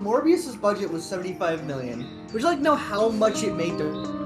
Morbius's budget was 75 million. Would you like to know how much it made to...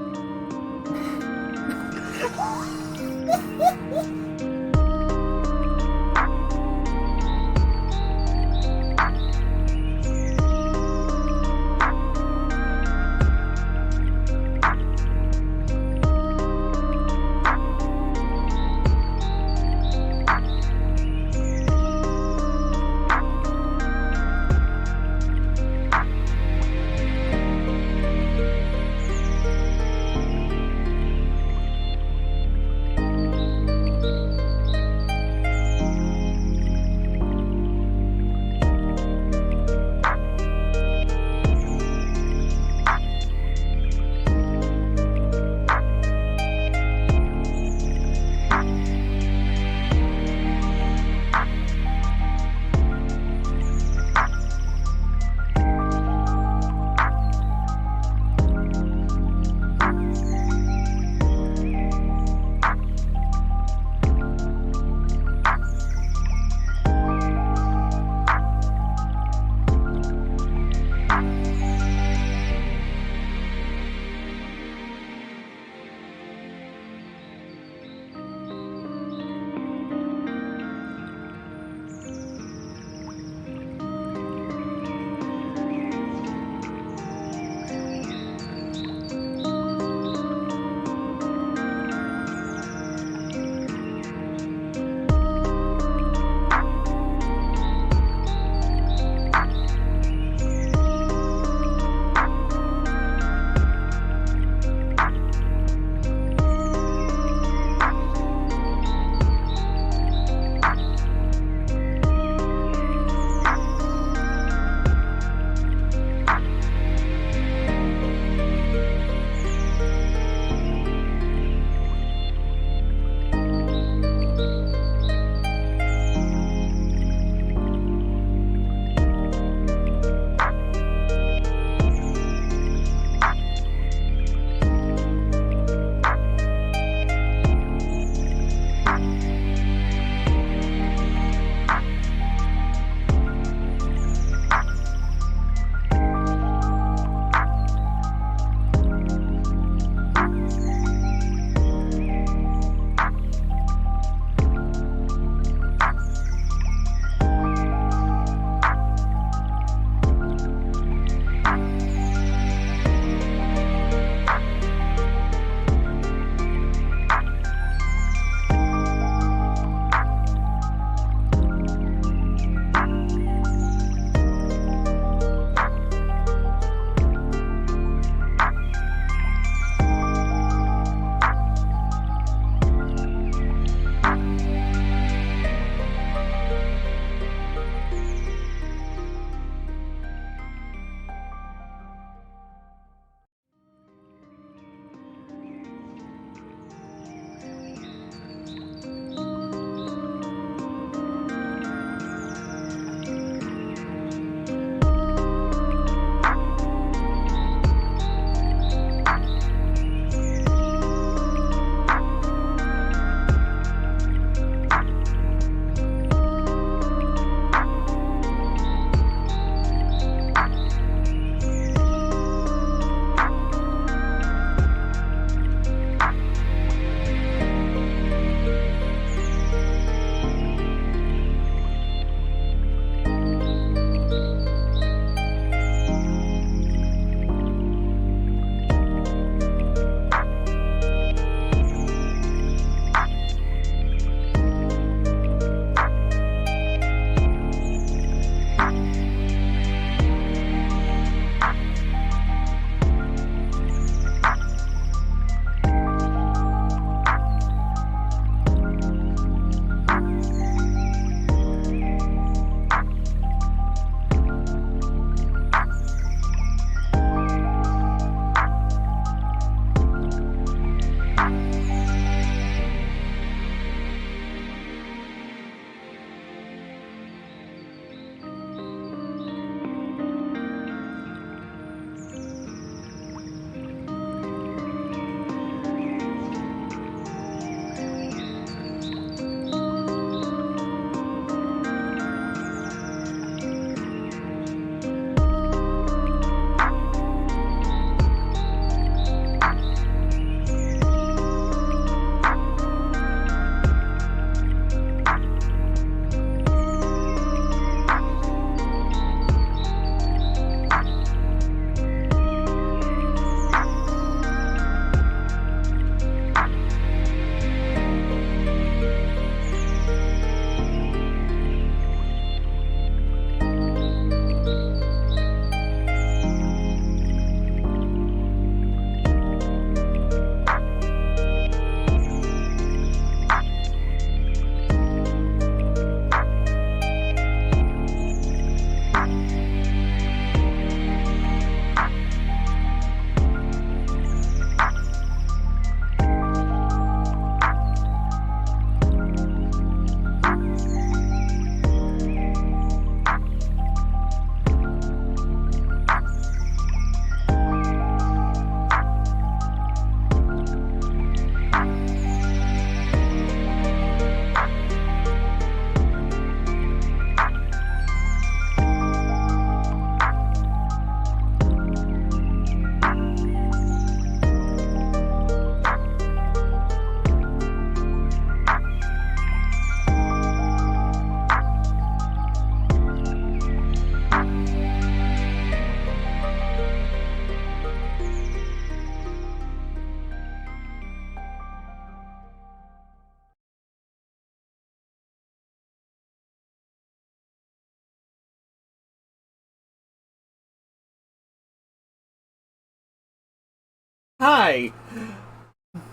Hi,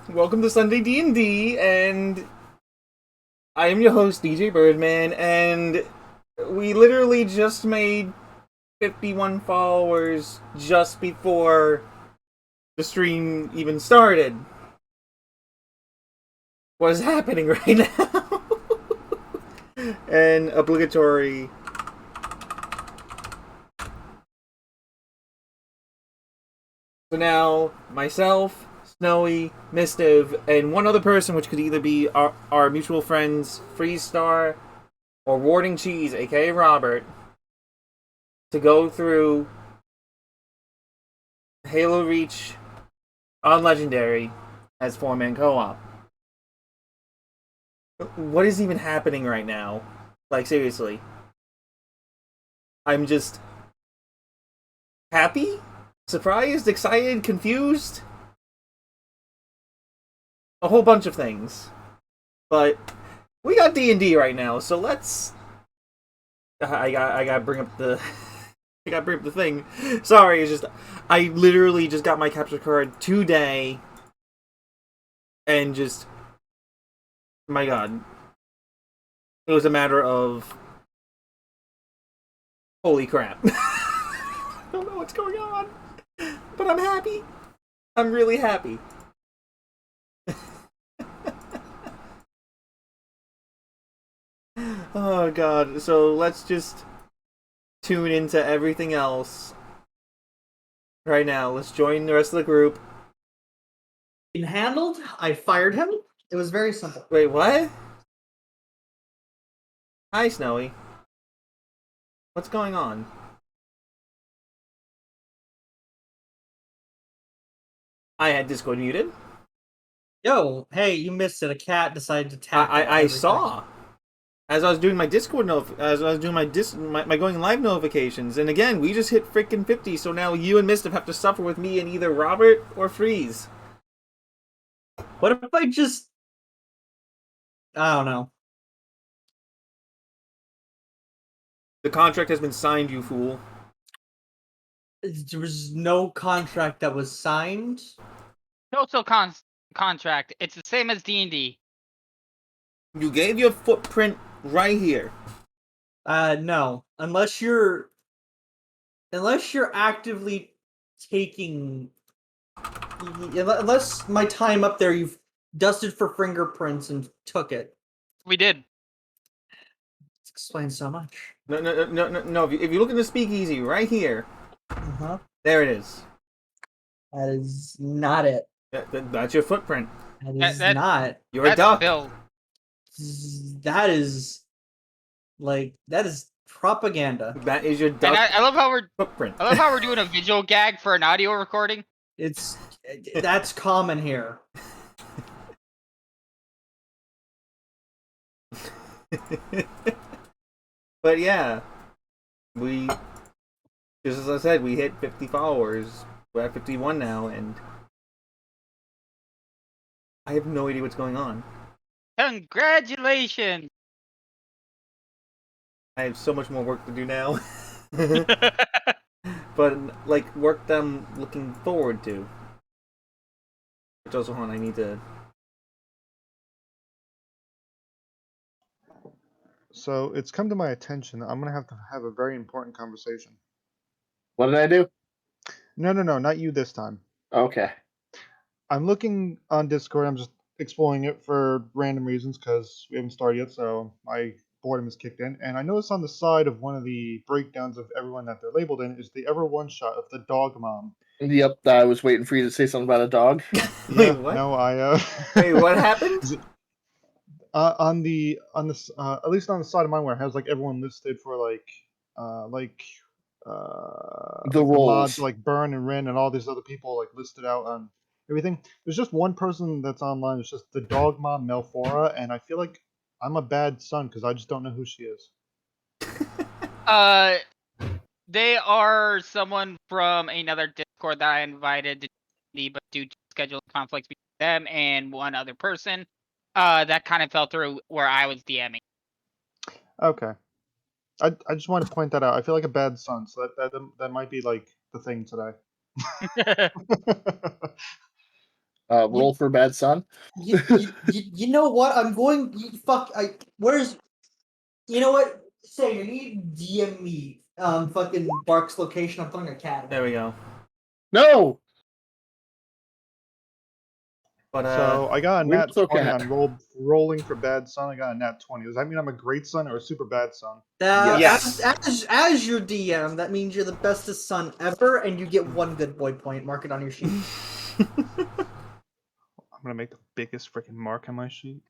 welcome to Sunday D&D, and I am your host, DJ Birdman, and we literally just made 51 followers just before the stream even started. What is happening right now? And obligatory. So now, myself, Snowy, Mistiv, and one other person, which could either be our mutual friends, Freestar, or Warding Cheese, aka Robert, to go through Halo Reach on Legendary as 4-man co-op. What is even happening right now? Like, seriously. I'm just happy? Surprised? Excited? Confused? A whole bunch of things. But we got D&D right now, so let's... I gotta bring up the... I gotta bring up the thing. Sorry, it's just... I literally just got my capture card today. And just... My god. It was a matter of... Holy crap. I don't know what's going on. But I'm happy. I'm really happy. Oh god, so let's just tune into everything else right now. Let's join the rest of the group. Handled. I fired him. It was very simple. Wait, what? Hi, Snowy. What's going on? I had Discord muted. Yo, hey, you missed it. A cat decided to tackle I everything. saw as I was doing my Discord as I was doing my going live notifications, and again we just hit freaking 50. So now you and Mischief have to suffer with me and either Robert or Freeze. What if I just... I don't know. The contract has been signed, you fool. There was no contract that was signed. Total contract. It's the same as D&D. You gave your footprint right here. No. Unless you're actively taking... Unless my time up there, you've dusted for fingerprints and took it. We did. This explains so much. No. If you look in the speakeasy right here, Uh-huh. there it is. That is not it. That's your footprint. That is not. You're a duck. Bill. That is propaganda. That is your duck. And I love how we're footprint. I love how we're doing a visual gag for an audio recording. That's common here. But yeah, we just as I said, we hit 50 followers. We're at 51 now, and I have no idea what's going on. Congratulations! I have so much more work to do now. But like work that I'm looking forward to. Which also, hold on, I need to. So it's come to my attention that I'm gonna have to have a very important conversation. What did I do? No, not you this time. Okay. I'm looking on Discord. I'm just exploring it for random reasons because we haven't started yet, so my boredom is kicked in. And I noticed on the side of one of the breakdowns of everyone that they're labeled in is the ever one shot of the dog mom. Yep, I was waiting for you to say something about a dog. Wait, what? No, Wait, what happened? On the at least on the side of mine where it has like everyone listed for the roles, mods like Burn and Rin and all these other people like listed out on everything. There's just one person that's online. It's just the dog mom Melfora, and I feel like I'm a bad son because I just don't know who she is. They are someone from another Discord that I invited to D&D, but due to scheduling conflicts between them and one other person, that kind of fell through where I was DMing. Okay. I just want to point that out. I feel like a bad son, so that might be like the thing today. Roll for bad son. You know what? I'm going. Where's? You know what? Say, I need DM me. Fucking Bark's location. I'm throwing a cat. There we go. No. But So I got a we nat took 20 that. on rolling for bad son. I got a nat 20. Does that mean I'm a great son or a super bad son? Yes. As your DM, that means you're the bestest son ever, and you get 1 good boy point. Mark it on your sheet. I'm gonna make the biggest freaking mark on my sheet.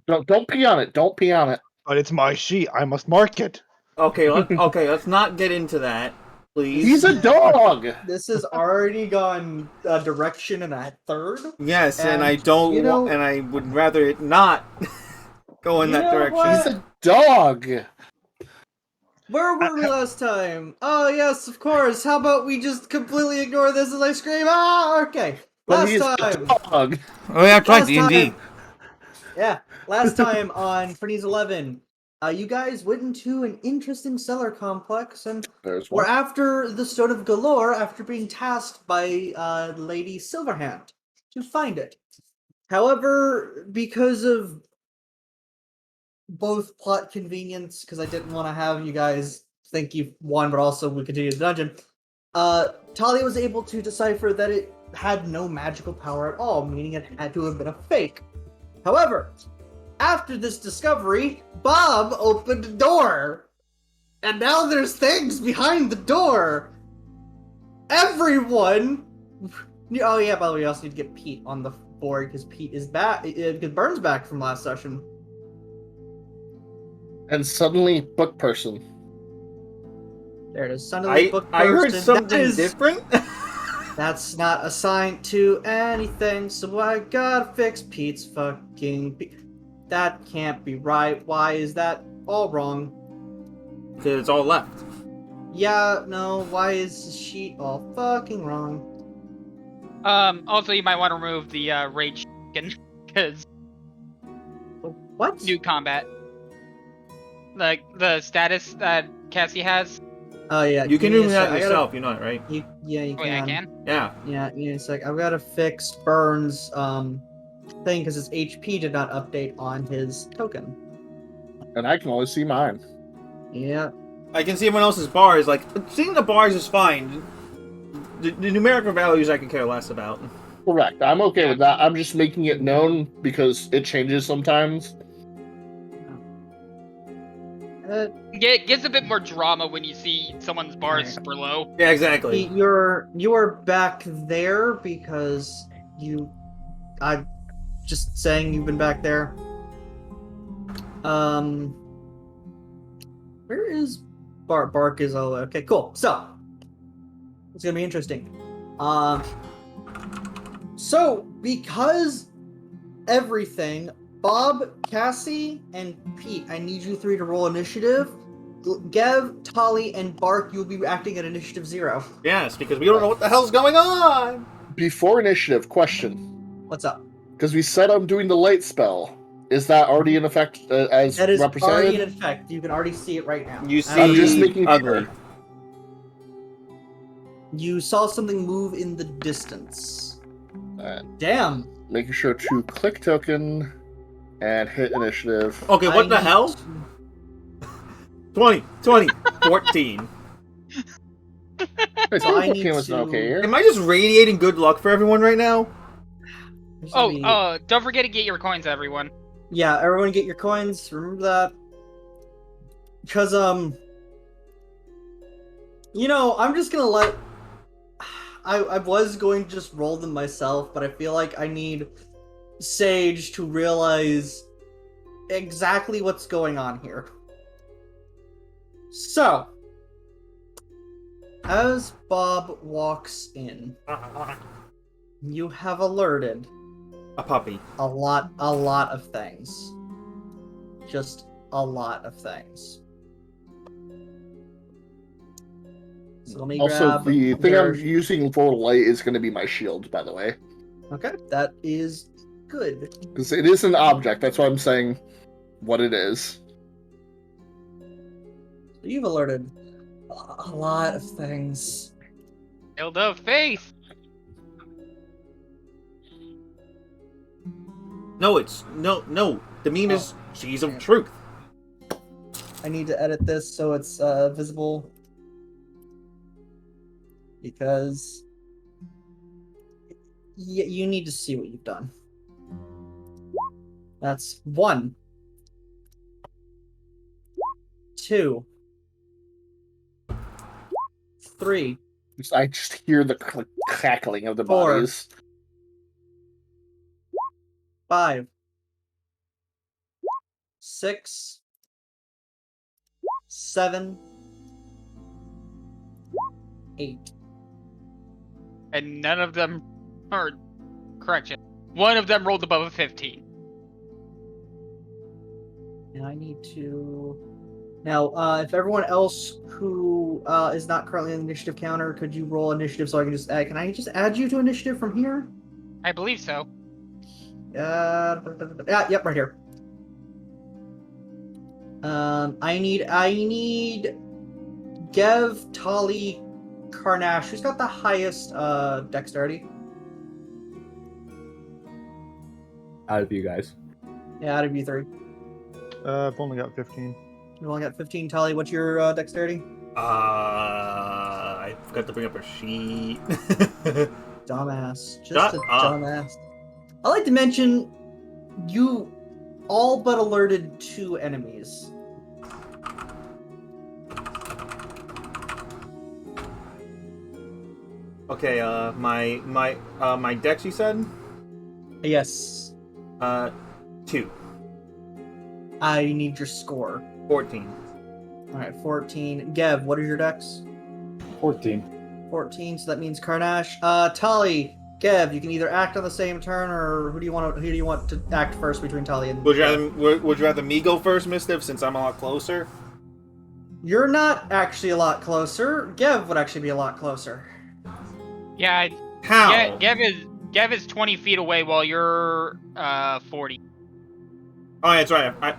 Don't pee on it. Don't pee on it. But it's my sheet. I must mark it. Okay, let's not get into that, please. He's a dog. This has already gone a direction and a third. Yes, and And, I don't, you know- and I would rather it not go in You that know direction. what? He's a dog. Where were we last time? Oh, yes, of course. How about we just completely ignore this as I scream? Ah, okay. But he's Last a time. dog. Oh yeah, Last time. Yeah, last time on Fernie's 11, you guys went into an interesting cellar complex, and There's we're one. after the Stone of Galore after being tasked by Lady Silverhand to find it. However, because of both plot convenience, because I didn't want to have you guys think you won, but also we continue the dungeon, Talia was able to decipher that it had no magical power at all, meaning it had to have been a fake. However, after this discovery, Bob opened a door. And now there's things behind the door. Everyone... Oh yeah, by the way, we also need to get Pete on the board, because Pete is back. Because Burns back from last session. And suddenly, book person. There it is. Son of the book I heard person. something different. That's not assigned to anything, so I gotta fix Pete's fucking... That can't be right. Why is that all wrong? Because it's all left. Yeah, no, why is the sheet all fucking wrong? Also, you might want to remove the rage chicken because What? new combat. Like the status that Cassie has. Oh yeah, You can give me do a that sec. yourself, you know it, right? Yeah, you Oh, yeah, I can. can. Yeah. Yeah, it's like I've got to fix Burns' thing because his HP did not update on his token. And I can only see mine. Yeah. I can see everyone else's bars. Like, seeing the bars is fine. The numerical values I can care less about. Correct. I'm okay with that. I'm just making it known because it changes sometimes. Gets a bit more drama when you see someone's bar is super low. Yeah, exactly. You are back there because I'm just saying you've been back there. Where is Bark is all okay, cool. So it's gonna be interesting. So because everything, Bob, Cassie, and Pete, I need you 3 to roll initiative. Gev, Tali, and Bark, you'll be acting at initiative 0. Yes, because we don't know what the hell's going on. Before initiative, question. What's up? Because we said I'm doing the light spell. Is that already in effect as That is represented? already in effect. You can already see it right now. You I'm just see making ugly. sure. You saw something move in the distance. Damn. Making sure to click token and hit initiative. Okay, what the hell? 20, 14. Wait, So I so need was to- okay here. Am I just radiating good luck for everyone right now? Don't forget to get your coins, everyone. Yeah, everyone get your coins. Remember that. Because, you know, I'm just gonna let... I was going to just roll them myself, but I feel like I need Sage to realize exactly what's going on here. So, as Bob walks in, you have alerted A puppy. a lot of things. Just a lot of things. So let me Also, grab the thing their- I'm using for light is going to be my shield, by the way. Okay, that is good. Because it is an object, that's why I'm saying what it is. So you've alerted a lot of things. Build of faith. No, it's no. The meme is she's of truth. I need to edit this so it's visible because you need to see what you've done. That's 1, 2, 3, I just hear the crackling of the 4. bodies. 5, 6, 7, 8. And none of them, or correction, one of them rolled above a 15. And I need to now. If everyone else who is not currently in the initiative counter, could you roll initiative so I can just add? Can I just add you to initiative from here? I believe so. Yeah, yep, right here. I need Gev, Tali, Karnash. Who's got the highest dexterity? Out of you guys. Yeah, out of you three. I've only got 15. You only got 15. Tali, what's your dexterity? I forgot to bring up a sheet. Dumbass. Just Shut a up. dumbass. I like to mention you all but alerted 2 enemies. Okay, my dex, you said? Yes. 2. I need your score. 14. Alright, 14. Gev, what is your dex? 14. 14, so that means Karnash. Tali, Gev, you can either act on the same turn, or who do you want to act first between Tali and Would Gev? you rather me go first, Mistiff, since I'm a lot closer? You're not actually a lot closer. Gev would actually be a lot closer. Yeah, How? Gev is 20 feet away while you're 40. Oh, that's right.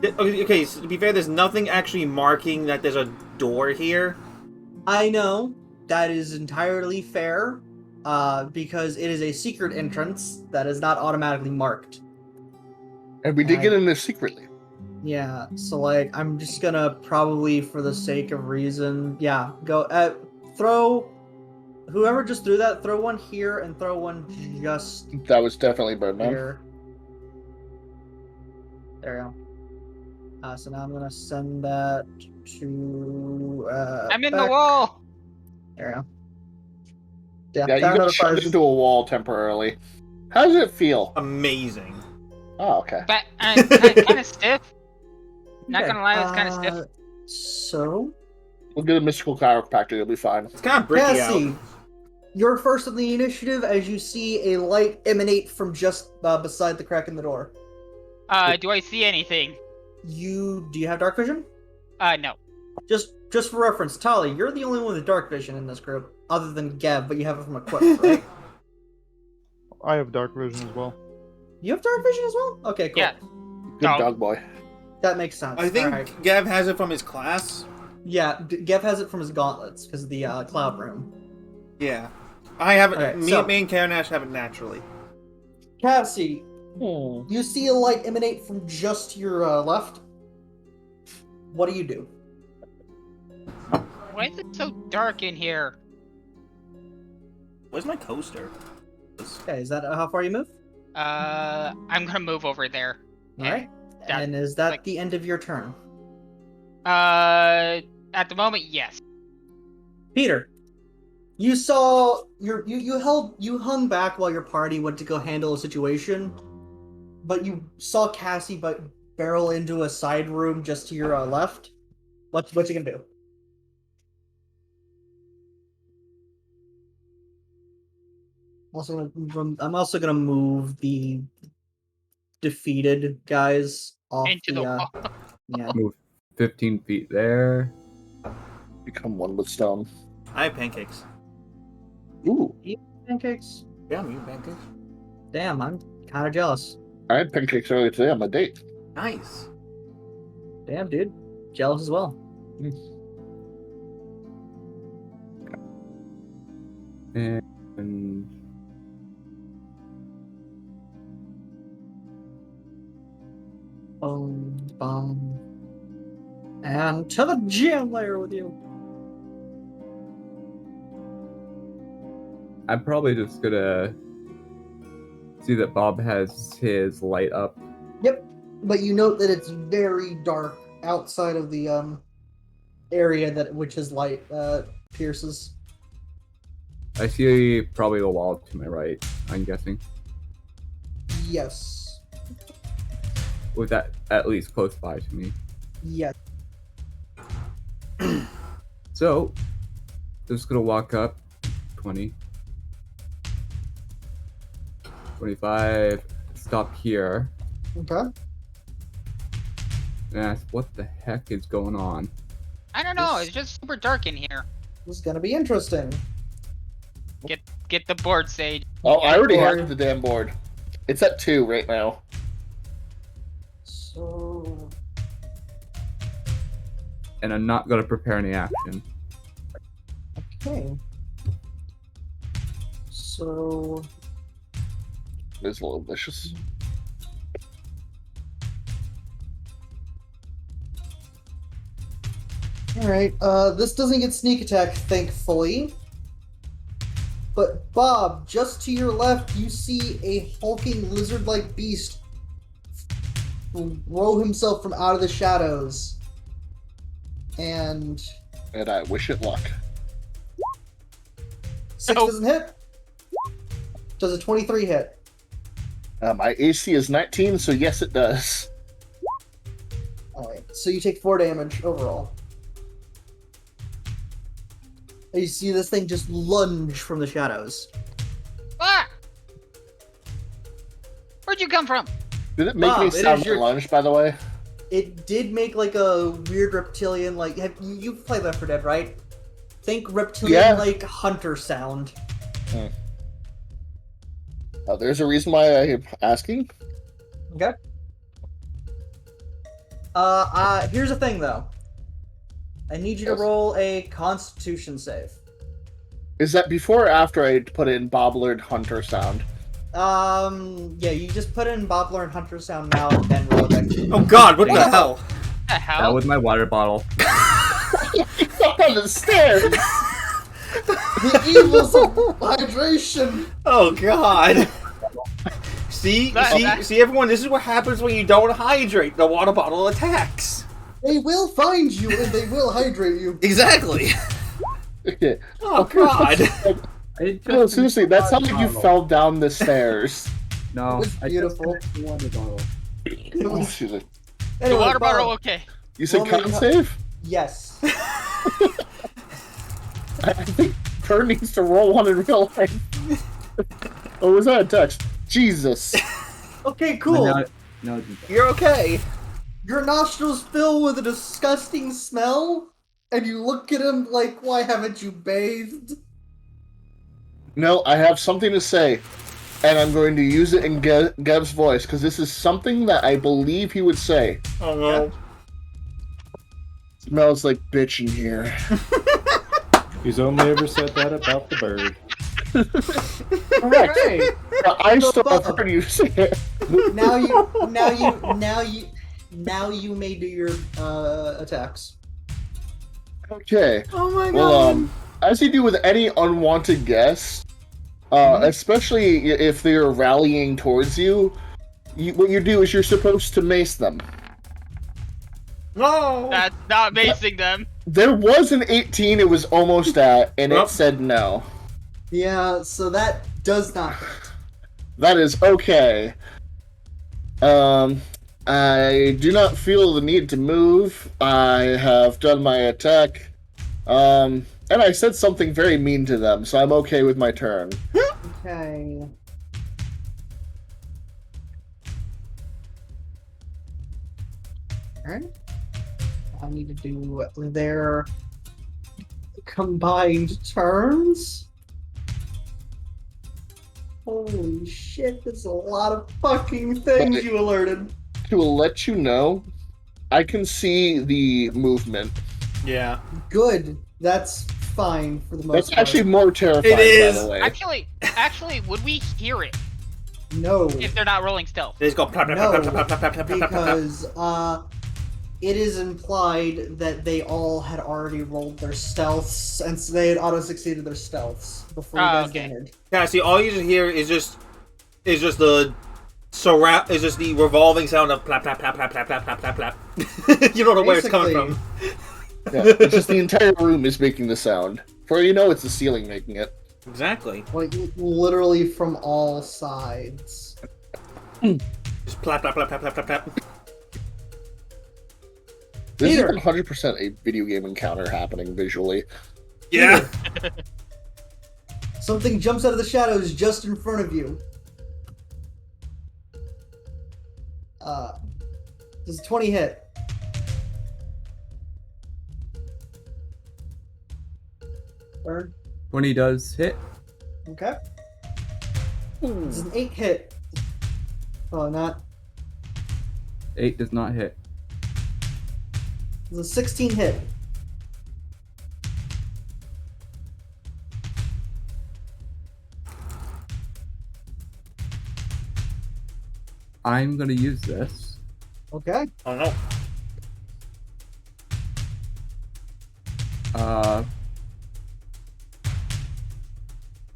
Okay, so to be fair, there's nothing actually marking that there's a door here. I know that is entirely fair, because it is a secret entrance that is not automatically marked. And we did get in there secretly. Yeah, so like I'm just gonna probably, for the sake of reason, yeah, go throw. Whoever just threw that, throw one here and throw one just That was definitely Birdman. here. There we go. So now I'm gonna send that to. I'm in the back. wall! There we go. Yeah, you got shoved into a wall temporarily. How does it feel? Amazing. Oh, okay. But kind of stiff. Not Okay, gonna lie, it's kind of stiff. So, We'll get a mystical chiropractor, you'll be fine. It's kind of bricky Cassie, out. you're first on the initiative as you see a light emanate from just beside the crack in the door. Do I see anything? Do you have dark vision? No. Just for reference, Tali, you're the only one with dark vision in this group, other than Gab, but you have it from equipment, right? I have dark vision as well. You have dark vision as well? Okay, cool. Yeah. Good Oh. dog boy. That makes sense. I think Alright. Gav has it from his class. Yeah, Gev has it from his gauntlets because of the cloud room. Yeah. I have it. Okay, me and Karanash have it naturally. Cassie, you see a light emanate from just to your left. What do you do? Why is it so dark in here? Where's my coaster? Okay, is that how far you move? I'm gonna move over there. All right. that- And is that like- the end of your turn? At the moment, yes. Peter, you saw you hung back while your party went to go handle a situation, but you saw Cassie barrel into a side room just to your left. What you gonna do? I'm also gonna move the defeated guys off Into the wall. yeah. Move 15 feet there. Become one with stone. I have pancakes. Ooh. Pancakes. Yeah, I'm eating pancakes. Damn, I'm kind of jealous. I had pancakes earlier today on my date. Nice. Damn, dude, jealous as well. And And to the gym layer with you. I'm probably just gonna see that Bob has his light up. Yep, but you note that it's very dark outside of the area which his light pierces. I see probably the wall to my right, I'm guessing. Yes. With that at least close by to me. Yes. So, just gonna walk up 20, 25, stop here, Okay. and ask what the heck is going on. I don't know. It's just super dark in here. This is gonna be interesting. Get the board, Sage. Oh, I already Board. have the damn board. It's at 2 right now. So. And I'm not gonna prepare any action. Okay. So. It's a little vicious. Alright, this doesn't get sneak attack, thankfully. But Bob, just to your left, you see a hulking lizard-like beast roll himself from out of the shadows. And And I wish it luck. 6 Oh. doesn't hit. Does a 23 hit? My AC is 19, so yes, it does. Alright, so you take 4 damage overall. And you see this thing just lunge from the shadows. Ah! Where'd you come from? Did it make Bob, me it sound is your- lunge, by the way? It did make like a weird reptilian, like, you've played Left 4 Dead, right? Think reptilian, like, hunter sound. There's a reason why I'm asking. Okay. Here's the thing, though. I need you to Yes. roll a Constitution save. Is that before or after I put in Bobbler Hunter sound? Yeah, you just put in Bobbler and Hunter sound now, and then roll a dex. Oh God, what the hell? What the That hell? was my water bottle. Up on the stairs! The evils of hydration! Oh God. See, That- see, everyone. This is what happens when you don't hydrate. The water bottle attacks. They will find you, and they will hydrate you. Exactly. Okay. Oh God. No, seriously, that sounded like you fell down the stairs. No, It was I just beautiful. finished the water bottle. It was- Excuse me. The Anyway, water bottle, Bob, okay. You said Roll con me a- save? Yes. I think Kurt needs to roll one in real life. Or was that a text? Jesus. Okay, cool. No, You're okay. Your nostrils fill with a disgusting smell, and you look at him like, why haven't you bathed? No, I have something to say. And I'm going to use it in Gev's voice, because this is something that I believe he would say. Oh no. Smells like bitch in here. He's only ever said that about the bird. Correct. Hey, But I still have Bob. heard you say it. now you may do your attacks. Okay. Oh my God. Well, as you do with any unwanted guest, especially if they're rallying towards you, what you do is you're supposed to mace them. No. That's not macing them. There was an 18 it was almost at, and Well. it said no. Yeah, so that does not hit. That is okay. I do not feel the need to move. I have done my attack. And I said something very mean to them, so I'm okay with my turn. Okay. Alright. I need to do their combined turns. Holy shit, that's a lot of fucking things you alerted. To let you know, I can see the movement. Yeah. Good. That's fine for the most That's part. actually more terrifying, It is. by the way. Actually, would we hear it No. if they're not rolling stealth? They just go. Plop, plop, No, plop, plop, plop, plop, plop, plop, plop, plop. because it is implied that they all had already rolled their stealths, and so they had auto-succeeded their stealths before you guys okay. entered. Yeah, see, all you just hear is just the surround, is just the revolving sound of plap plap plap plap plap plap plap plap plap. You don't know where it's coming from. Yeah, it's just the entire room is making the sound. For you know, it's the ceiling making it. Exactly. Like, literally from all sides. Just plap plap plap plap plap plap plap. This Peter. is 100% a video game encounter happening visually. Yeah. Something jumps out of the shadows just in front of you. Does a 20 hit? Burn. 20 does hit. Okay. Does an 8 hit? Oh, not. 8 does not hit. Does a 16 hit? I'm gonna use this. Okay. Oh no.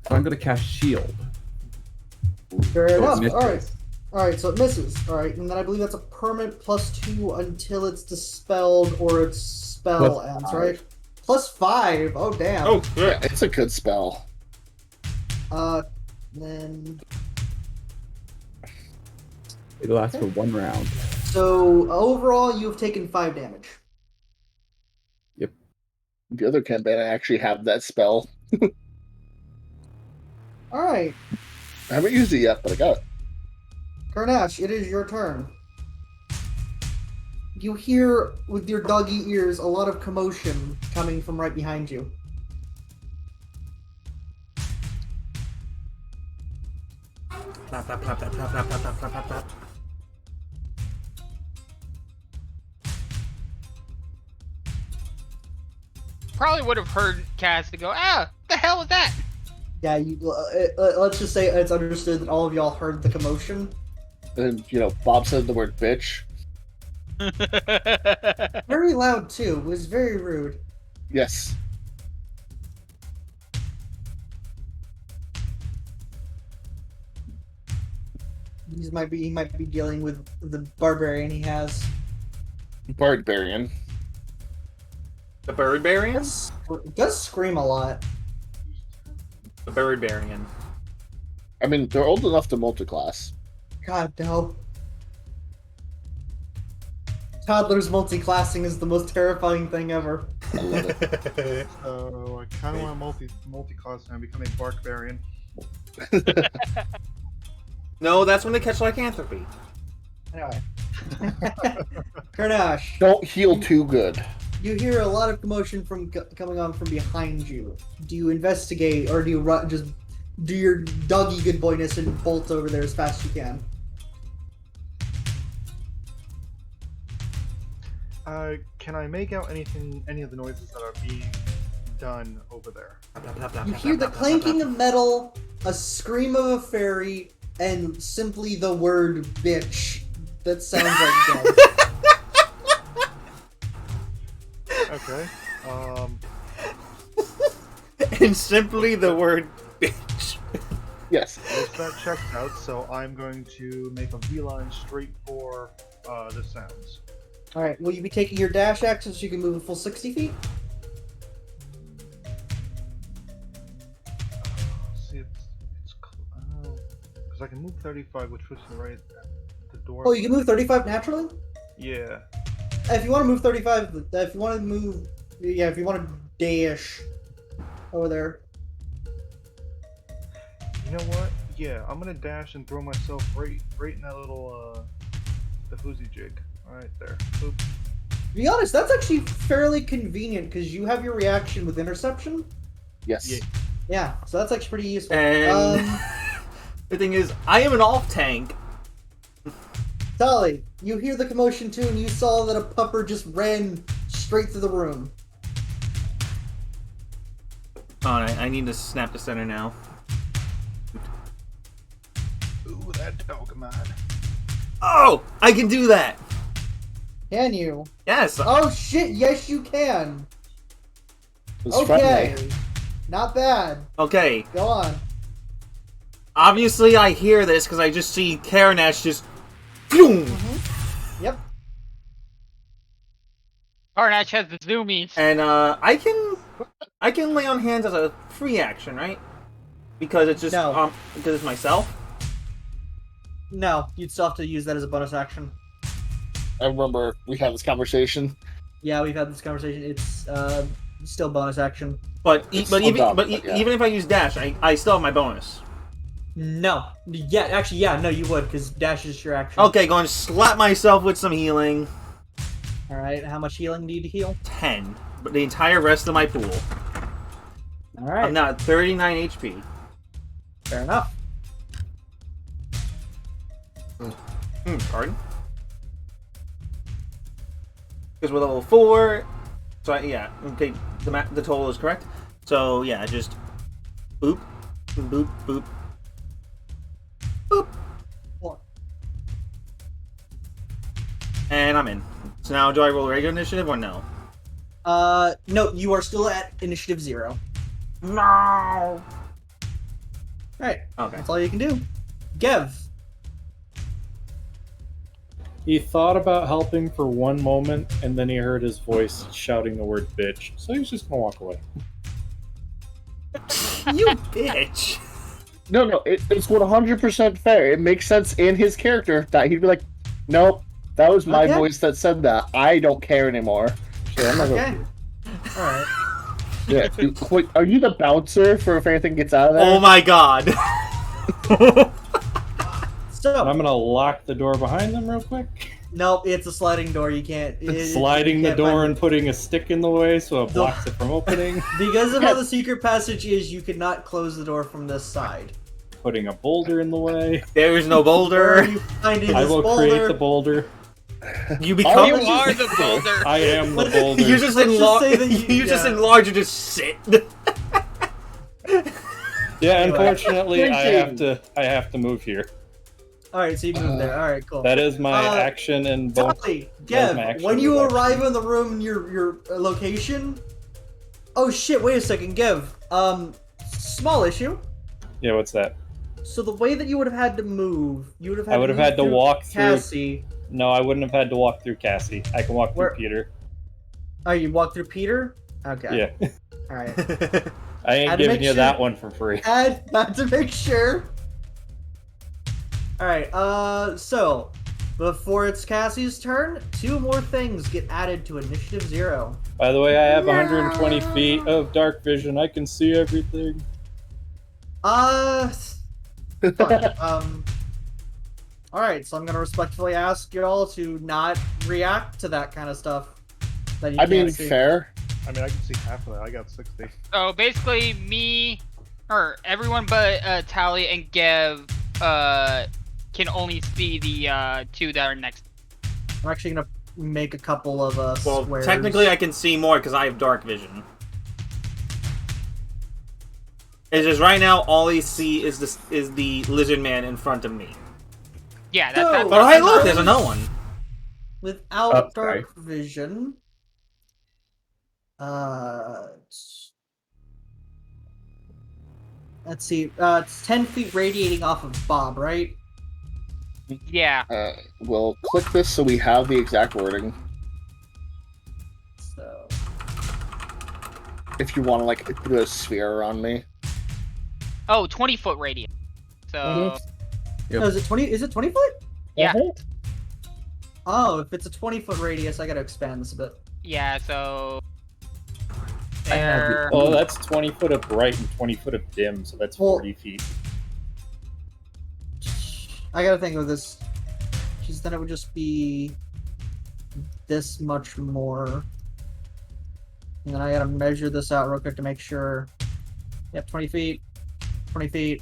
So I'm gonna cast shield. Fair enough. misses. Alright. Alright, so it misses. Alright, and then I believe that's a permanent +2 until it's dispelled or its spell Plus ends, 5. right? +5. Oh, damn. Oh, Yeah, good. it's a good spell. Then. It lasts for 1 round. So, overall, you've taken 5 damage. The other campaign, I actually have that spell. Alright, I haven't used it yet, but I got it. Karnash, it is your turn. You hear, with your doggy ears, a lot of commotion coming from right behind you. Plap plap plap plap plap plap plap plap plap plap. Probably would have heard Cass to go, the hell was that? Yeah, let's just say it's understood that all of y'all heard the commotion. And, you know, Bob said the word bitch. Very loud, too. It was very rude. Yes. He might be dealing with the barbarian he has. Barbarian. The Birdbarians? It does scream a lot. The Birdbarian. I mean, they're old enough to multiclass. God, no. Toddlers multi-classing is the most terrifying thing ever. I love it. So I kind of want to multi-class and become a barbarian. No, that's when they catch lycanthropy. Anyway. Karnash, Don't heal too good. you hear a lot of commotion coming on from behind you. Do you investigate, or do you just do your doggy good boyness and bolt over there as fast as you can? Can I make out any of the noises that are being done over there? You hear the clanking of metal, a scream of a fairy, and simply the word bitch. That sounds like death. Okay. And simply the word bitch. Yes. If that checks out, so I'm going to make a beeline straight for the sounds. Alright, will you be taking your dash action so you can move a full 60 feet? See, it's because I can move 35, which puts me right at the door. Oh, you can move 35 naturally? Yeah. If you want to move 35, if you want to move, yeah, if you want to dash over there. You know what? Yeah, I'm gonna dash and throw myself right in that little the foozy jig. Right there. Boop. To be honest, that's actually fairly convenient because you have your reaction with interception. Yes. Yeah. Yeah, so that's actually pretty useful. And the thing is, I am an off tank. Tali, you hear the commotion too, and you saw that a pupper just ran straight through the room. Alright, I need to snap the center now. Ooh, that dog of mine. Oh! I can do that! Can you? Yes. Oh shit! Yes, you can. It's Okay, friendly. not bad. Okay. Go on. Obviously, I hear this because I just see Karanesh just. Boom! Yep. Carnage has the zoomies. And I can lay on hands as a free action, right? Because it's just No. because it's myself. No, you'd still have to use that as a bonus action. I remember we had this conversation. Yeah, we've had this conversation. It's still bonus action. But It's slowed down, but yeah. even if I use dash, I still have my bonus. No. Yeah, actually, yeah, no, you would, because dash is your action. Okay, go and slap myself with some healing. Alright, how much healing do you need to heal? 10, but the entire rest of my pool. Alright, I'm now at 39 HP. fair enough. Pardon? Because we're level 4, so yeah, okay, the total is correct. So yeah, just boop, boop, boop, boop, Four. and I'm in. So now, do I roll regular initiative or no? No, you are still at initiative 0. No. Alright, Okay. that's all you can do. Gev. He thought about helping for one moment, and then he heard his voice shouting the word bitch, so he's just gonna walk away. You bitch. No, it's 100% fair. It makes sense in his character that he'd be like, nope, that was my Okay. voice that said that. I don't care anymore. Sure, I'm not Okay. gonna. Alright. Yeah. Wait, are you the bouncer for if anything gets out of there? Oh my god. So, I'm gonna lock the door behind them real quick. nope, it's a sliding door. You can't. Sliding you the can't door find- and putting a stick in the way so it blocks it from opening. Because of how the secret passage is, you cannot close the door from this side. Putting a boulder in the way. There is no Where are boulder. you finding I this will boulder? create the boulder. You become. You are the boulder. I am the Let's- boulder. You just Let's just enlarge. say that you- You just yeah. enlarge and just sit. Yeah, Anyway. unfortunately, I Drinking. have to move here. Alright, so you move there. Alright, cool. That is my Uh, action and both. Totally. That was my Gev, action when you reaction. arrive in the room in your location. Oh shit, wait a second, Gev. Small issue. Yeah, what's that? So the way that you would have had to move, you would have had I would have move had to through walk through. Cassie. No, I wouldn't have had to walk through Cassie. I can walk through Where- Peter. Oh, you walk through Peter? Okay. Yeah, Alright. I ain't Had to giving make you sure- that one for free. Had to make sure. Alright, so before it's Cassie's turn, 2 more things get added to initiative 0. By the way, I have 120 feet of dark vision. I can see everything. Fine. Alright, so I'm gonna respectfully ask you all to not react to that kind of stuff. That you I can't mean, see. fair. I mean, I can see half of that. I got 60. So basically, everyone but Tally and Gev can only see the 2 that are next. I'm actually gonna make a couple of Well, squares. technically, I can see more because I have dark vision. It's just right now, all I see is the lizard man in front of me. Yeah, So- that's Oh, hey, look, there's another one. Without Oh, sorry. dark vision. Let's see. It's 10 feet radiating off of Bob, right? yeah. We'll click this so we have the exact wording. So If you want to, like, do a sphere around me. Oh, 20-foot radius. So Yep. no, is it 20? Is it 20 foot? Yeah. Oh, if it's a 20-foot radius, I gotta expand this a bit. yeah, so I have it. there. Well, that's 20 foot of bright and 20 foot of dim, so that's Well- 40 feet. I gotta think of this. Because then it would just be this much more. And then I gotta measure this out real quick to make sure. Yep, 20 feet. 20 feet.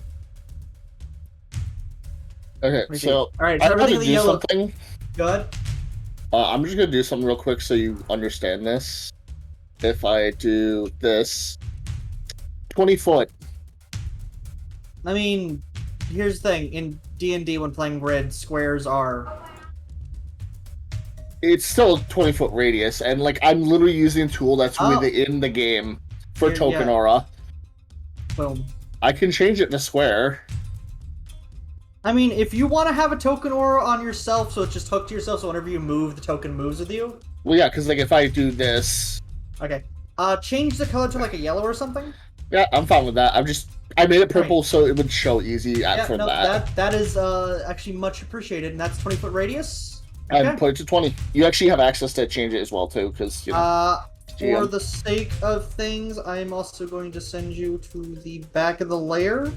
Okay, 20 feet. so Alright, I'm so about everything to in the do yellow. something. Good. I'm just gonna do something real quick so you understand this. If I do this, 20 foot. I mean, here's the thing. In D&D, when playing grid, squares are it's still a 20-foot radius, and like I'm literally using a tool that's within the game for token aura. Boom. I can change it to square. I mean, if you want to have a token aura on yourself, so it's just hooked to yourself, so whenever you move, the token moves with you. Well, yeah, because like if I do this, Okay. Change the color to like a yellow or something. yeah, I'm fine with that. I made it purple so it would show easy from that. That is actually much appreciated, and that's 20-foot radius. Okay. And put it to 20. You actually have access to change it as well too, because you know. For the sake of things, I am also going to send you to the back of the layer,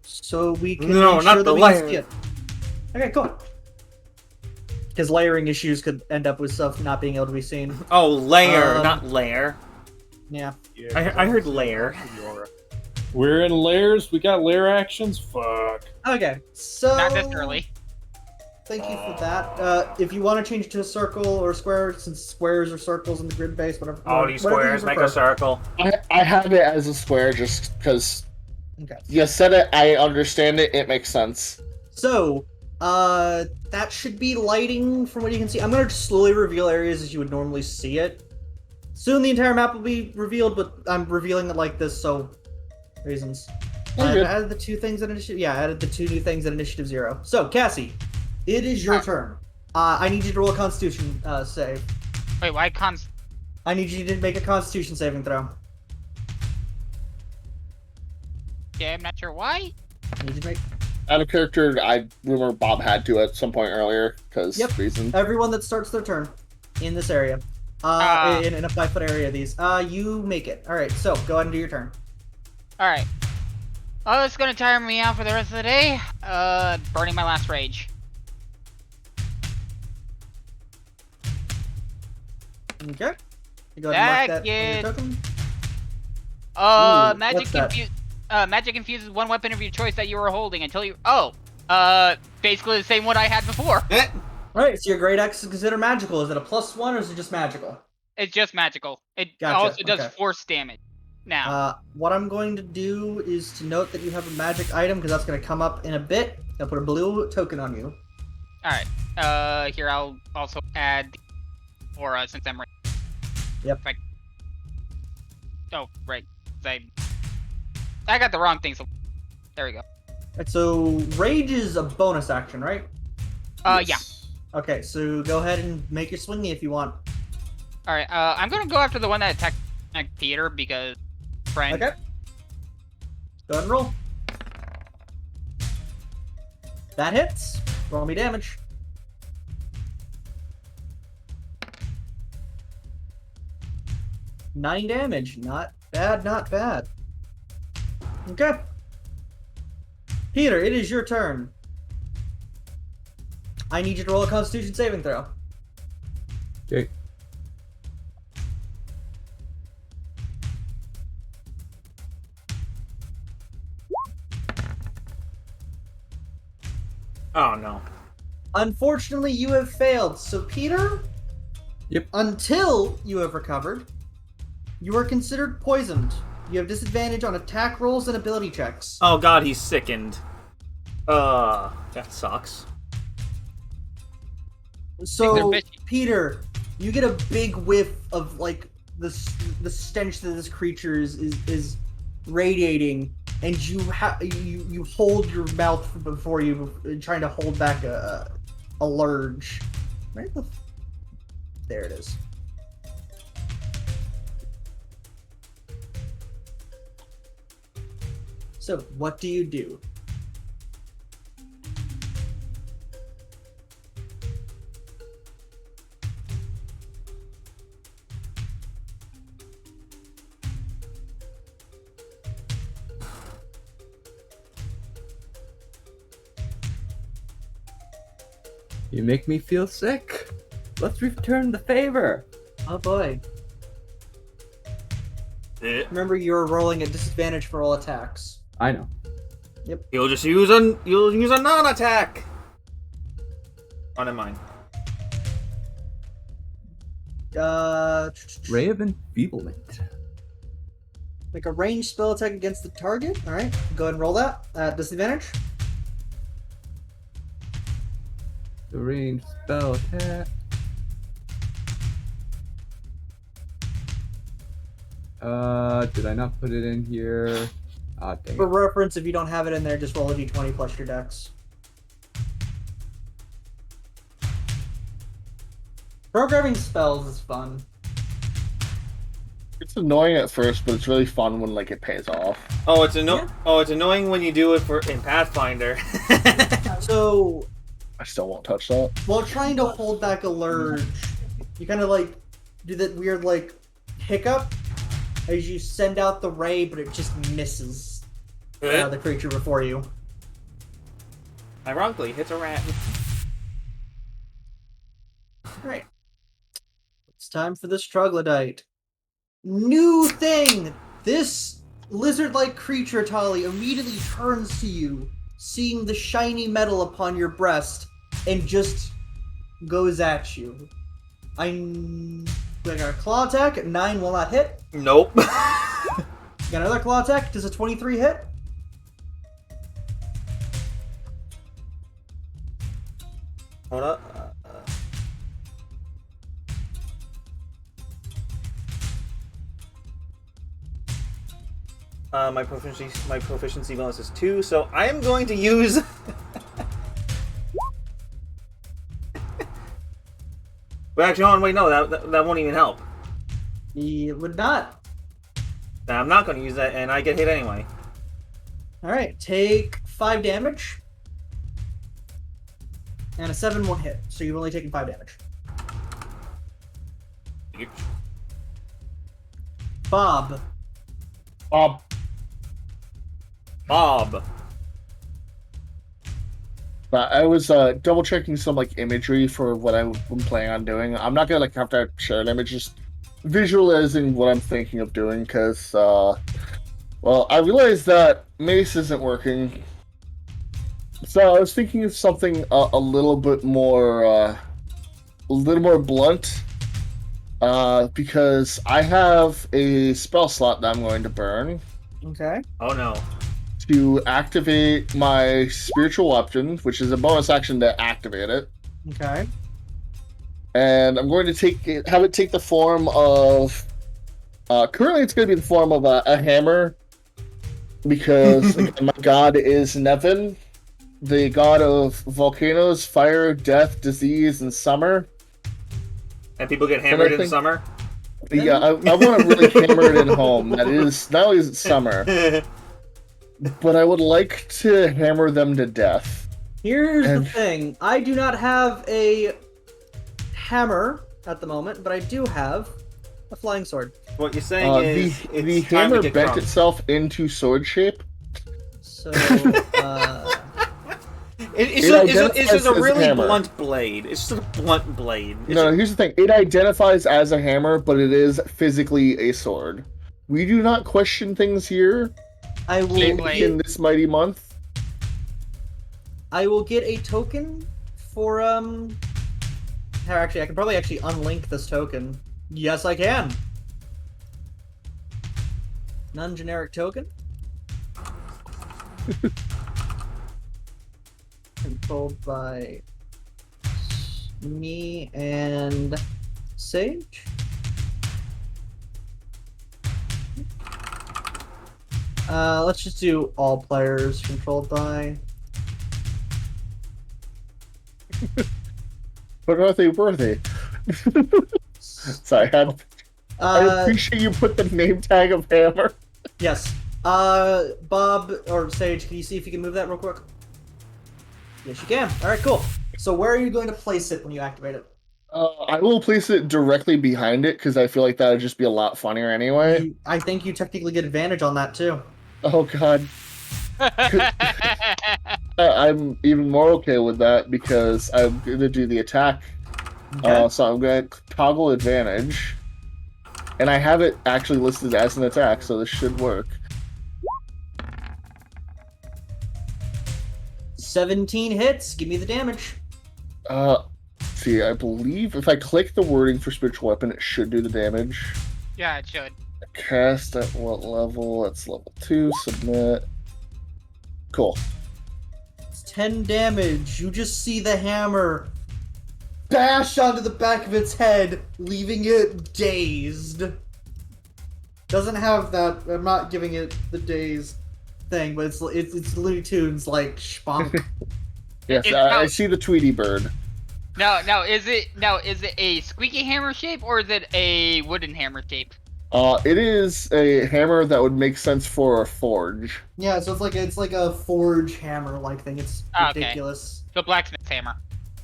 so we can No, not the layer. See it. Okay, cool. Because layering issues could end up with stuff not being able to be seen. Oh, layer, not lair. Yeah. I heard layer. We're in layers. We got layer actions. Fuck. Okay, so Not this early. thank you for that. If you want to change it to a circle or a square, since squares or circles in the grid base, whatever. All these whatever you squares make prefer. a circle. I have it as a square just because Okay. you said it. I understand it. It makes sense. So, that should be lighting from what you can see. I'm going to slowly reveal areas as you would normally see it. Soon the entire map will be revealed, but I'm revealing it like this, so reasons. I've added the two things in initiative. Yeah, I added the two new things in initiative 0. So, Cassie, it is your turn. I need you to roll a Constitution save. Wait, why I need you to make a Constitution saving throw. Okay, I'm not sure why. I need you to make Out of character, I remember Bob had to at some point earlier because reason. everyone that starts their turn in this area. In a 5-foot area of these. You make it. Alright, so go ahead and do your turn. Alright. Oh, it's gonna tire me out for the rest of the day. Burning my last rage. Okay. You go ahead and mark that on your Good. token. Magic what's that? Magic infuses one weapon of your choice that you were holding until you. Basically the same one I had before. Alright, so your Great Axe is considered magical. Is it a +1 or is it just magical? It's just magical. It Gotcha, also does okay. force damage. Now. What I'm going to do is to note that you have a magic item, because that's going to come up in a bit. I'll put a blue token on you. Alright. Here I'll also add the aura since I'm right. Yep. Oh, right. I got the wrong thing, so there we go. Right, so Rage is a bonus action, right? Yeah. Okay, so go ahead and make your swingy if you want. Alright, I'm gonna go after the one that attacked Peter because friend. Okay. Go ahead and roll. That hits. Roll me damage. Nine damage. Not bad, not bad. Okay. Peter, it is your turn. I need you to roll a Constitution saving throw. Okay. Oh no. Unfortunately, you have failed. So, Peter? Yep. Until you have recovered, you are considered poisoned. You have disadvantage on attack rolls and ability checks. Oh god, he's sickened. That sucks. So, They're bitchy. Peter, you get a big whiff of like the stench that this creature is radiating, and you hold your mouth before you, trying to hold back a lurge. Right? There it is. So, what do you do? You make me feel sick. Let's return the favor. Oh boy. Eh. Remember, you're rolling at disadvantage for all attacks. I know. You'll just use a non-attack. Oh, never mind. Ray of Enfeeblement. Make a ranged spell attack against the target. Alright, go ahead and roll that. Disadvantage. The range spell attack. Did I not put it in here? Ah, dang For it. reference, if you don't have it in there, just roll a d20 plus your dex. Programming spells is fun. It's annoying at first, but it's really fun when like it pays off. Oh, it's Yeah. it's annoying when you do it in Pathfinder. So, I still won't touch that. while trying to hold back a lurge, you kind of like do that weird like hiccup as you send out the ray, but it just misses the creature before you. Ironically, hits a rat. Alright. It's time for this troglodyte. New thing! This lizard-like creature, Tali, immediately turns to you, seeing the shiny metal upon your breast, and just goes at you. I got a claw attack, 9 will not hit. Nope. Got another claw attack, does a 23 hit? Hold up. My proficiency bonus is 2, so I am going to use. But actually, hold on, wait, no, that won't even help. It would not. Nah, I'm not going to use that, and I get hit anyway. Alright, take 5 damage. And a 7 won't hit, so you've only taken 5 damage. Bob. Bob. I was double checking some like imagery for what I'm planning on doing. I'm not gonna like have to share an image, just visualizing what I'm thinking of doing because well, I realized that mace isn't working. So I was thinking of something a little bit more blunt. Because I have a spell slot that I'm going to burn Okay. Oh no. to activate my spiritual weapon, which is a bonus action to activate it. Okay. And I'm going to have it take the form of. Currently, it's going to be the form of a hammer, because again, my god is Nevin, the god of volcanoes, fire, death, disease, and summer. And people get hammered in think- summer. Yeah, I want to really hammer it in home. That is, not only is it summer, but I would like to hammer them to death. Here's the And- thing. I do not have a hammer at the moment, but I do have a flying sword. What you're saying is The it's time to hammer get bent drunk. itself into sword shape. So, It's It just identifies a as a really hammer. blunt blade. It's just a blunt blade. It's No, here's the thing. It identifies as a hammer, but it is physically a sword. We do not question things here I will Keyblade. get, in this mighty month. I will get a token for Actually, I can probably unlink this token. Yes, I can. Non-generic token. Controlled by me and Sage. Let's just do all players controlled by. But are they worthy? Sorry, I Uh, appreciate you put the name tag of hammer. yes. Bob or Sage, can you see if you can move that real quick? Yes, you can. All right, cool. So where are you going to place it when you activate it? I will place it directly behind it because I feel like that would just be a lot funnier anyway. I think you technically get advantage on that too. Oh god, I'm even more okay with that because I'm gonna do the attack. Okay. So I'm gonna toggle advantage, and I have it actually listed as an attack, so this should work. 17 hits. Give me the damage. Let's see, I believe if I click the wording for spiritual weapon, it should do the damage. Yeah, it should. Cast at what level? That's level 2. Submit. Cool. It's 10 damage. You just see the hammer bash onto the back of its head, leaving it dazed. Doesn't have that. I'm not giving it the dazed thing, but it's Looney Tunes like Spunk. Yes, It's I how- see the Tweety bird. Now is it a squeaky hammer shape or is it a wooden hammer shape? It is a hammer that would make sense for a forge. Yeah, so it's like a forge hammer like thing. It's Okay. ridiculous. So blacksmith's hammer.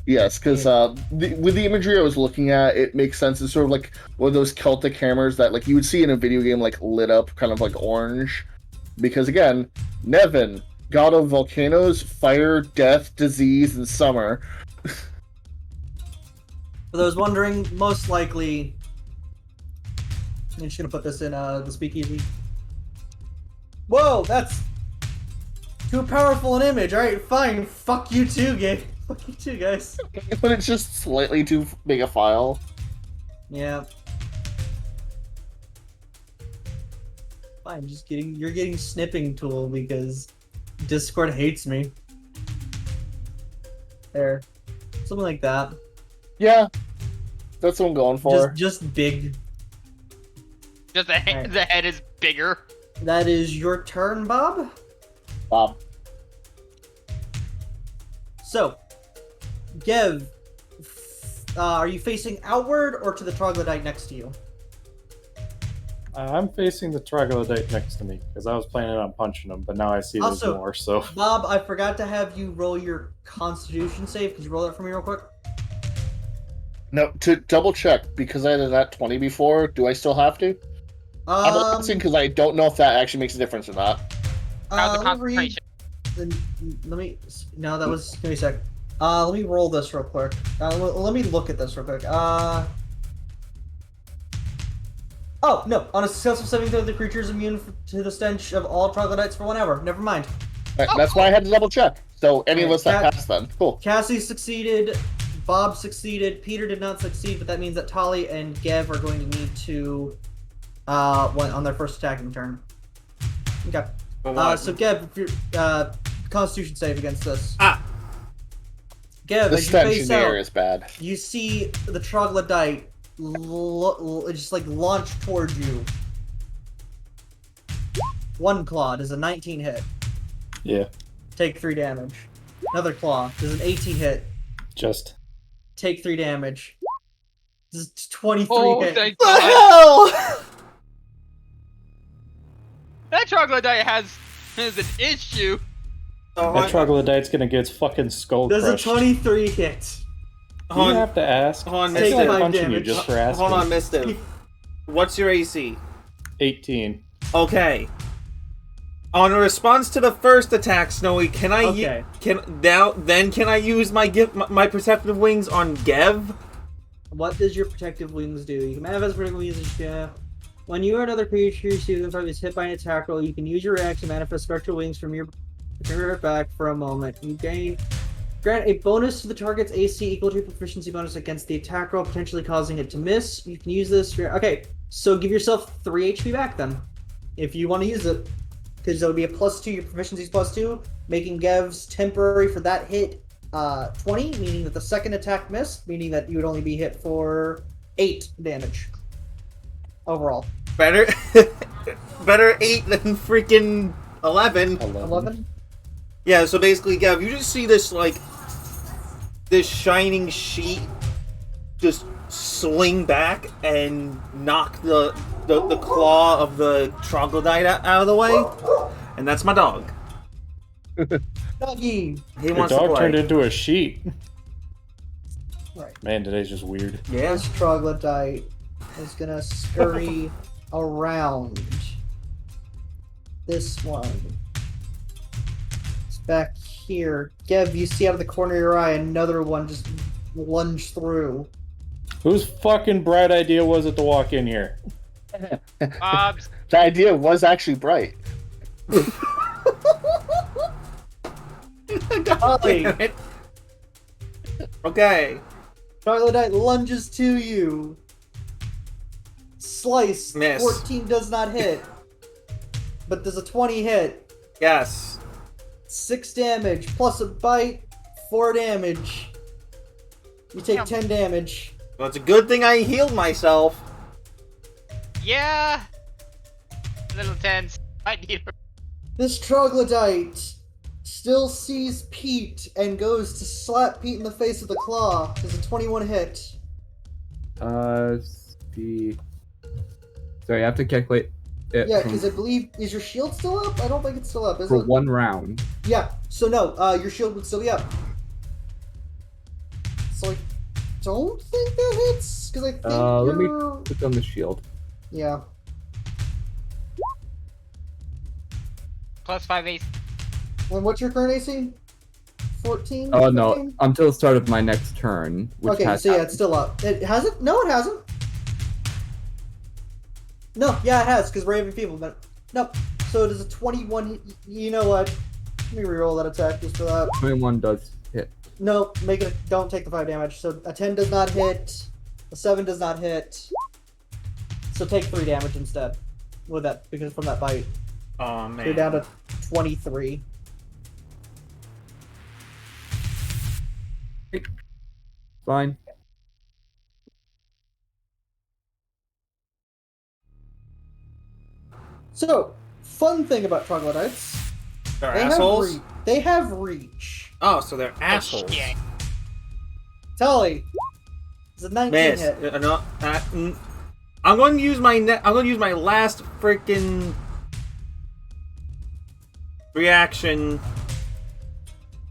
Yes, because with the imagery I was looking at, it makes sense. It's sort of like one of those Celtic hammers that like you would see in a video game, like lit up, kind of like orange. Because again, Nevin, god of volcanoes, fire, death, disease, and summer. For those wondering, most likely, I'm just gonna put this in the speakeasy. Whoa, that's too powerful an image. All right, fine. Fuck you too, Gabe. Fuck you too, guys. But it's just slightly too big a file. Yeah. Fine, you're getting snipping tool because Discord hates me. There. Something like that. Yeah, that's what I'm going for. Just big. Just Alright. the head is bigger. That is your turn, Bob. Bob. So, Gev, are you facing outward or to the troglodyte next to you? I'm facing the troglodyte next to me because I was planning on punching him, but now I see there's Also- more. So Bob, I forgot to have you roll your Constitution save. Could you roll that for me real quick? No, to double check, because I had that 20 before, do I still have to? I'm asking because I don't know if that actually makes a difference or not. How's the let me read- concentration? Let me. No, that was. Give me a sec. Let me roll this real quick. Let me look at this real quick. Oh no! On a successful saving throw, the creature is immune to the stench of all troglodytes for 1 hour. Never mind. That's why I had to double check. So any of Alright, us that Cat- passed then. Cool. Cassie succeeded. Bob succeeded. Peter did not succeed, but that means that Tali and Gev are going to need to on their first attacking turn. Okay. So Gev, if your Constitution save against this. Gev, The as you stench face in the air out, is bad. you see the troglodyte just like launch towards you. One claw does a 19 hit. yeah, Take 3 damage. Another claw does an 18 hit. just Take 3 damage. This is 23 Oh, hit. thank The God. hell? That troglodyte has an issue. that troglodyte's gonna get its fucking skull Does a crushed. 23 hit. Do you have to ask? Hold on, I Take feel like 5 punching you damage. just for asking. Hold on, Mister. What's your AC? 18. Okay. On a response to the first attack, Snowy, can I Okay. can I use my perceptive wings on Gev? What does your protective wings do? You can manifest protective wings. When you or another creature you see within 5 is hit by an attack roll, you can use your reaction to manifest spectral wings from your back for a moment. You grant a bonus to the target's AC equal to your proficiency bonus against the attack roll, potentially causing it to miss. You can use this. Okay, so give yourself 3 HP back then, if you want to use it, because that would be a +2. Your proficiency is +2, making Gev's temporary for that hit 20, meaning that the second attack missed, meaning that you would only be hit for 8 damage overall. Better 8 than freaking 11. 11. Yeah, so basically, Gev, you just see this this shining sheet just swing back and knock the claw of the troglodyte out of the way, and that's my dog. Doggy. He Your wants to dog play. turned into a sheep. Right. Man, today's just weird. Yeah. This troglodyte is gonna scurry around this one. It's back here. Gev, you see out of the corner of your eye another one just lunge through. Whose fucking bright idea was it to walk in here? Bob's. The idea was actually bright. Ollie, Damn it. Okay. troglodyte lunges to you. Slice. Miss. 14 does not hit. But does a 20 hit. Yes. 6 damage plus a bite. 4 damage. You take 10 damage. Well, it's a good thing I healed myself. Yeah. Little tense. I need. This troglodyte still sees Pete and goes to slap Pete in the face with a claw. Does a 21 hit? Speed. Sorry, I have to calculate it. Yeah, from- because I believe, is your shield still up? I don't think it's still up, is for it? 1 round. Yeah, so no, your shield would still be up. So I don't think that hits, because I think Let me you're... click on the shield. Yeah. +5 AC. And what's your current AC? 14? Oh no, 15? until the start of my next turn. Which Okay, has so yeah, happened. it's still up. It hasn't? No, it hasn't. No, yeah, it has, because Raven Feeble, but... Nope. So does a 21 hit... You know what? Let me reroll that attack just for that. 21 does hit. No, make it... Don't take the 5 damage. So a 10 does not hit. A 7 does not hit. So take 3 damage instead. With that, because from that bite. Oh man. You're down to 23. Fine. So, fun thing about troglodytes. They're They assholes? have they have reach. Oh, so they're assholes. Yeah. Tully. It's a 19 Miss. hit. No, I'm going to use my I'm going to use my last freaking reaction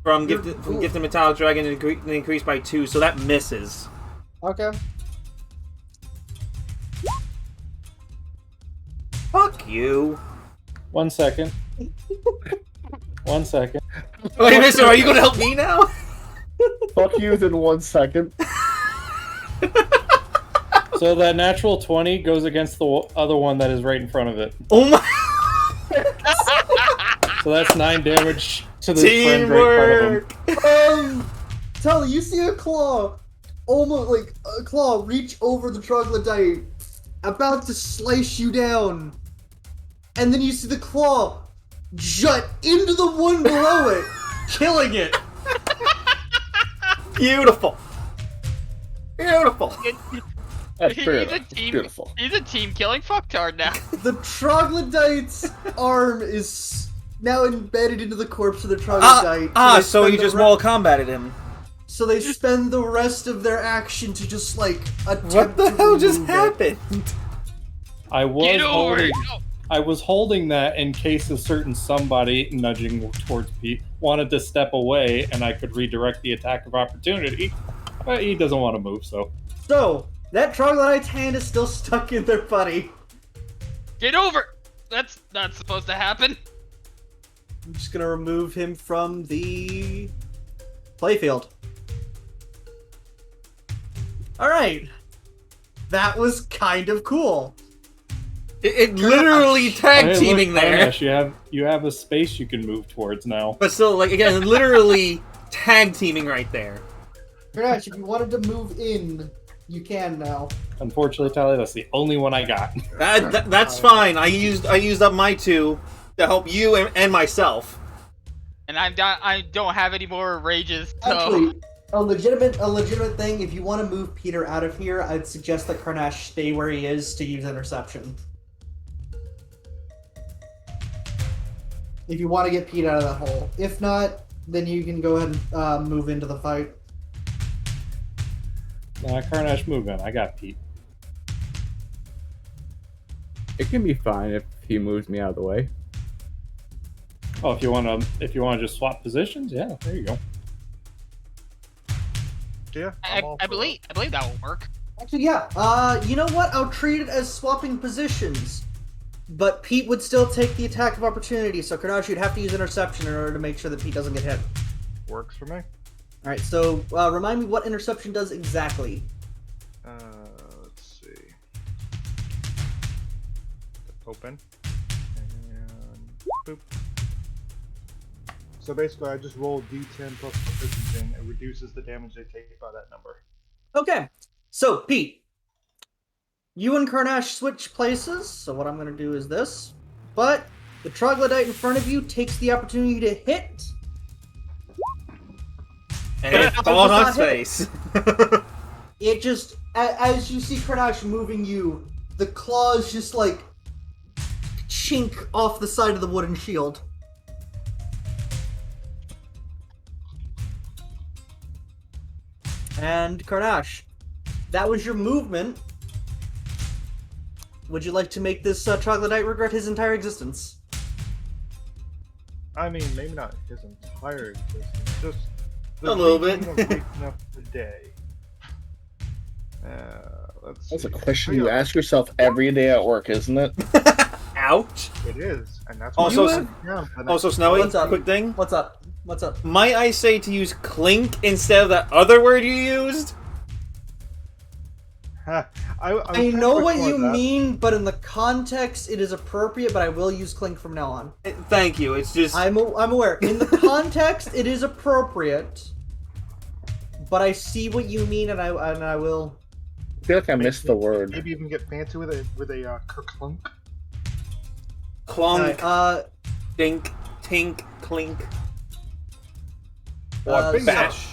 from Gifted Metallic Dragon and increase by 2, so that misses. Okay. Fuck you. 1 second. 1 second. Wait, mister, are you going to help me now? Fuck you in 1 second. So that natural 20 goes against the other one that is right in front of it. Oh my. So that's 9 damage to the friend right in front of him. Teamwork! Tully, you see a claw, almost like a claw, reach over the troglodyte, about to slice you down, and then you see the claw jut into the one below it, killing it. Beautiful. Beautiful. That's He's fair a enough. team. Beautiful. He's a team killing fucktard now. The troglodyte's arm is now embedded into the corpse of the troglodyte. they So spend you the just re- Mortal Kombated him. So they spend the rest of their action to just like attempt What the to hell just remove it. happened? I was Get over holding. it. No. I was holding that in case a certain somebody nudging towards Pete wanted to step away, and I could redirect the attack of opportunity. But he doesn't want to move, so So that troglodyte's hand is still stuck in their buddy. Get over it. That's not supposed to happen. I'm just gonna remove him from the playfield. Alright. That was kind of cool. It literally tag Hey, teaming look, there. Ganesh, you have a space you can move towards now. But still, like, again, literally tag teaming right there. Grenache, if you wanted to move in, you can now. Unfortunately, Tyler, that's the only one I got. That's fine. I used up my 2 to help you and myself. And I don't have any more rages. So Actually, a legitimate thing, if you want to move Peter out of here, I'd suggest that Grenache stay where he is to use interception. If you want to get Pete out of that hole. If not, then you can go ahead and move into the fight. Carnage, move in. I got Pete. It can be fine if he moves me out of the way. Oh, if you want to just swap positions, yeah, there you go. Yeah, I believe that will work. Actually, yeah. You know what? I'll treat it as swapping positions. But Pete would still take the attack of opportunity, so Grenache, you'd have to use interception in order to make sure that Pete doesn't get hit. Works for me. Alright, so remind me what interception does exactly. Let's see. Open. And boop. So basically, I just roll D10 plus proficiency, and it reduces the damage they take by that number. Okay, so Pete, you and Grenache switch places, so what I'm going to do is this. But the troglodyte in front of you takes the opportunity to hit. And it falls on its face. It just, as you see Karnash moving you, the claws just like chink off the side of the wooden shield. And Karnash, that was your movement. Would you like to make this troglodyte regret his entire existence? I mean, maybe not his entire existence, just A little bit. beginning of waking up today. Let's That's a see. question Oh, you yeah, ask yourself every day at work, isn't it? Ouch. It is, and that's Also, why I'm down for the Also, next- Snowy, What's up? quick thing. What's up? What's up? Might I say to use clink instead of that other word you used? I know what you mean, but in the context, it is appropriate. But I will use clink from now on. Thank you. It's just I'm aware. In the context, it is appropriate. But I see what you mean, and I will. I feel like I missed the word. Maybe even get fancy with a kerclunk. clunk, Alright, dink, tink, clink, Uh, or so- bash.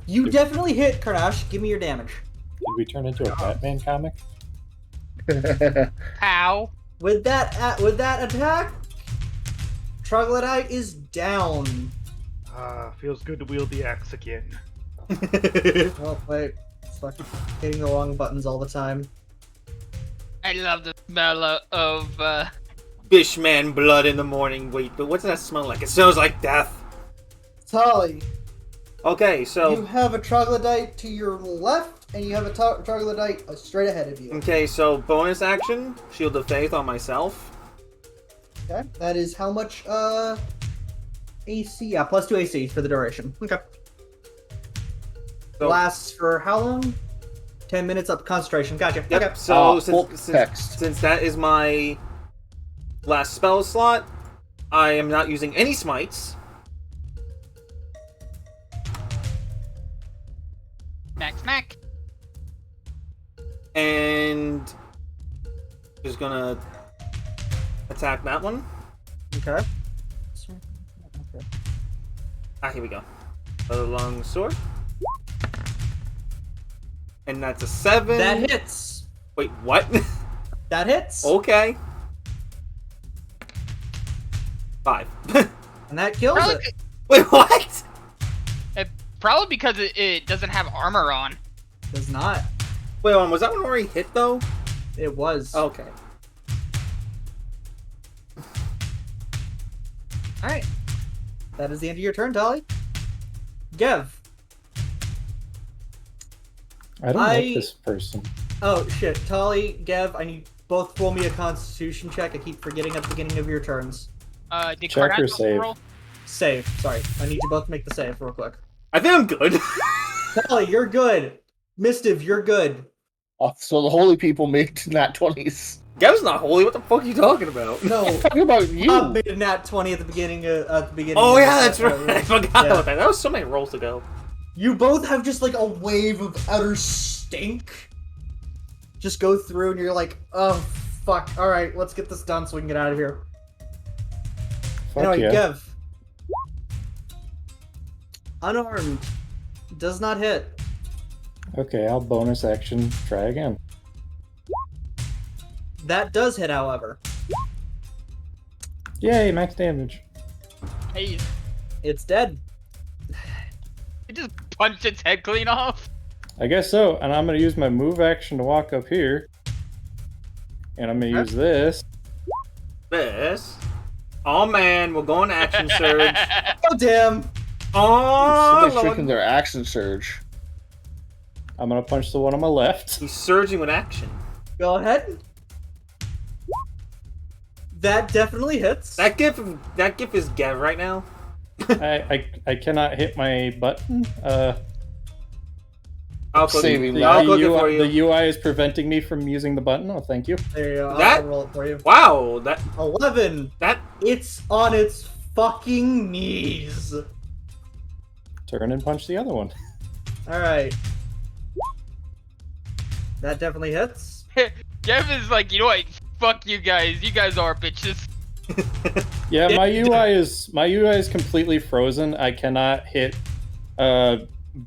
you definitely hit Karnash. Give me your damage. Did we turn into a Batman comic? How? With that attack, Troglodyte is down. Feels good to wield the axe again. Oh wait, it's fucking hitting the wrong buttons all the time. I love the smell of Fishman blood in the morning. Wait, but what does that smell like? It smells like death. Tali, Okay, you so have a Troglodyte to your left, and you have a Troglodyte straight ahead of you. so bonus action, Shield of Faith on myself. Okay, that is how much AC? Yeah, plus 2 AC for the duration. Okay. So, Lasts for how long? 10 minutes up concentration. Gotcha. yep. Okay. So full since text. that is my last spell slot, I am not using any smites. smack. And just gonna attack that one. Okay. Here we go. A long sword. And that's a 7. That hits. Wait, what? That hits. Okay. 5. And that kills Probably, it. Wait, what? probably because it doesn't have armor on. Does not. Wait, was that one already hit though? It was. Okay. Alright. That is the end of your turn, Tali. Gev. I don't like this person. Oh shit. Tali, Gev, I need both roll me a constitution check. I keep forgetting at the beginning of your turns. Did Check or Cardano save? roll? Save. Sorry. I need you both to make the save real quick. I think I'm good. Tali, you're good. Mistiv, you're good. Oh, so the holy people made nat 20s. Gav's not holy. What the fuck are you talking about? No. Talking about you. Bob made a nat 20 at the beginning. Oh of yeah, the that's right. I forgot Yeah. about that. That was so many rolls to go. You both have just like a wave of utter stink. Just go through and you're like, oh fuck. Alright, let's get this done so we can get out of here. Fuck Anyway, yeah. Gev. Unarmed. Does not hit. Okay, I'll bonus action. Try again. That does hit, however. Yay, max damage. Hey, It's dead. it just punched its head clean off. I guess so, and I'm gonna use my move action to walk up here. And I'm gonna use this. This. Oh man, we're going action surge. Oh damn. Oh Somebody's Lord. drinking their action surge. I'm gonna punch the one on my left. He's surging with action. Go ahead. That definitely hits. That gif is Gav right now. I cannot hit my button. I'll click Saving it. that. I'll click it for The you. UI is preventing me from using the button. Oh, thank you. There you go. That- I'll roll it for you. Wow, 11. that It's on its fucking knees. Turn and punch the other one. Alright. That definitely hits. Gev is like, you know what? Fuck you guys. You guys are bitches. Yeah, my UI is completely frozen. I cannot hit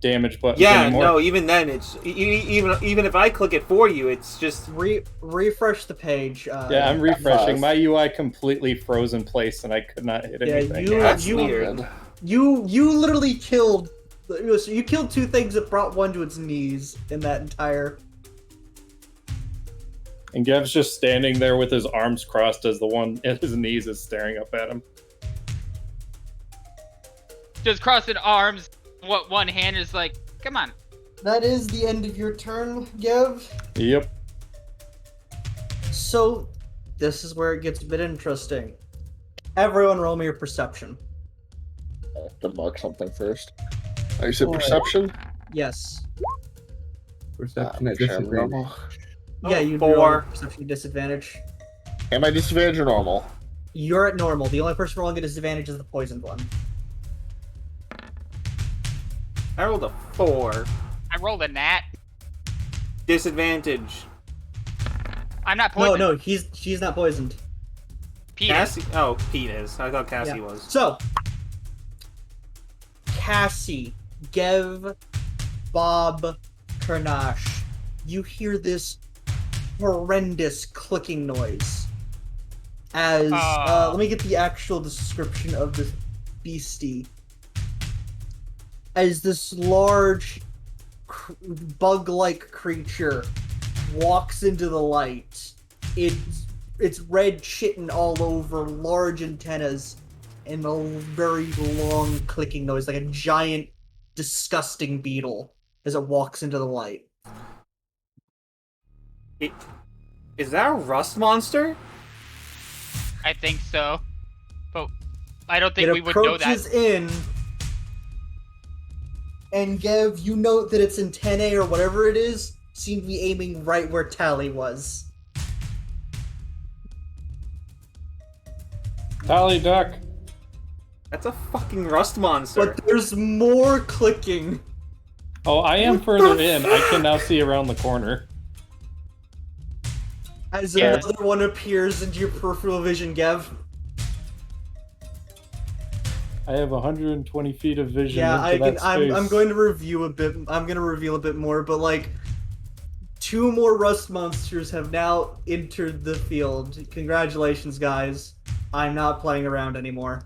damage buttons Yeah, anymore. no, even then, it's even if I click it for you, it's just refresh the page. Yeah, I'm refreshing. F5. My UI completely froze in place, and I could not hit Yeah, anything. That's you weird. you literally killed. So you killed two things that brought one to its knees in that entire. And Gev's just standing there with his arms crossed as the one at his knees is staring up at him. Just crossing arms. What one hand is like, come on. That is the end of your turn, Gev. Yep. So, this is where it gets a bit interesting. Everyone roll me your perception. I have to mark something first. You said Oh. perception? Yes. Perception at Sure, disadvantage. normal. Yeah, you 4. roll perception disadvantage. Am I disadvantage or normal? You're at normal. The only person rolling a disadvantage is the poisoned one. I rolled a 4. I rolled a nat. Disadvantage. I'm not poisoned. No, she's not poisoned. Peter. Cassie. Oh, Pete is. I thought Cassie was. So, Cassie, Gev, Bob, Karnash, you hear this horrendous clicking noise. As let me get the actual description of this beastie. As this large bug-like creature walks into the light, it's red chitting all over, large antennas, and a very long clicking noise, like a giant, disgusting beetle as it walks into the light. Is that a rust monster? I think so. But I don't think we would know that. It approaches in, and Gev, you note that its antennae, or whatever it is, seem to be aiming right where Tally was. Tally duck. That's a fucking rust monster. But there's more clicking. Oh, I am further in. I can now see around the corner. As Yeah. another one appears into your peripheral vision, Gev. I have 120 feet of vision. Yeah, into I can. that I'm space. going to review a bit. I'm going to reveal a bit more, but like, 2 more rust monsters have now entered the field. Congratulations, guys. I'm not playing around anymore.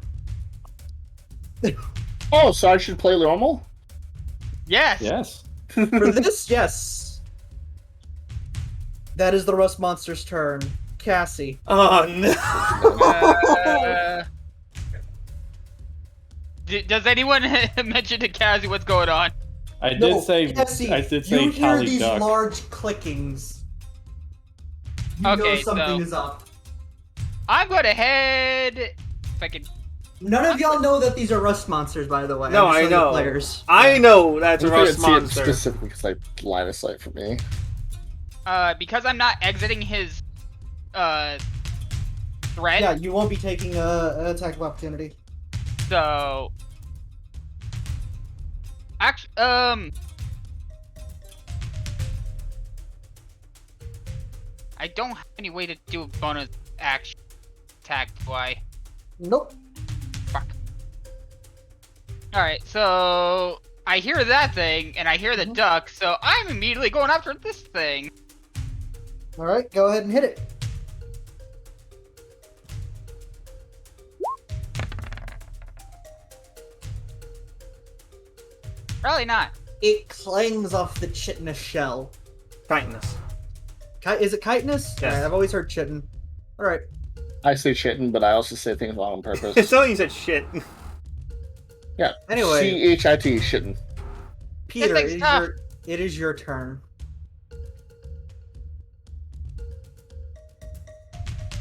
Oh, so I should play normal? Yes. Yes. For this, yes. That is the rust monster's turn. Cassie. Oh no! Does anyone mention to Cassie what's going on? I did No, say. Cassie, I did say you hear Tally these duck. large clickings. You know Okay, something so- is up. I'm going to head. If I can. None of y'all know that these are rust monsters, by the way. No, I'm just I telling the know. Players. I know that's a I couldn't rust see it monster. specifically because I line of sight for me. Because I'm not exiting his threat. Yeah, you won't be taking an attack of opportunity. So. Actually, I don't have any way to do a bonus action attack, do I? Nope. Fuck. Alright, so I hear that thing, and I hear the duck, so I'm immediately going after this thing. Alright, go ahead and hit it. Probably not. It clangs off the chitinous shell. Titanus. Is it chitinous? Yes. Alright, I've always heard chitin. Alright. I say shitting, but I also say things wrong on purpose. It's only you said shit. Yeah. Anyway. C-H-I-T, shitting. Peter, thing's tough. it is your turn.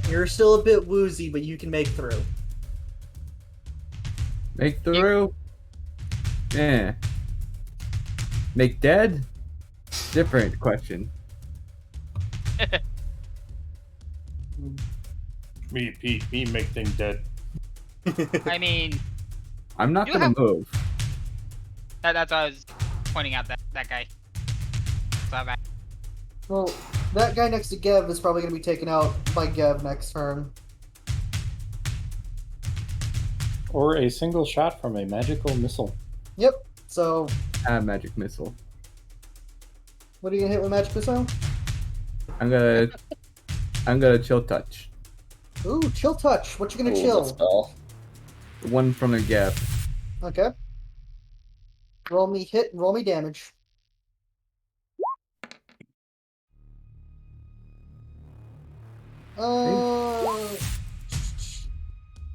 You're still a bit woozy, but you can make through. Make through? Yeah. Make dead? Different question. Me, Pete. Me make things dead. I mean, I'm not You gonna have- move. that's why I was pointing out that guy. So I'm at- Well, that guy next to Gev is probably going to be taken out by Gev next turn. Or a single shot from a magical missile. Yep. So, Magic missile. what are you gonna hit with magic missile? I'm gonna chill touch. Ooh, chill touch. What you gonna Ooh, chill? that spell. One from the gap. Okay. Roll me hit. Roll me damage.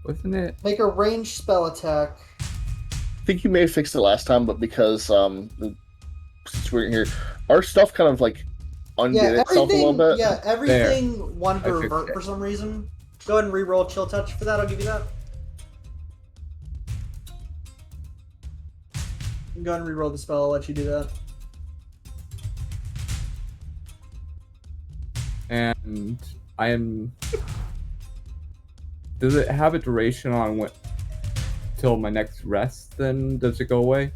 Wasn't it? Make a ranged spell attack. I think you may have fixed it last time, but because since we're in here, our stuff kind of like undid Yeah, itself a little bit. Yeah, everything wanted to I fixed revert it. for some reason. Go ahead and re-roll chill touch for that. I'll give you that. Go ahead and re-roll the spell. I'll let you do that. And I am. Does it have a duration on what? Till my next rest? Then does it go away?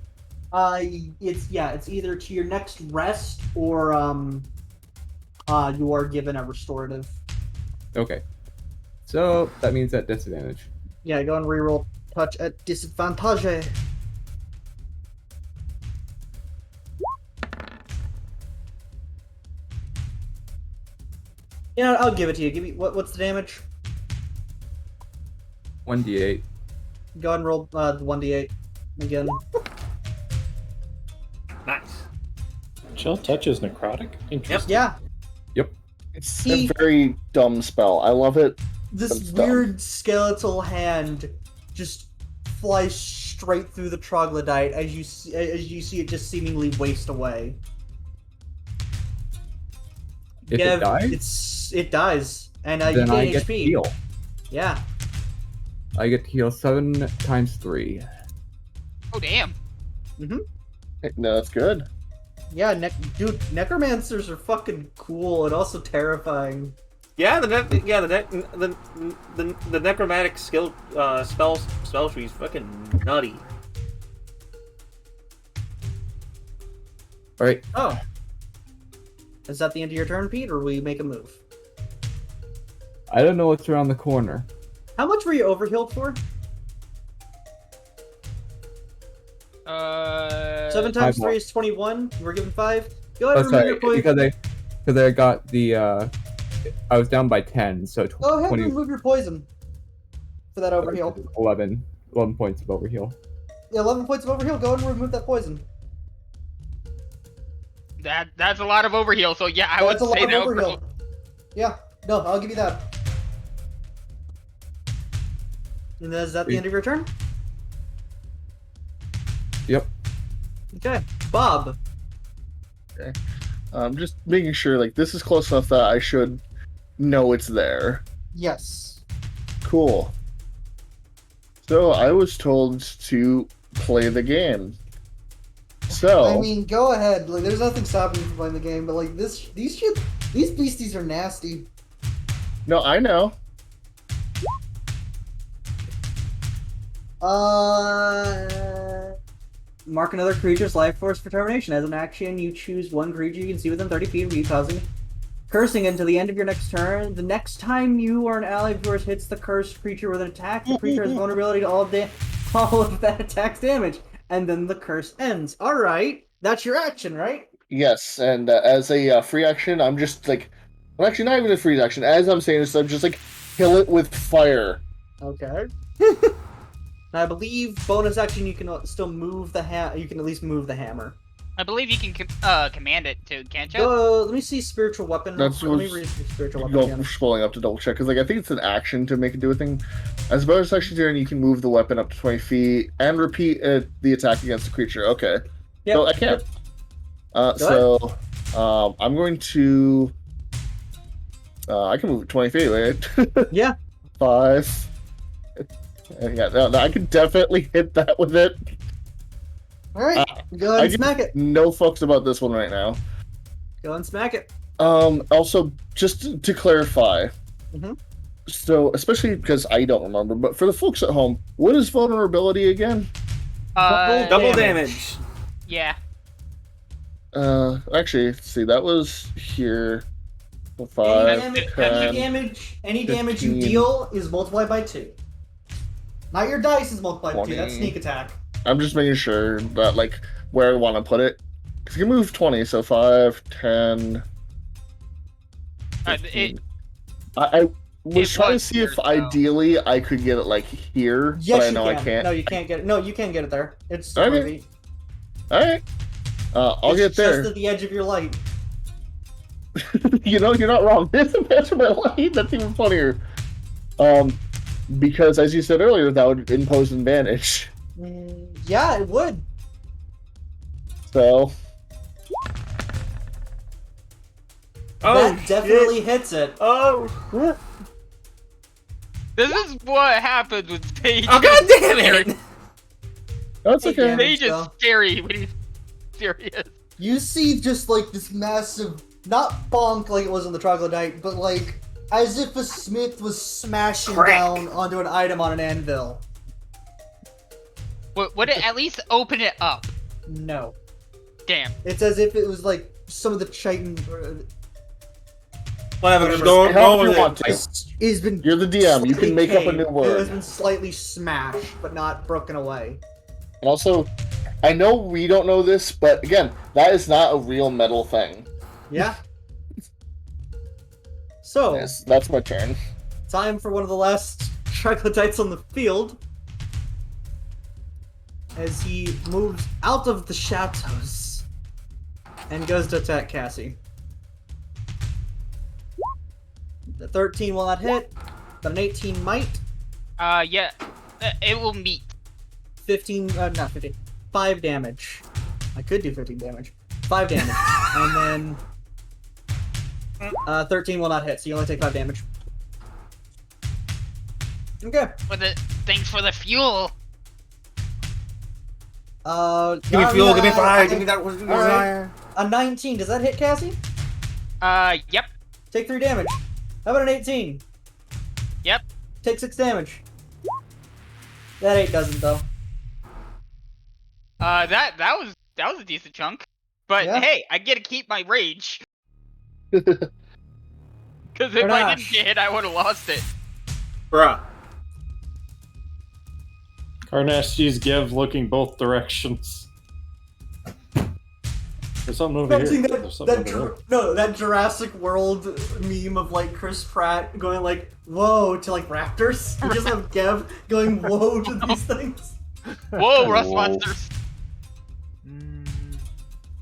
It's either to your next rest or you are given a restorative. Okay. So that means at disadvantage. Yeah, go and re-roll touch at disadvantage. You know, I'll give it to you. Give me what's the damage? 1d8. Go ahead and roll the 1d8 again. Nice. Chill touch is necrotic? Interesting. Yeah, It's See- a very dumb spell. I love it. this That's dumb. weird skeletal hand just flies straight through the troglodyte as you see it just seemingly waste away. If Yeah, it dies, it dies, and you then gain I HP. get to heal. Yeah. I get to heal 7 times 3. Oh damn. No, that's good. Yeah, dude, necromancers are fucking cool and also terrifying. Yeah, the necromantic skill spell tree is fucking nutty. All right. Oh. Is that the end of your turn, Pete, or will you make a move? I don't know what's around the corner. How much were you overhealed for? 7 times 3 more. is 21. We're given 5. Go ahead Oh, and remove sorry, your poison. because I got the I was down by 10, so Go ahead 20, and remove your poison for that overheal. 11 points of overheal. Yeah, 11 points of overheal. Go ahead and remove that poison. That's a lot of overheal. So yeah, I would That's a lot say of that would overheal. Yeah, no, I'll give you that. And is that the end of your turn? Yep. Okay, Bob. Just making sure, like, this is close enough that I should know it's there. Yes. Cool. So I was told to play the game. So I mean, go ahead. Like, there's nothing stopping you from playing the game, but like these beasties are nasty. no, I know. Mark another creature's life force for termination. As an action, you choose one creature you can see within 30 feet of you, causing cursing until the end of your next turn. The next time you or an ally of yours hits the cursed creature with an attack, the creature has vulnerability to all of that attack's damage, and then the curse ends. All right, that's your action, right? Yes, and as a free action, I'm just like, well, actually, not even a free action. As I'm saying this, I'm just like, kill it with fire. Okay. I believe bonus action you can still move the You can at least move the hammer. I believe you can command it too, can't you? Let me see spiritual weapon. That's Let me what's- read spiritual weapon Go again. scrolling up to double check because, like, I think it's an action to make it do a thing. As a bonus action turn, you can move the weapon up to 20 feet and repeat the attack against the creature. Okay. Yep. So I can't. I'm going to. I can move it 20 feet, right? Yeah. 5. Yeah, no, I can definitely hit that with it. All right. Go ahead I and smack it. No fucks about this one right now. Go ahead and smack it. Also, just to clarify, Mhm. so especially because I don't remember, but for the folks at home, what is vulnerability again? Double damage. Yeah. Actually, let's see, that was here. Any 5, damage, 10. any damage you 15. deal is multiplied by 2. Not your dice is multiplied by 2. That's 20. sneak attack. I'm just making sure that, like, where I want to put it. Because you can move 20, so 5, 10... 15. I was trying to see if ideally I could get it, like, here, Yes, but I know you I can. can't. No, you can't get it. No, you can get it there. It's Okay. worthy. Alright. I'll get there. Just at the edge of your light. You know, you're not wrong. There's a match of my light. That's even funnier. Because, as you said earlier, that would impose an advantage. Yeah, it would. So... Oh, that definitely hits it. Oh. This is what happens with Sage. Oh, god damn it! That's Hey, okay. damn it. Sage is scary when he's serious. You see just like this massive, not bonk like it was on the troglodyte, but like as if a smith was smashing down onto an item on an anvil. Would it at least open it up? No. Damn. It's as if it was like some of the chitin Whatever, just go you with want it. to. has been You're the DM. You can make up a new It has word. been slightly smashed, but not broken away. And also, I know we don't know this, but again, that is not a real metal thing. Yeah. So, Yes, that's my turn. time for one of the last troglodytes on the field. As he moves out of the shadows and goes to attack Cassie. The 13 will not hit, but an 18 might. Yeah. It will meet. 15, not 15. 5 damage. I could do 15 damage. 5 damage. And then 13 will not hit, so you only take 5 damage. Okay. Thanks for the fuel. Give me fuel, give me fire, give me that. Alright. A 19, does that hit Cassie? Yep. Take 3 damage. How about an 18? Yep. Take 6 damage. That 8 doesn't though. That was a decent chunk. But Yeah. hey, I get to keep my rage. Because if I didn't get hit, I would have lost it. Bruh. Karnash sees Gev looking both directions. There's something over here. Imagine There's something over there. that Jurassic World meme of like Chris Pratt going like whoa to like raptors. You just have Gev going whoa to these things. Whoa, rust Whoa. monsters.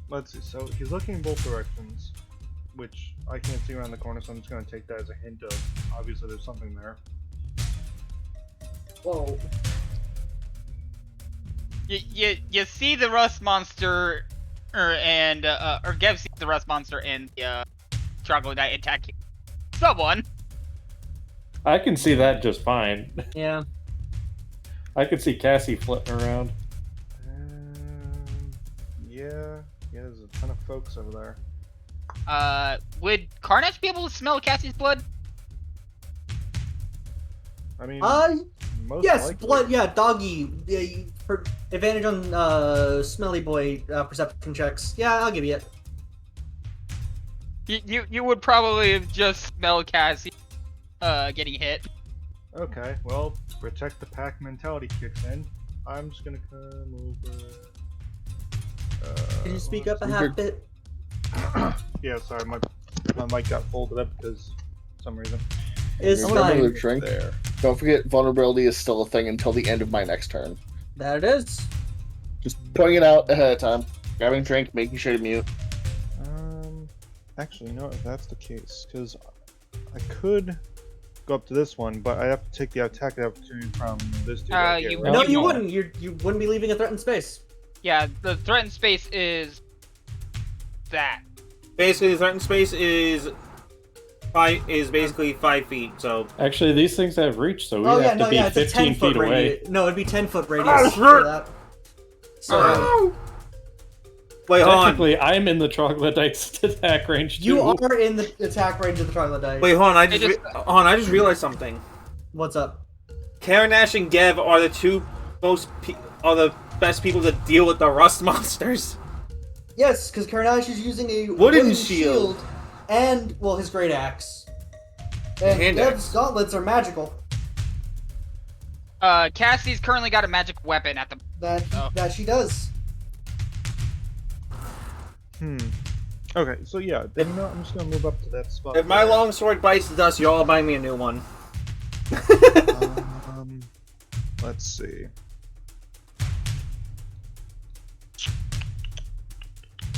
Let's see. So he's looking in both directions, which I can't see around the corner, so I'm just going to take that as a hint of obviously there's something there. Whoa. You see the rust monster, or Gev sees the rust monster and the troglodyte attack someone. I can see that just fine. Yeah. I could see Cassie flitting around. Yeah, there's a ton of folks over there. Would Carnage be able to smell Cassie's blood? I mean, most Yes, likely. blood. Yeah, doggy. Yeah, for advantage on Smelly Boy perception checks. Yeah, I'll give you it. You would probably have just smelled Cassie getting hit. Okay, well, protect the pack mentality kicks in. I'm just gonna come over. Can you speak up a half bit? Yeah, sorry, my mic got folded up because for some reason. It's Remember fine. the drink? There. Don't forget, vulnerability is still a thing until the end of my next turn. That it is. Just putting it out ahead of time. Grabbing a drink, making sure to mute. Actually, you know what, if that's the case, because I could go up to this one, but I have to take the attack opportunity from this dude right here, you- right? No, you you won't. wouldn't. You wouldn't be leaving a threatened space. Yeah, the threatened space is that. Basically, the threatened space is basically 5 feet. So Actually, these things have reach, so we Oh have yeah, to no, be yeah, it's a 15 10-foot feet away. radius. No, it'd be 10-foot radius Ah, for hurt. that. So wait, hold on. Technically, I'm in the troglodyte's attack range too. you are in the attack range of the troglodyte. Wait, hold on. I just- just realized something. What's up? Karanash and Gev are the two are the best people to deal with the rust monsters. Yes, because Karnash is using a Wooden shield. and, well, his great axe. And Hand Dev's axe. gauntlets are magical. Cassie's currently got a magic weapon at the. That she does. Okay, so yeah, then I'm just gonna move up to that spot. If my there. longsword bites the dust, you all buy me a new one. Let's see.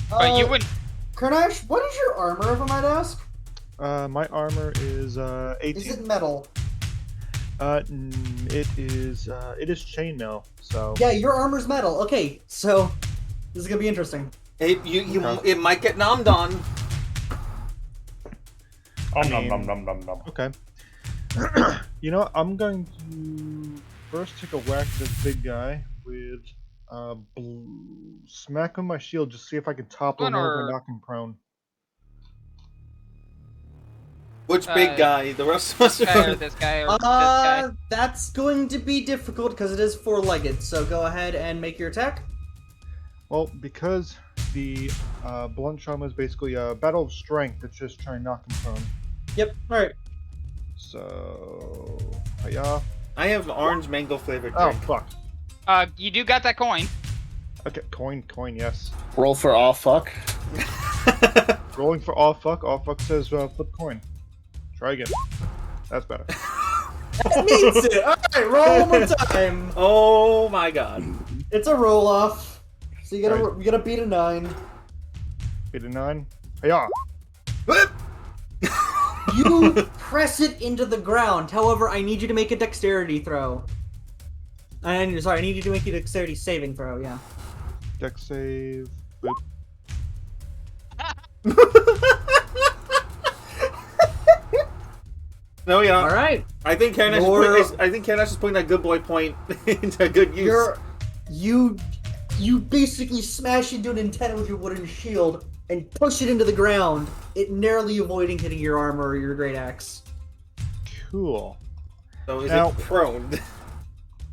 But you wouldn't. Karnash, what is your armor, if I might ask? My armor is 18. Is it metal? It is chainmail. So Yeah, your armor's metal. Okay, so this is gonna be interesting. It might get nommed on. Okay. You know what? I'm going to first take a whack at this big guy with smack on my shield, just see if I can topple him over and knock him prone. Which big guy? The rest of us This guy or this guy or this guy? That's going to be difficult because it is four-legged. So go ahead and make your attack. Well, because the blunt trauma is basically a battle of strength, it's just trying to knock him prone. Yep. All right. So, yeah. I have orange mango flavored Oh drink. fuck. You do got that coin. Okay, coin, yes. Roll for all fuck. Rolling for all fuck. All fuck says flip coin. Try again. That's better. That means it. All right, roll one more time. Oh my god. It's a roll off. So you gotta beat a 9. Beat a 9. Yeah. You press it into the ground. However, I need you to make a dexterity throw. And sorry, I need you to make a dexterity saving throw. Yeah. Dex save. Boop. No, yeah. All right. I think Karnash is putting that good boy point into good use. You basically smash into an antenna with your wooden shield and push it into the ground, it narrowly avoiding hitting your armor or your great axe. Cool. So is Now- it prone?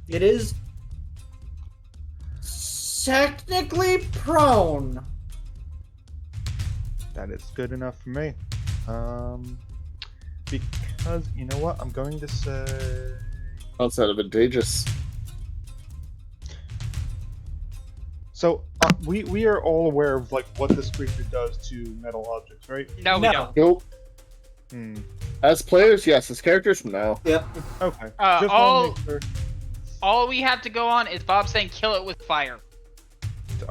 It is technically prone. That is good enough for me. Because you know what, I'm going to say. That's advantageous. So we are all aware of like what this creature does to metal objects, right? No, we don't. Nope. Hmm. As players, yes. As characters, no. Yep. Okay. all- wanna make sure. All we have to go on is Bob saying kill it with fire.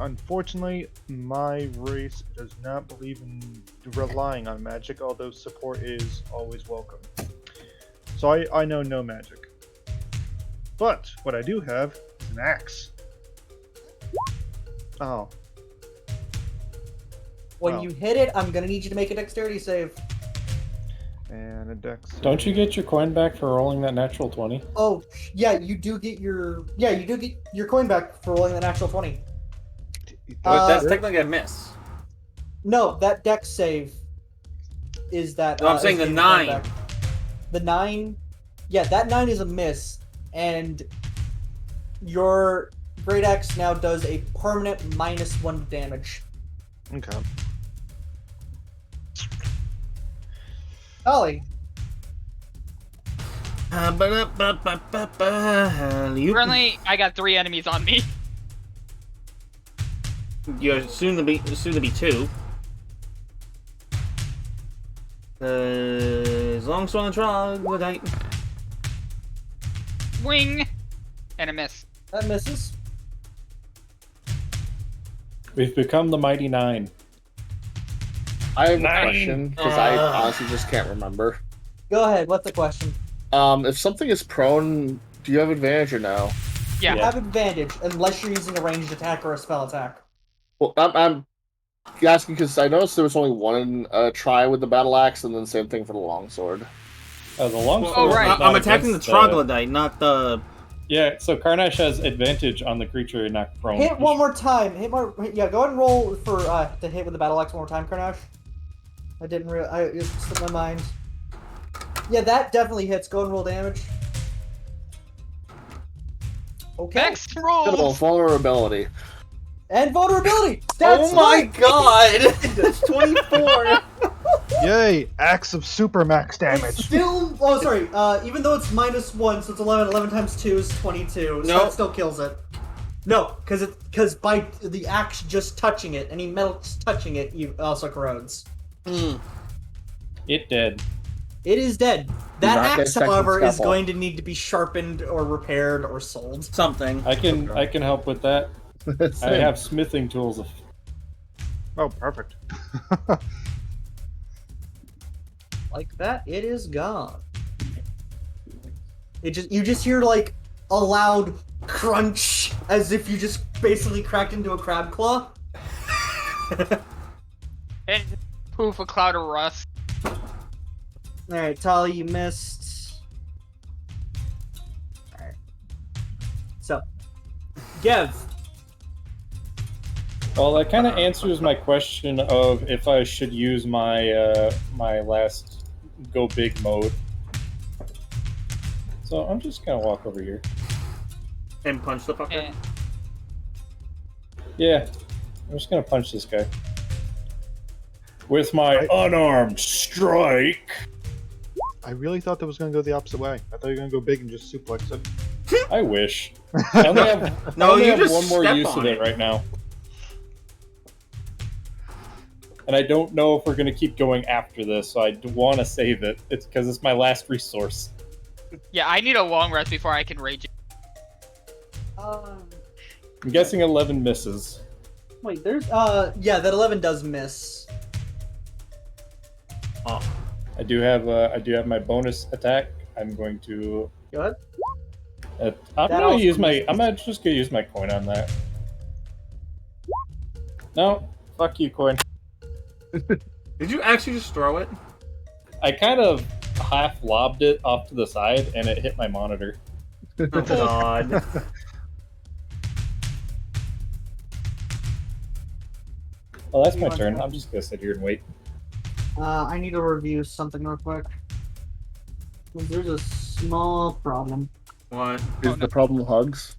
Unfortunately, my race does not believe in relying on magic, although support is always welcome. So I know no magic. But what I do have is an axe. Oh. When Oh. you hit it, I'm gonna need you to make a dexterity save. And a dex. Don't you get your coin back for rolling that natural 20? Oh, yeah, you do get your coin back for rolling the natural 20. But that's technically a miss. No, that dex save is that. No, I'm saying is the getting your coin 9. back. The 9, yeah, that 9 is a miss, and your great axe now does a permanent -1 damage. Okay. Ollie, Currently, I got 3 enemies on me. You're soon to be 2. Long sword and troglodyte. Wing! And a miss. that misses. We've become the Mighty Nine. I have a 9. question because I honestly just can't remember. Go ahead. What's the question? If something is prone, do you have advantage or no? Yeah. You have advantage unless you're using a ranged attack or a spell attack. Well, I'm asking because I noticed there was only one try with the battle axe, and then same thing for the longsword. The longsword. Oh, right. is not I'm attacking the against, troglodyte, not the. Yeah, so Karnash has advantage on the creature knocked prone. Hit one more time. Go ahead and roll for to hit with the battle axe one more time, Karnash. I didn't real. It slipped my mind. Yeah, that definitely hits. Go and roll damage. Okay. Next Good roll! old vulnerability. And vulnerability. That's Oh my right. god! That's 24! Yay! Axe of super max damage. Still, oh sorry. Even though it's -1, so it's 11. 11 times 2 is 22. So Nope. that still kills it. No, because by the axe just touching it, any metal just touching it, you also corrodes. It did. It is dead. That not get axe, second however, is scalpel. going to need to be sharpened or repaired or sold. Something. I can help with that. I have smithing tools. Oh, perfect. Like that, it is gone. You just hear like a loud crunch as if you just basically cracked into a crab claw. And poof, a cloud of rust. Alright, Tali, you missed. Alright. So, Gev. Well, that kind of answers my question of if I should use my my last go big mode. So I'm just gonna walk over here. And punch the fucker. And Yeah, I'm just gonna punch this guy with my unarmed strike. I really thought that was going to go the opposite way. I thought you were going to go big and just suplex it. I wish. I only have, No, I only you have just one more step use on of it it. right now. And I don't know if we're going to keep going after this, so I want to save it. It's because it's my last resource. yeah, I need a long rest before I can rage. I'm guessing 11 misses. Wait, there's yeah, that 11 does miss. Oh. I do have my bonus attack. I'm going to. Go ahead. I'm That gonna also use my. misses. I'm just gonna use my coin on that. No, fuck you, coin. Did you actually just throw it? I kind of half lobbed it off to the side, and it hit my monitor. Oh god. Well, that's my turn. I'm just gonna sit here and wait. I need to review something real quick. There's a small problem. What? Is the problem hugs?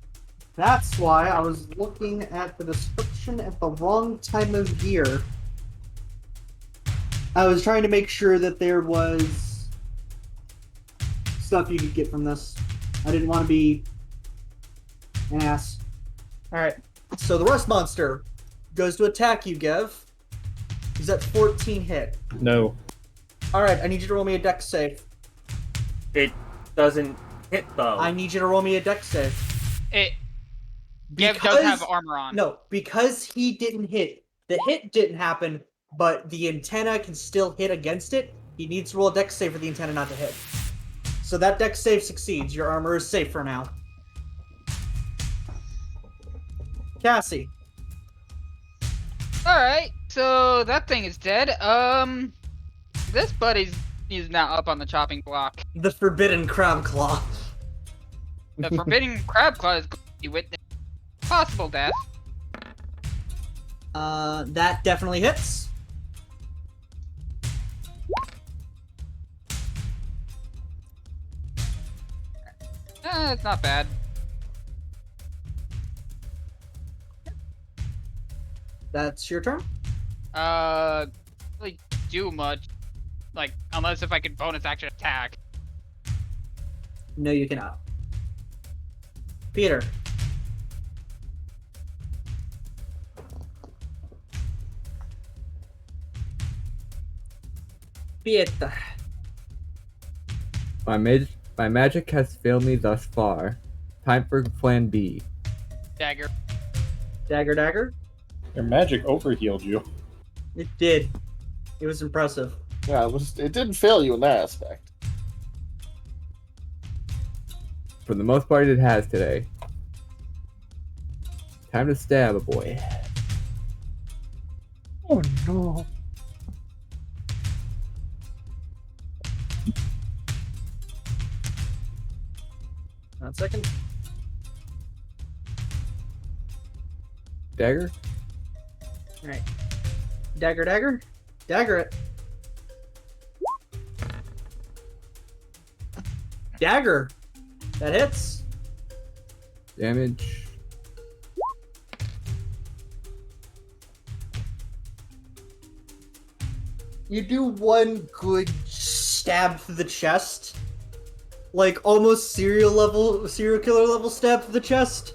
That's why I was looking at the description at the wrong time of year. I was trying to make sure that there was stuff you could get from this. I didn't want to be an ass. Alright, so the rust monster goes to attack you, Gev. Is that 14 hit? No. Alright, I need you to roll me a dex save. It doesn't hit though. I need you to roll me a dex save. Gev does have armor on. No, because he didn't hit. The hit didn't happen, but the antenna can still hit against it. He needs to roll a dex save for the antenna not to hit. So that dex save succeeds. Your armor is safe for now. Cassie. Alright, so that thing is dead. This buddy's now up on the chopping block. The forbidden crab claw. The forbidden crab claw is going to be witness possible death. That definitely hits. It's not bad. That's your turn. Really do much. Like, unless if I could bonus action attack. No, you cannot. Peter. Peter. My magic has failed me thus far. Time for plan B. Dagger. Dagger, dagger. Your magic overhealed you. It did. It was impressive. Yeah, it didn't fail you in that aspect. For the most part, it has today. Time to stab a boy. Oh no. 1 second. Dagger? Alright. Dagger, dagger. Dagger it. Dagger. That hits. Damage. You do one good stab to the chest, like almost serial killer level stab to the chest,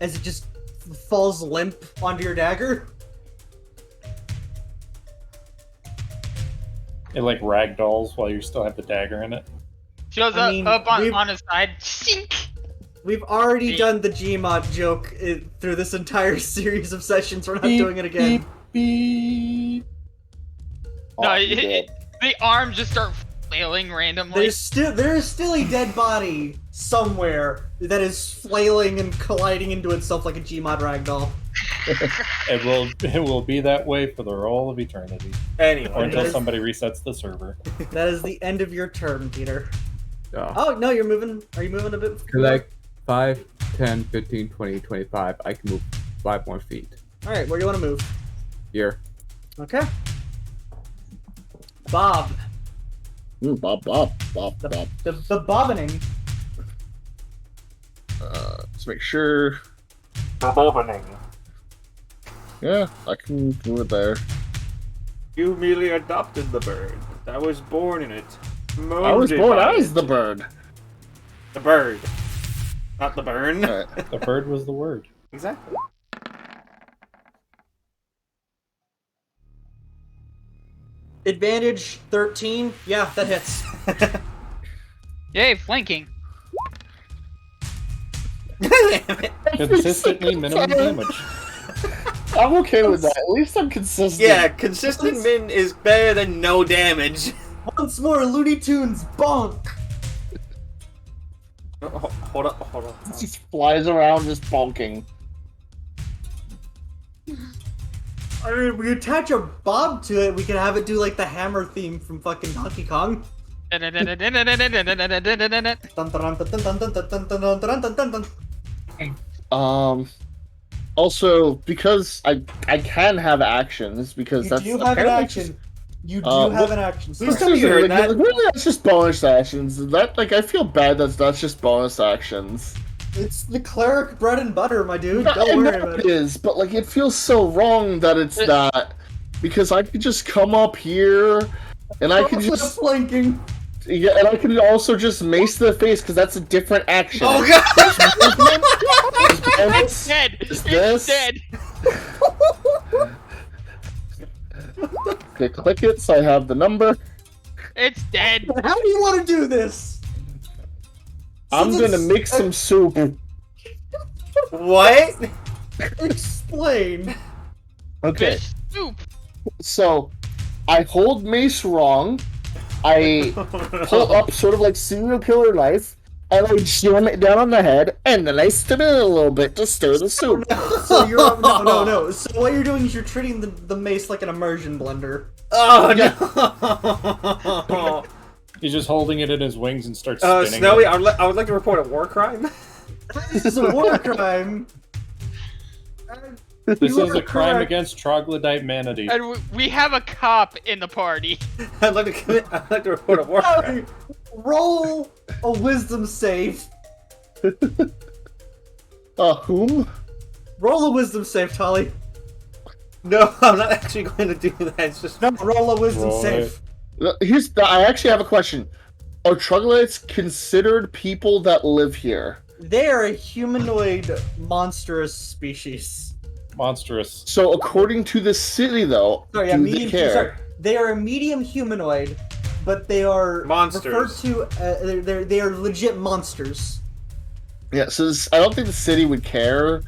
as it just falls limp onto your dagger. It like ragdolls while you still have the dagger in it. Shows I mean, up on his side. Shink! We've already Beep. done the Gmod joke through this entire series of sessions. We're not Beep, doing it again. Beep. No, you did. the arms just start flailing randomly. There is still a dead body somewhere that is flailing and colliding into itself like a Gmod ragdoll. It will be that way for the all of eternity, or Anyway, until Nice. somebody resets the server. That is the end of your turn, Peter. Oh. Oh, no, you're moving. Are you moving a bit? Like 5, 10, 15, 20, 25. I can move 5 more feet. Alright, where do you want to move? Here. Okay. Bob. Bob. The bobbing. Let's make sure. opening. Yeah, I can do it there. You merely adopted the bird. I was born in it. I was Molded born by as it. the bird. The bird. Not the burn. Alright. The bird was the word. Exactly. Advantage 13. Yeah, that hits. Yay, flanking. Consistently minimum damage. I'm okay with that. At least I'm consistent. Yeah, consistent min is better than no damage. Once more, Looney Tunes, bonk! Hold on. It just flies around just bonking. I mean, we attach a bob to it, we can have it do like the hammer theme from fucking Donkey Kong. Dun, dun, dun, dun, dun, dun, dun, dun, dun, dun, dun, dun. Also, because I can have actions, because You that's do have an apparently action. You do Uh, have an action. Please Sorry. tell me you heard that. Really, that's just bonus actions. That I feel bad that's just bonus actions. It's the cleric bread and butter, my dude. I Don't worry know about it it. is, but like it feels so wrong that it's that, because I could just come up here, and I can just flanking. yeah, and I can also just mace to the face because that's a different action. Oh god! It's dead! Is It's this- dead! Okay, click it so I have the number. It's dead! How do you want to do this? I'm So gonna this- make some soup. What? Explain. Okay, Fish soup! so I hold mace wrong. I pull up sort of like serial killer knife, and I jam it down on the head, and then I spin it a little bit to stir the soup. So you're no. So what you're doing is you're treating the mace like an immersion blender. Oh no! He's just holding it in his wings and starts spinning. Snowy, it. I would like to report a war crime. This is a war crime. This You is are a crime correct. against troglodyte manatee. And we have a cop in the party. I'd like to report a war crime. Tally, roll a wisdom save. Whom? Roll a wisdom save, Tolly. No, I'm not actually going to do that. It's just No, roll a wisdom Roll save. I actually have a question. Are troglodytes considered people that live here? They are a humanoid monstrous species. Monstrous. So according to the city, though, Sorry, yeah, do medium. they care? Sorry, they are a medium humanoid, but they are Monsters. referred to. They are legit monsters. Yeah, so I don't think the city would care.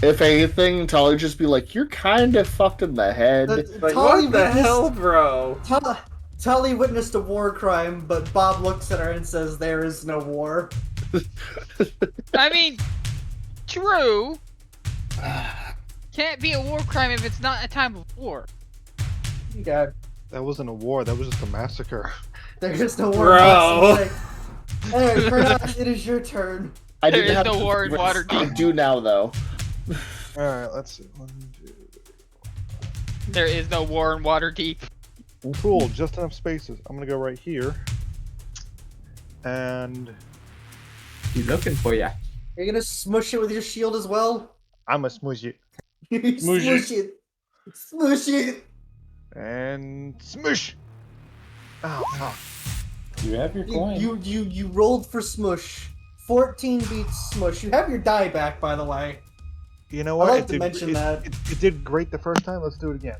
If anything, Tolly would just be like, "You're kind of fucked in the head." like, Tolly what the hell, bro? Tully witnessed a war crime, but Bob looks at her and says, "There is no war." I mean, true. Can't be a war crime if it's not a time of war. God, That wasn't a war. That was just a massacre. there is no war. Bro. Anyway, Kurnock, it is your turn. I There didn't is have no to- war in Waterdeep. I do now, though. All right, let's see. 1, 2. There is no war in Waterdeep. Cool, just enough spaces. I'm gonna go right here, and He's looking for ya. You're gonna smush it with your shield as well. I'm gonna smoosh it. Smush it. Smush it. And smush. Oh fuck. You have your coin. You rolled for smush. 14 beats smush. You have your die back, by the way. You know I what? like to mention that. It did great the first time. Let's do it again.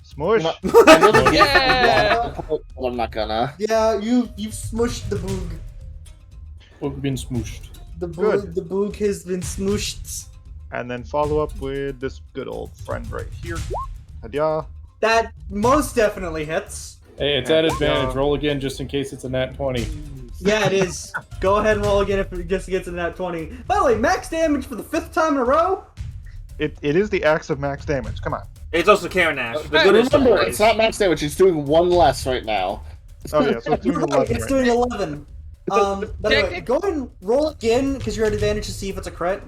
Smush. I know the Yeah. but I'm not gonna. Yeah, you've smushed the boog. We've been smooshed. The Good. boog has been smooshed. And then follow up with this good old friend right here. Hadya. That most definitely hits. Hey, it's at advantage. Roll again just in case it's a nat 20. Yeah, it is. Go ahead and roll again if it gets to that 20. By the way, max damage for the 5th time in a row? It is the axe of max damage. Come on. It's also Karen Nash. The But goodest remember, always. it's not max damage. It's doing one less right now. Oh yeah, so it's doing You're right, 11 it's right doing 11. By the way, Technic- go ahead and roll again because you're at advantage to see if it's a crit.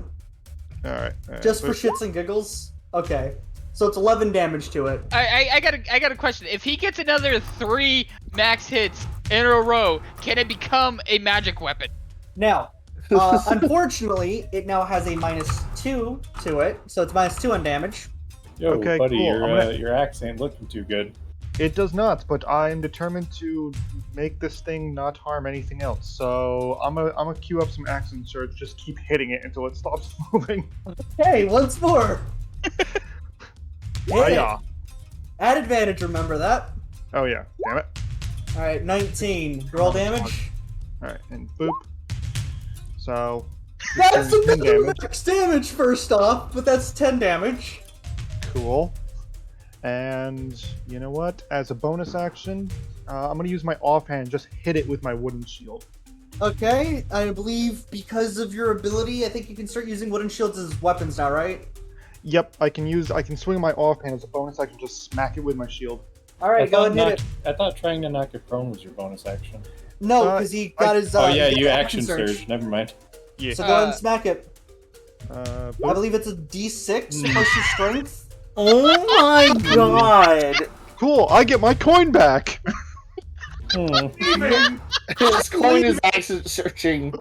now. Alright. Just for shits and giggles. Okay. So it's 11 damage to it. I got a question. If he gets another 3 max hits in a row, can it become a magic weapon? Now, unfortunately, it now has a -2 to it, so it's -2 on damage. Yo, Okay, buddy, cool. your axe ain't looking too good. It does not, but I'm determined to make this thing not harm anything else. So I'm gonna queue up some axe inserts, just keep hitting it until it stops moving. Hey, once more! Hit it. Hiya. At advantage, remember that. Oh yeah, damn it. Alright, 19. Roll damage. Alright, and boop. So That's doing 10 another damage. max damage first off, but that's 10 damage. Cool. And you know what? As a bonus action, I'm gonna use my offhand, just hit it with my wooden shield. Okay, I believe because of your ability, I think you can start using wooden shields as weapons now, right? Yep, I can swing my offhand as a bonus action, just smack it with my shield. Alright, go ahead and hit it. I thought trying to knock it prone was your bonus action. No, because he got his. Oh yeah, he got you the action surge. Never mind. Yeah. So go ahead and smack it. I Boop. believe it's a D6 plus your strength. Oh my god! Cool, I get my coin back. Hmm. His coin is axe searching.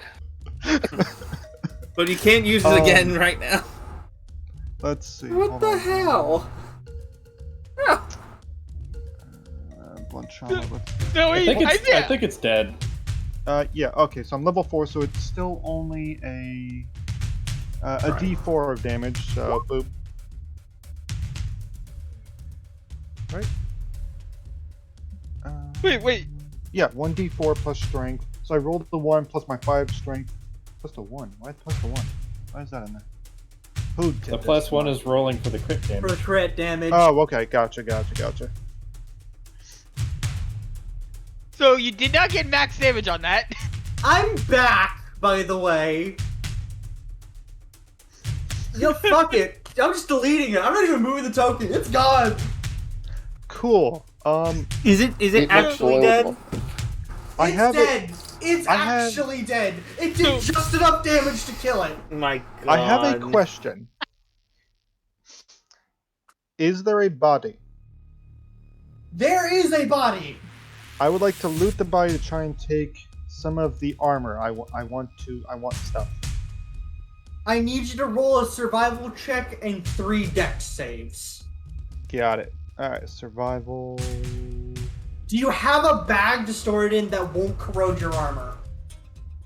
But you can't use it again right now. Let's see. What hold the on. hell? Blunt trauma, let's- No, I think it's dead. yeah, okay, so I'm level 4, so it's still only a D4 of damage, so boop. Right? Wait. Yeah, 1d4 plus strength. So I rolled the 1 plus my 5 strength. Plus the 1. Why plus the 1? Why is that in there? Who did The this? plus 1 is rolling for the crit For damage. crit damage. Oh, okay, gotcha. So you did not get max damage on that. I'm back, by the way. Yo, fuck it. I'm just deleting it. I'm not even moving the token. It's gone. Cool. Is it actually dead? I It's have it. dead. It's I have- actually dead. It did just enough damage to kill it. My god. I have a question. Is there a body? There is a body. I would like to loot the body to try and take some of the armor. I want stuff. I need you to roll a survival check and 3 dex saves. Got it. Alright, survival. Do you have a bag to store it in that won't corrode your armor?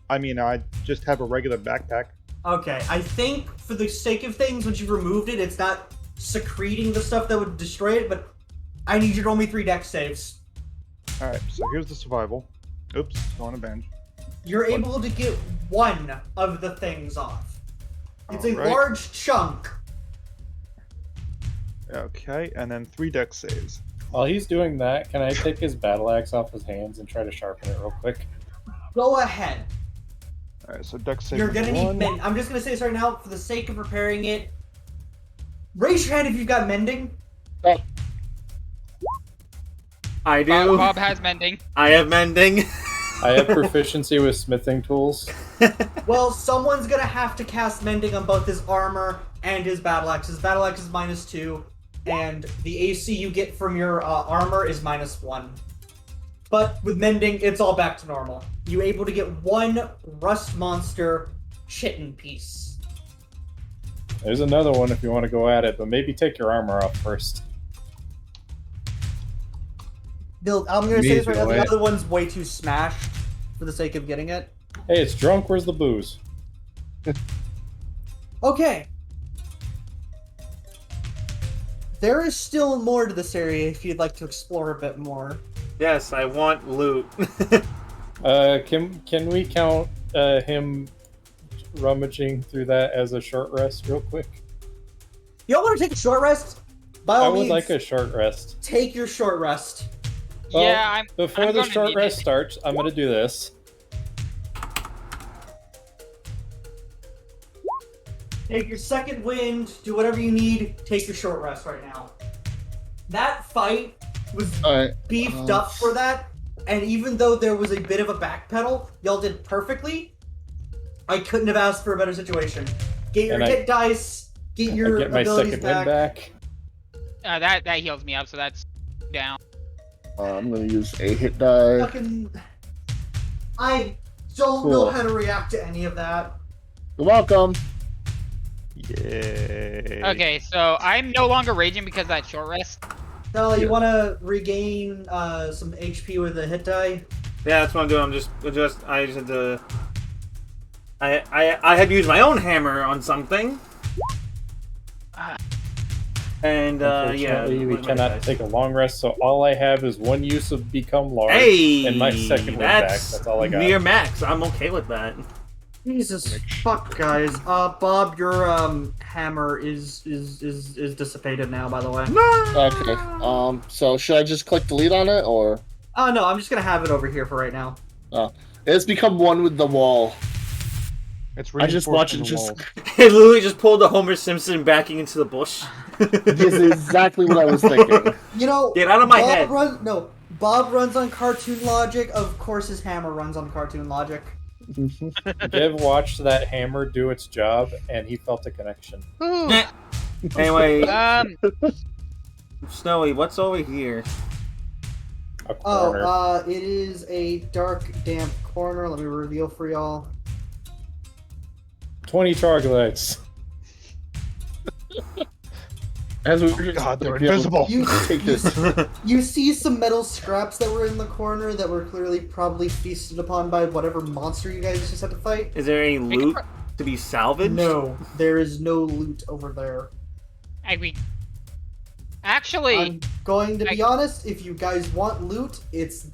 I mean, I just have a regular backpack. Okay, I think for the sake of things, once you've removed it, it's not secreting the stuff that would destroy it, but I need you to roll me 3 dex saves. Alright, so here's the survival. Oops, on a bench. You're able to get 1 of the things off. It's a Alright. large chunk. Okay, and then 3 dex saves. While he's doing that, can I take his battle axe off his hands and try to sharpen it real quick? Go ahead. Alright, so dex save You're gonna number need 1. mend. I'm just gonna say this right now, for the sake of preparing it. Raise your hand if you've got mending. I do. Bob has mending. I have mending. I have proficiency with smithing tools. Well, someone's gonna have to cast mending on both his armor and his battle axe. His battle axe is -2, and the AC you get from your armor is -1. But with mending, it's all back to normal. You're able to get 1 rust monster chitin piece. There's another one if you want to go at it, but maybe take your armor off first. I'm gonna say this right now. The Immediately. other one's way too smashed for the sake of getting it. Hey, it's drunk. Where's the booze? Okay. There is still more to this area if you'd like to explore a bit more. Yes, I want loot. Can we count him rummaging through that as a short rest real quick? Y'all want to take a short rest? By I all would means, like a short rest. take your short rest. Well, Yeah, Before I'm the gonna short need rest it. starts, I'm gonna do this. Take your second wind, do whatever you need, take your short rest right now. That fight was Alright. beefed up for that, and even though there was a bit of a backpedal, y'all did perfectly. I couldn't have asked for a better situation. Get your And I- hit dice, get your I get my abilities second win back. that heals me up, so that's down. I'm gonna use a hit die. Fucking... I don't know Cool. how to react to any of that. You're welcome. Yay. Okay, so I'm no longer raging because of that short rest. Sally, you want to regain some HP with a hit die? Yeah, that's what I'm doing. I just had to. I had to use my own hammer on something. And yeah, Unfortunately, we what am I cannot guys? take a long rest, so all I have is one use of Become Large Hey, and my second win back. That's all I got. Near max. I'm okay with that. Jesus fuck, guys. Bob, your hammer is dissipated now. By the way. Okay. So should I just click delete on it, or Oh no, I'm just gonna have it over here for right now. it's become one with the wall? It's I just watch it reinforcing just. the walls. It literally just pulled the Homer Simpson backing into the bush. This is exactly what I was thinking. You know, Get out of my head. Bob runs on cartoon logic. Of course, his hammer runs on cartoon logic. Viv watched that hammer do its job, and he felt a connection. Anyway, Um, Snowy, what's over here? A corner. It is a dark, damp corner. Let me reveal for y'all. 20 troglodytes. As we were just God, they're yeah, invisible. You, take this. you see some metal scraps that were in the corner that were clearly probably feasted upon by whatever monster you guys just had to fight. Is there any loot to be salvaged? No, there is no loot over there. I mean, actually, I'm going to be honest, if you guys want loot, it's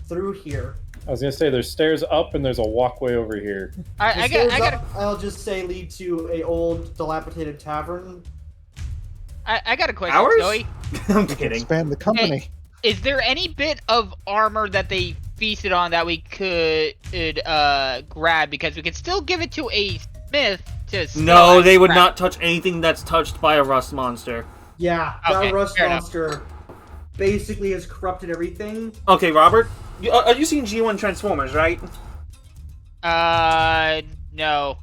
through here. I was gonna say there's stairs up and there's a walkway over here. I The got stairs a up, I'll just say lead to a old dilapidated tavern. I got a question, Ours? Snowy. I'm kidding. Expand the company. Is there any bit of armor that they feasted on that we could grab? Because we could still give it to a smith to scale No, out they would crap. not touch anything that's touched by a rust monster. Yeah, that Okay, rust fair enough. monster basically has corrupted everything. Okay, Robert, are you seeing G1 Transformers, right? No.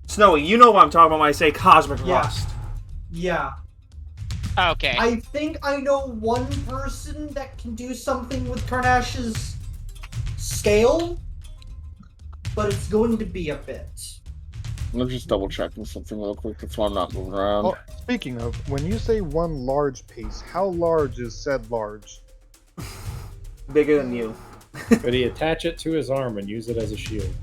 Snowy, you know what I'm talking about when I say cosmic Yeah. rust. Yeah. Okay. I think I know one person that can do something with Karnash's scale, but it's going to be a bit. I'm just double checking something real quick. That's why I'm not moving around. Oh, speaking of, when you say one large piece, how large is said large? Bigger than you. Could he attach it to his arm and use it as a shield?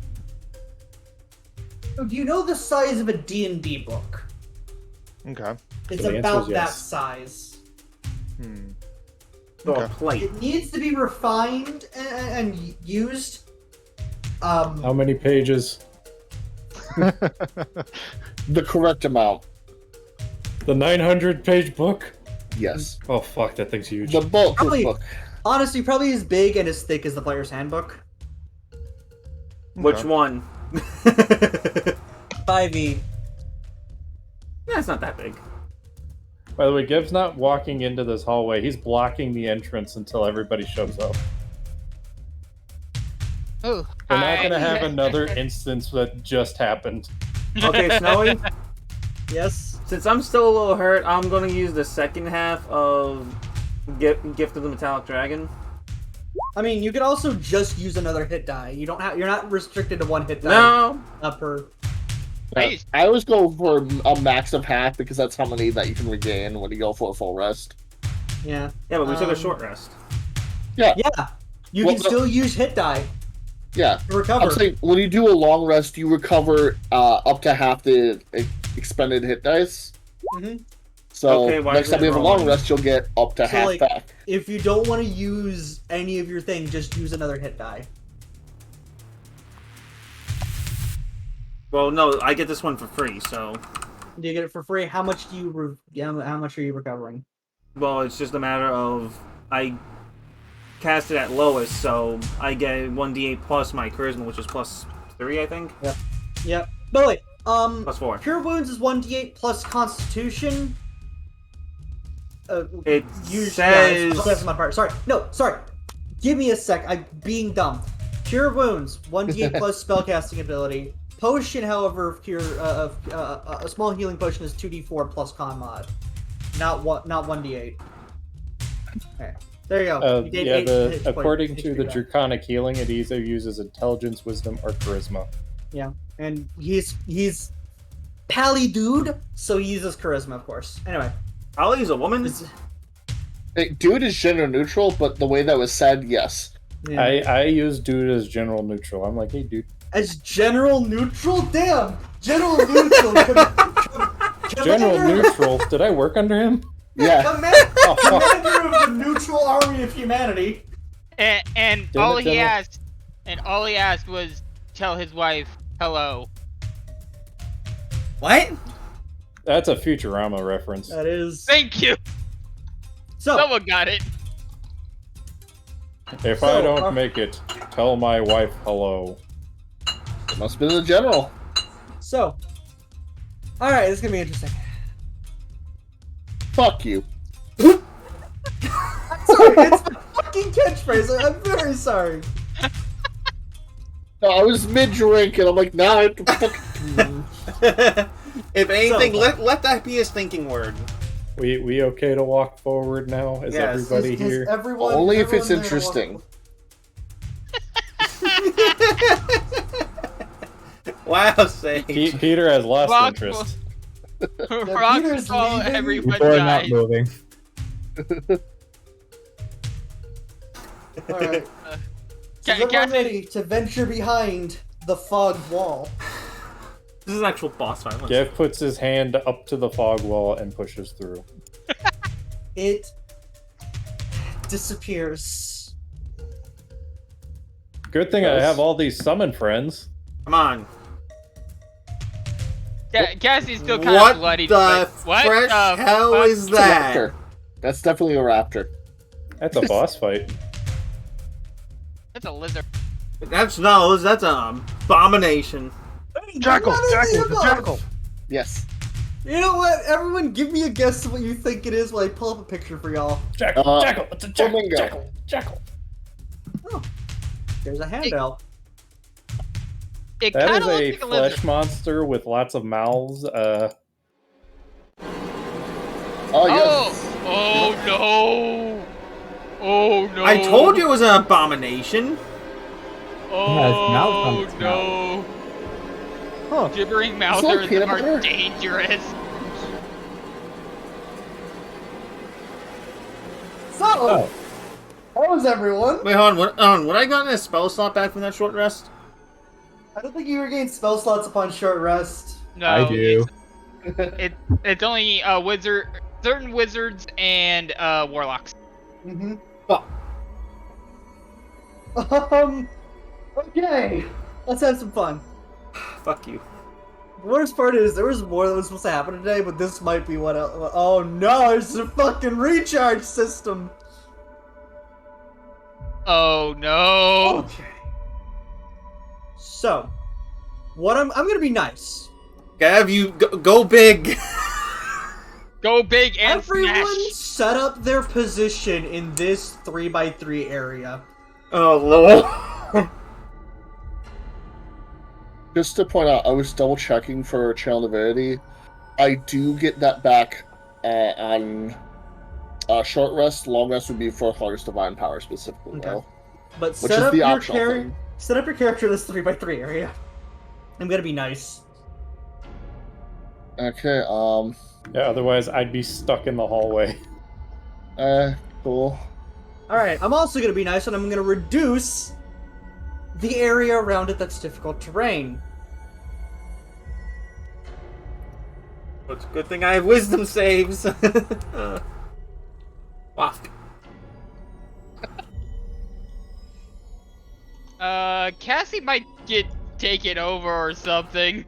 So do you know the size of a D&D book? Okay. It's So the answer about is that yes. size. So a Okay. plate. It needs to be refined and used. How many pages? The correct amount. The 900-page book? Yes. Oh fuck, that thing's huge. The bulk Probably- book. Honestly, probably as big and as thick as the player's handbook. Which one? 5e. That's not that big. By the way, Gib's not walking into this hallway. He's blocking the entrance until everybody shows up. Ooh, We're not going to have another instance that just happened. Okay, Snowy, Yes. since I'm still a little hurt, I'm going to use the second half of Gift of the Metallic Dragon. I mean, you could also just use another hit die. You don't have. You're not restricted to one hit die. No! Per. I I always go for a max of half because that's how many that you can regain when you go for a full rest. Yeah. Yeah, but we took a Um, short rest. Yeah, you Well, can still use hit die Yeah. to recover. I'm saying when you do a long rest, you recover up to half the expended hit dice. Mhm. So Okay, why next is time it you have a long rolling? rest, you'll get up to So, half like, back. If you don't want to use any of your thing, just use another hit die. Well, no, I get this one for free, so... Do you get it for free? How much do you? How much are you recovering? Well, it's just a matter of... I cast it at lowest, so I get 1d8 plus my charisma, which is plus 3, I think? Yep. By the way, Plus 4. Cure Wounds is 1d8 plus Constitution. It Usually, says... yeah, that's my part. Sorry. Give me a sec. I'm being dumb. Cure Wounds, 1d8 plus spellcasting ability. Potion, however, a small healing potion is 2d4 plus con mod. Not 1d8. Okay. There you go. You gain 8 hit points- according to HP the back. Draconic Healing, it either uses Intelligence, Wisdom, or Charisma. Yeah, and he's pally dude, so he uses charisma, of course. Anyway, Ollie's a woman? Hey, dude is gender neutral, but the way that was said, yes. yeah. I use dude as general neutral. I'm like, hey, dude. As general neutral, damn, general neutral. General neutral? Did I work under him? Yeah. Commander of the neutral army of humanity. And Damn it, all he General. asked was tell his wife hello. What? That's a Futurama reference. That is. Thank you. So, Someone got it. If So, I don't make it, tell my wife hello. It must be the general. all right, this is gonna be interesting. Fuck you. Sorry, it's my fucking catchphrase. I'm very sorry. No, I was mid-drink, and I'm like, nah, I have to fucking... If anything, So- let that be his thinking word. We okay to walk forward now? Is Yes. everybody Is here? everyone, Only if it's everyone there interesting. Wow, Sage. Peter has lost Rock- interest. Rock Peter's all leaving. everyone People are not died. moving. All right. So is Ca- everyone Cassie- ready to venture behind the fog wall? This is an actual boss fight. Let's- Jeff puts his hand up to the fog wall and pushes through. It disappears. Good thing I have all these summon friends. Come on. Cassie's still kind What of bloody. the but what fresh the hell fuck? is It's a that? raptor. That's definitely a raptor. That's a boss fight. That's a lizard. That's an abomination. Jackal! Jackal! Yes. You know what? Everyone give me a guess of what you think it is while I pull up a picture for y'all. Jackal, jackal, it's a jackal, flamingo. jackal, jackal. There's a handbell. It That kind is of looks a like a flesh lizard. monster with lots of mouths. Oh, yes. Oh no! Oh no! I told you it was an abomination. has mouth on Oh its no! Huh. Gibbering like mouthers peanut are butter. dangerous. So, Oh, how is everyone? Wait, hold on. Would I gotten a spell slot back from that short rest? I don't think you regain spell slots upon short rest. No, I do. It's only certain wizards and warlocks. Mm-hmm. Fuck. Okay. Let's have some fun. Fuck you. The worst part is there was more that was supposed to happen today, but this might be what. Oh no! It's a fucking recharge system. Oh no! Okay. So, what I'm gonna be nice. Gav, you go big. Go big and Everyone smash! set up their position in this 3x3 area. Oh lord. Just to point out, I was double checking for Channel Divinity. I do get that back on short rest. Long rest would be for Harvest Divine Power specifically, Okay. though. But Which set is up the your optional character. thing. Set up your character in this 3x3 area. I'm gonna be nice. Okay, Yeah, otherwise I'd be stuck in the hallway. cool. Alright, I'm also gonna be nice and I'm gonna reduce the area around it that's difficult terrain. It's a good thing I have wisdom saves. Fuck. Cassie might get taken over or something.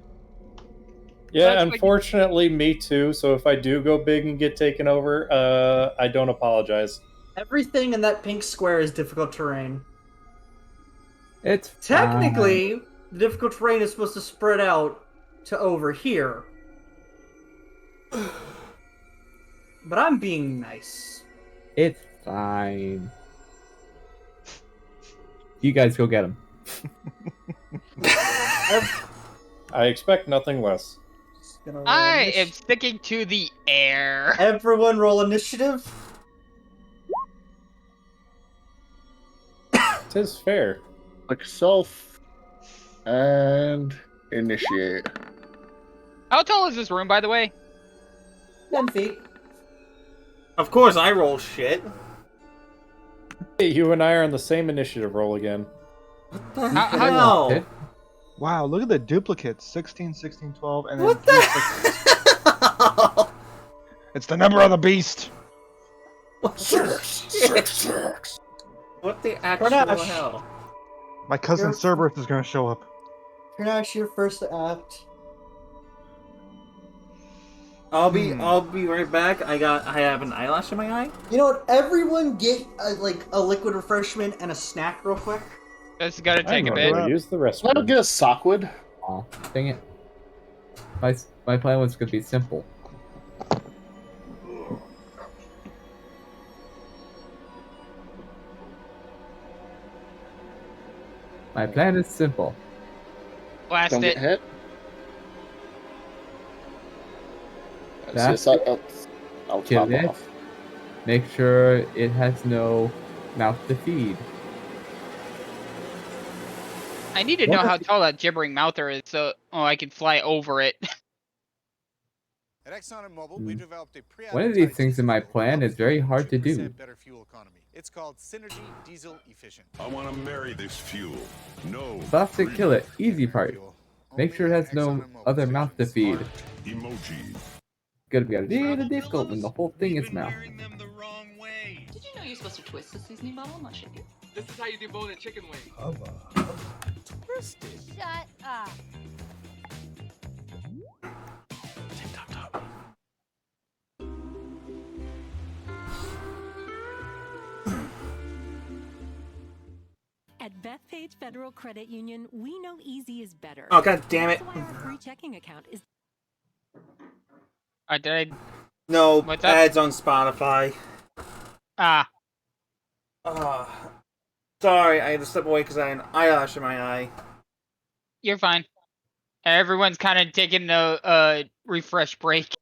Yeah, That's like- unfortunately, me too. So if I do go big and get taken over, I don't apologize. Everything in that pink square is difficult terrain. It's Technically, the difficult terrain is supposed to spread out to over here. But I'm being nice. It's fine. You guys go get him. I expect nothing less. Just gonna roll I am initi- sticking to the air. Everyone roll initiative. Tis fair. Like self and initiate. How tall is this room, by the way? 10 feet. Of course, I roll shit. Hey, you and I are on the same initiative roll again. What the How- hell? Okay. Wow, look at the duplicates. 16, 16, 12, and then What 3 the sixes. hell? It's the number of the beast. What the shit? What the actual Carnash. hell? My cousin You're- Cerberus is going to show up. Carnash, your first act. I'll be right back. I have an eyelash in my eye. You know what? Everyone get a liquid refreshment and a snack real quick. This is gonna I'm take a gonna bit. go use the I don't restroom. get a sockwood. Aw, dang it. My plan was gonna be simple. My plan is simple. Blast Don't it. get hit. That's I'll Kill top it. off. Make sure it has no mouth to feed. I need to What know if how you- tall that gibbering mouther is, so I can fly over it. At ExxonMobil, Hmm. we developed a One of these things in my plan is very hard to do. better fuel economy. It's called Synergy Diesel Efficient. I want to marry this fuel. No. Buff to kill it. Easy part. Fuel. Make sure it Only has no ExxonMobil other mouth to feed. Heart emoji. Gonna be a little difficult when the whole thing is mouth. Them the wrong way. Did you know you're supposed to twist the seasoning bottle, not shake it? This is how you debone a chicken wing. Shut up. At Bethpage Federal Credit Union, we know easy is better. Oh, god damn it. That's why our free checking account is Did I? No, What's up? ads on Spotify. Ah, Sorry, I had to step away because I had an eyelash in my eye. you're fine. Everyone's kind of taking a refresh break.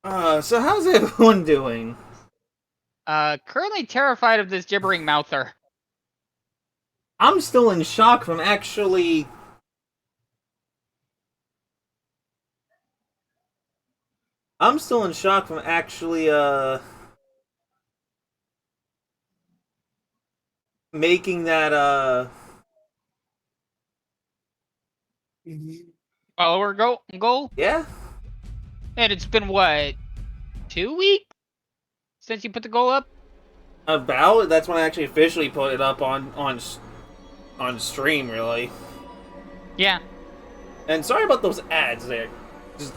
So how's everyone doing? Currently terrified of this gibbering mouther. I'm still in shock from actually... making that, Follower goal. yeah? And it's been what, 2 weeks since you put the goal up? About? That's when I actually officially put it up on stream, really. Yeah. And sorry about those ads there. Just,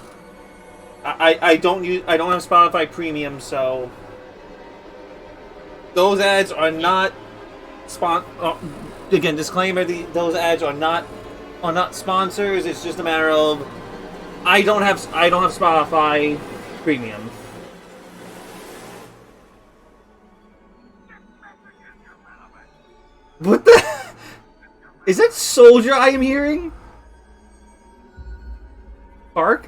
I don't have Spotify Premium, so those ads are not again, disclaimer: those ads are not sponsors. It's just a matter of I don't have Spotify Premium. What the? Is that Soldier I am hearing? Bark?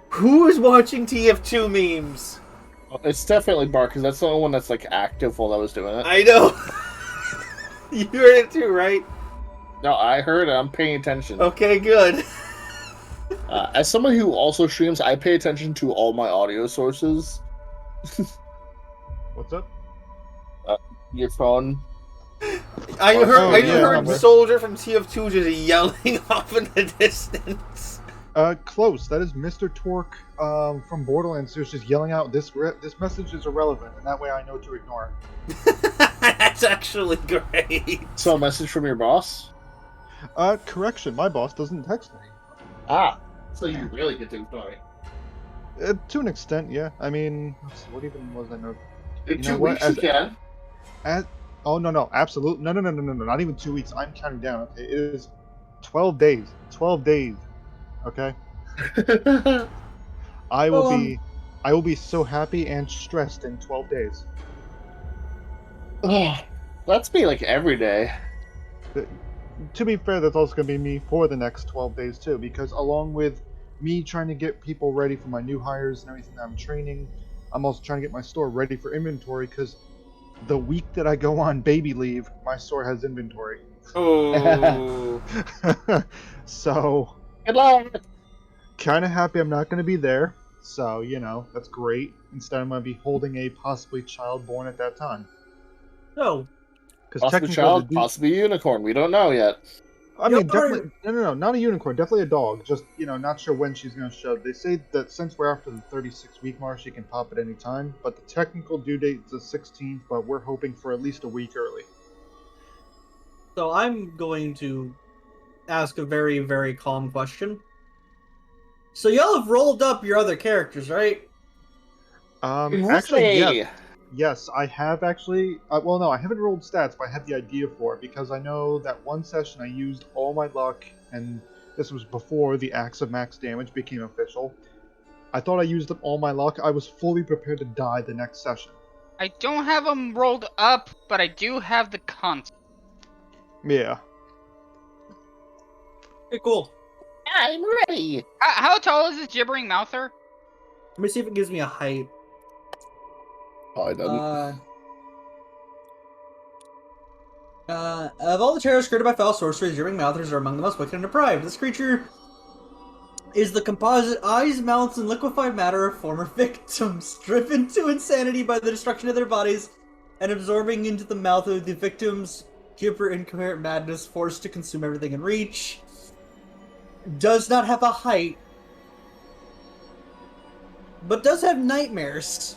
Who is watching TF2 memes? It's definitely Bark, because that's the only one that's like active while I was doing it. I know. You heard it too, right? No, I heard it. I'm paying attention. Okay, good. As someone who also streams, I pay attention to all my audio sources. What's up? Your phone. I Oh, heard. I yeah, just heard remember. Soldier from TF2 just yelling off in the distance. Close. That is Mr. Torque from Borderlands. Who's just yelling out, this message is irrelevant, and that way I know to ignore it. That's actually great. So, a message from your boss? Correction. My boss doesn't text me. Ah, so you really get to ignore it. To an extent, yeah. I mean, let's see, what even was I know? In You 2 know what? weeks, you can. Oh no, absolutely no, not even 2 weeks. I'm counting down. Okay, it is 12 days. 12 days. Okay. I will be so happy and stressed in 12 days. Oh, that's me like every day. To be fair, that's also going to be me for the next 12 days too, because along with me trying to get people ready for my new hires and everything that I'm training, I'm also trying to get my store ready for inventory, because the week that I go on baby leave, my store has inventory. Oh. So, good luck. Kind of happy I'm not going to be there. So, that's great. Instead, I'm going to be holding a possibly child born at that time. No. Because Possibly child, possibly unicorn. We don't know yet. I mean, definitely. No, not a unicorn. Definitely a dog. Just, not sure when she's going to show. They say that since we're after the 36-week mark, she can pop at any time. But the technical due date is the 16th, but we're hoping for at least a week early. So I'm going to ask a very, very calm question. So y'all have rolled up your other characters, right? Actually, yes. Yes, I have actually. Well, no, I haven't rolled stats, but I had the idea for it because I know that one session I used all my luck, and this was before the Axe of Max Damage became official. I thought I used up all my luck. I was fully prepared to die the next session. I don't have them rolled up, but I do have the concept. Yeah. Okay, cool. I'm ready. How tall is this gibbering mouther? Let me see if it gives me a height. Oh, it doesn't. Of all the terrors created by foul sorcery, the gibbering mouthers are among the most wicked and deprived. This creature is the composite eyes, mouths, and liquefied matter of former victims, driven to insanity by the destruction of their bodies and absorbing into the mouth of the victims gibber incoherent madness, forced to consume everything in reach. Does not have a height, but does have nightmares.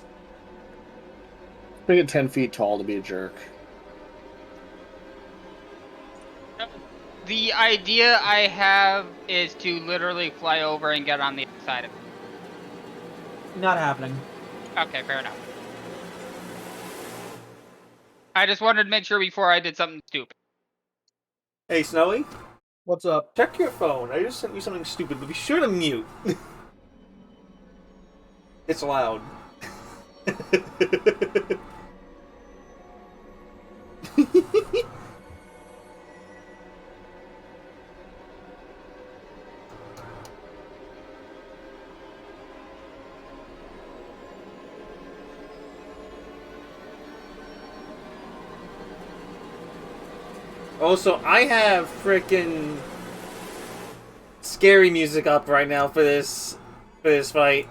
Make it 10 feet tall to be a jerk. The idea I have is to literally fly over and get on the other side of it. Not happening. Okay, fair enough. I just wanted to make sure before I did something stupid. Hey, Snowy? What's up? Check your phone. I just sent you something stupid, but be sure to mute. It's loud. Also, I have freaking scary music up right now for this fight.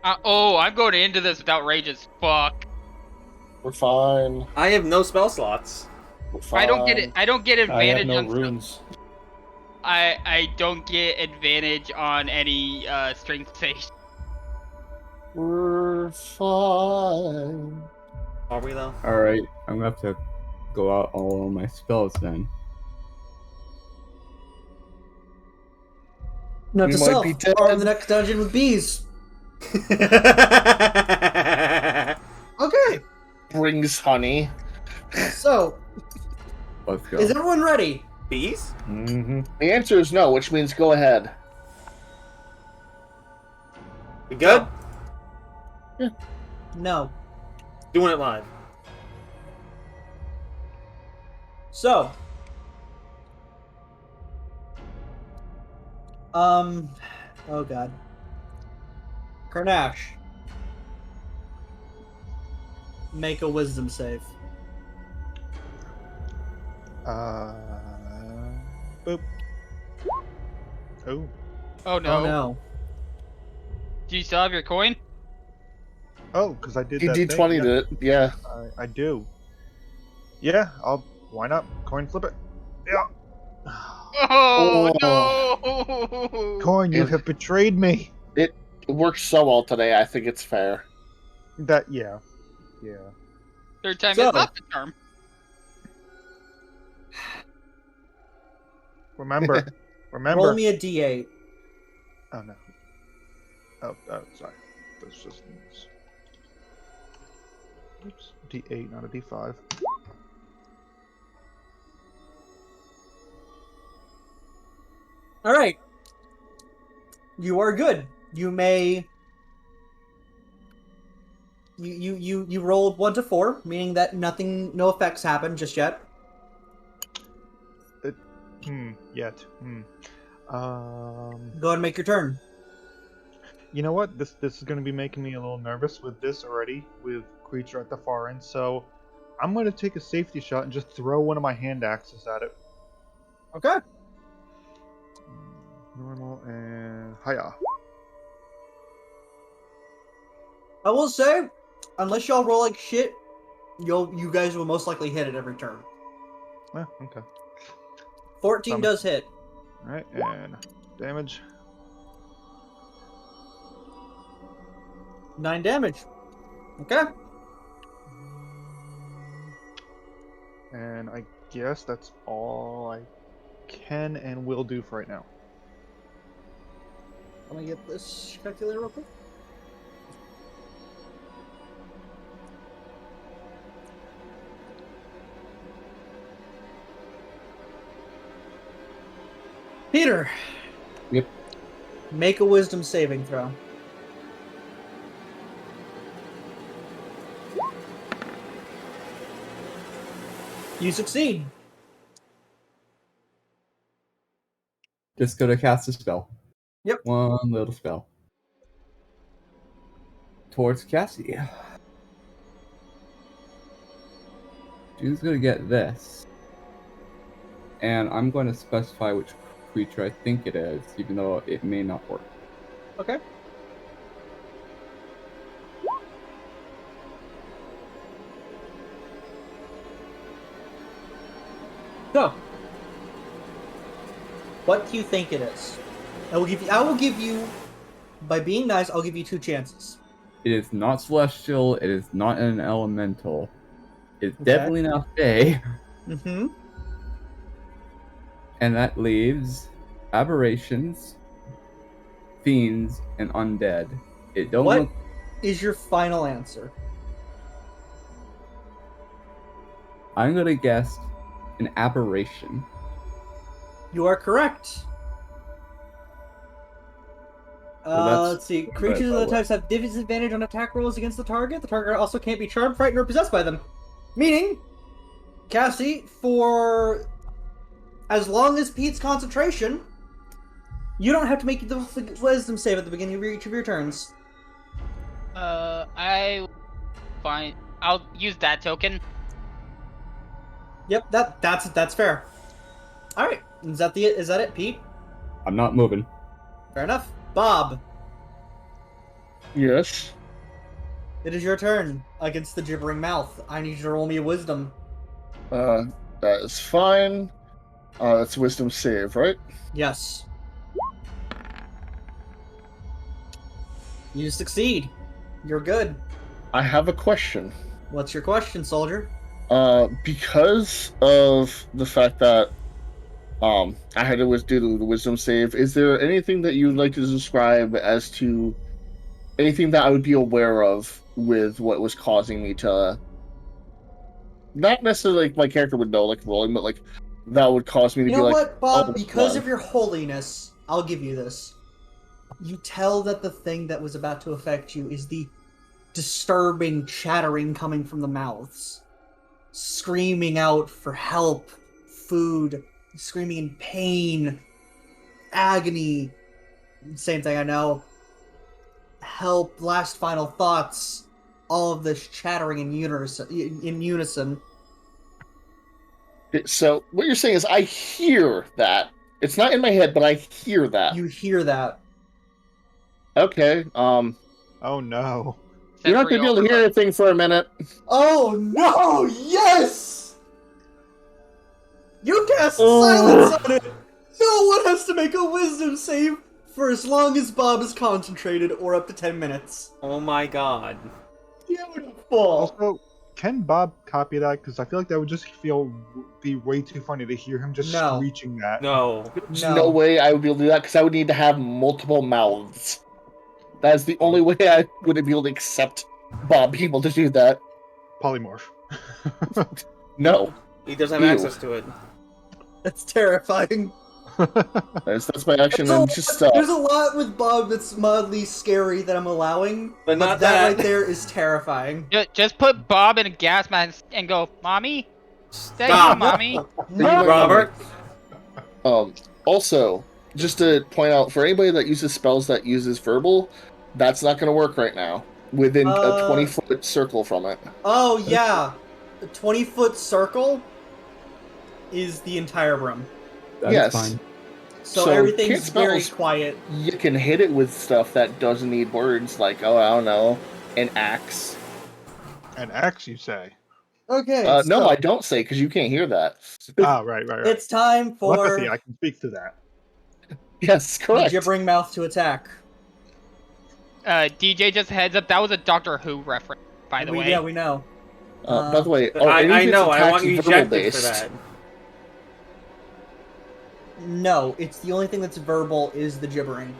I'm going into this with outrageous fuck. We're fine. I have no spell slots. We're fine. I don't get advantage I have on no runes. I don't get advantage on any strength save. We're fine. Are we though? Alright, I'm gonna have to go out all of my spells then. Note We to might self, be dead. are in the next dungeon with bees. Okay, Brings honey. so, Let's go. is everyone ready? Bees? Mm-hmm. The answer is no, which means go ahead. We good? No. Doing it live. So, oh god. Karnash. Make a wisdom save. Boop. Oh. Oh no. Oh no. Do you still have your coin? Oh, because I did He that thing. D20'd Yeah, it. Yeah. I do. Yeah, why not? Coin flip it. Yeah. Oh, Oh. no! Coin, you It- have betrayed me. It works so well today. I think it's fair. Yeah. Third time So- is not the charm. Remember. Roll me a d8. Oh no. Oh, sorry. That's just. Oops. D8, not a D5. All right. You are good. You may. You rolled 1 to 4, meaning that no effects happen just yet. Yet. Go ahead and make your turn. You know what? This is going to be making me a little nervous with this already, with creature at the far end. So I'm going to take a safety shot and just throw one of my hand axes at it. Okay. Normal and hiya. I will say, unless y'all roll like shit, you guys will most likely hit it every turn. Okay. 14 does hit. All right, and damage. 9 damage. Okay. And I guess that's all I can and will do for right now. Let me get this calculator real quick. Peter. Yep. Make a wisdom saving throw. You succeed. Just go to cast a spell. Yep. One little spell. Towards Cassie. She's gonna get this. And I'm going to specify which creature I think it is, even though it may not work. Okay. So, what do you think it is? I will give you, by being nice, I'll give you 2 chances. It is not celestial, it is not an elemental. It's Okay. definitely not Fey. Mm-hmm. And that leaves aberrations, fiends, and undead. It don't What look is your final answer? I'm gonna guess an aberration. You are correct. Well, Let's see. Creatures of the types have disadvantage on attack rolls against the target. The target also can't be charmed, frightened, or possessed by them. Meaning, Cassie, for as long as Pete's concentration, you don't have to make the wisdom save at the beginning of each of your turns. I'll use that token. Yep, that's fair. All right, is that it, Pete? I'm not moving. Fair enough. Bob, Yes. it is your turn against the gibbering mouth. I need you to roll me a wisdom. That is fine. That's wisdom save, right? Yes. You succeed. You're good. I have a question. What's your question, soldier? Because of the fact that I had to do the wisdom save, is there anything that you'd like to describe as to anything that I would be aware of with what was causing me to not necessarily like my character would know like rolling, but like that would cause me to You be know like, what, Bob? oh, Because God. of your holiness, I'll give you this. You tell that the thing that was about to affect you is the disturbing chattering coming from the mouths. Screaming out for help, food, screaming in pain, agony. Same thing, I know. Help, last final thoughts. all of this chattering in unison. So what you're saying is I hear that. It's not in my head, but I hear that. You hear that. Okay. Oh no. You're not gonna be able to hear anything for a minute. Oh no! Yes! You cast silence on it! No one has to make a wisdom save for as long as Bob is concentrated, or up to 10 minutes. Oh my god. Beautiful! Also, can Bob copy that? Because I feel like that would just be way too funny to hear him just screeching that. No. There's no way I would be able to do that because I would need to have multiple mouths. That's the only way I would be able to accept Bob being able to do that. Polymorph. No. He doesn't have access to it. That's terrifying. That's my action. And just There's a lot with Bob that's mildly scary that I'm allowing, but not that that right there is terrifying. Just put Bob in a gas mask and go, Mommy? Stop, you, Mommy. Robert. Also, just to point out, for anybody that uses spells that uses verbal, that's not going to work right now. Within a 20-foot circle from it. Oh, yeah. A 20-foot circle is the entire room. Yes. Fine. So everything's very quiet. You can hit it with stuff that doesn't need words, like, oh, I don't know, an axe. An axe, you say? Okay. No, I don't say, because you can't hear that. Right. It's time for... Telepathy, I can speak to that. Yes, correct. Gibbering mouth to attack. DJ, just heads up, that was a Doctor Who reference, by the way. Yeah, we know. By the way, I know, I want you ejected for that. No, it's the only thing that's verbal is the gibbering.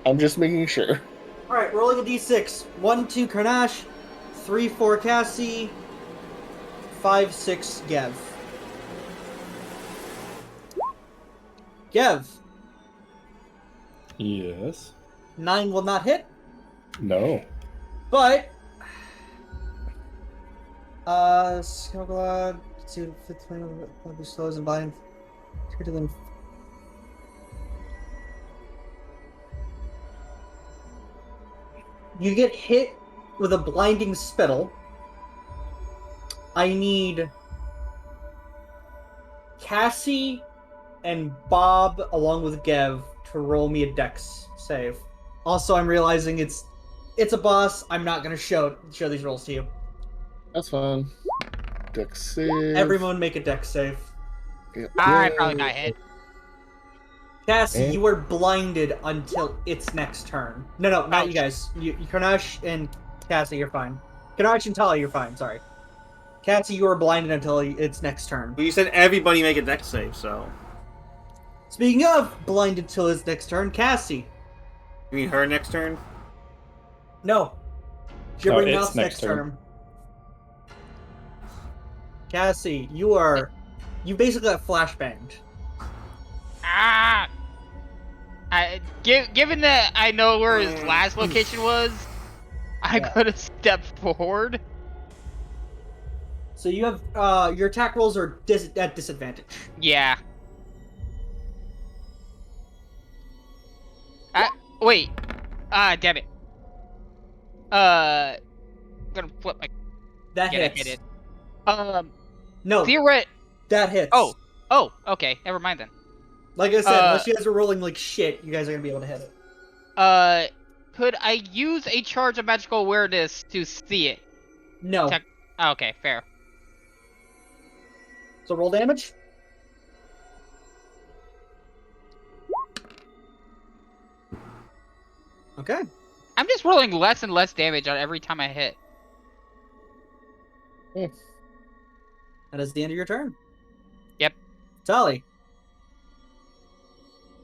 I'm just making sure. Alright, rolling a d6. 1, 2, Karnash. 3, 4, Cassie. 5, 6, Gev. Gev. Yes. 9 will not hit, No. but... Skullglad, let's see what fifth plane will be slow as and blind. You get hit with a blinding spittle. I need Cassie and Bob, along with Gev, to roll me a dex save. Also, I'm realizing it's a boss. I'm not gonna show these rolls to you. That's fine. Dex save. Everyone make a dex save. Yep. I probably got hit. Cassie, you are blinded until its next turn. No, not you guys. You Karnash and Cassie, you're fine. Karnash and Tali, you're fine. Sorry. Cassie, you are blinded until its next turn. But you said everybody make a dex save, so... Speaking of blinded till its next turn, Cassie. You mean her next turn? No. Gibbering its Mouth's next next turn. Cassie, you basically got flashbanged. Ah! Given that I know where his last location was, I'm gonna step forward. So you have your attack rolls are at disadvantage. Yeah. Wait. Damn it. I'm gonna flip my. That hits. Hit it. No. That hits. Oh. Okay. Never mind then. Like I said, unless you guys are rolling like shit, you guys are gonna be able to hit it. Could I use a charge of magical awareness to see it? No. Okay, fair. So roll damage. Okay. I'm just rolling less and less damage on every time I hit. That is the end of your turn. Yep. Tali.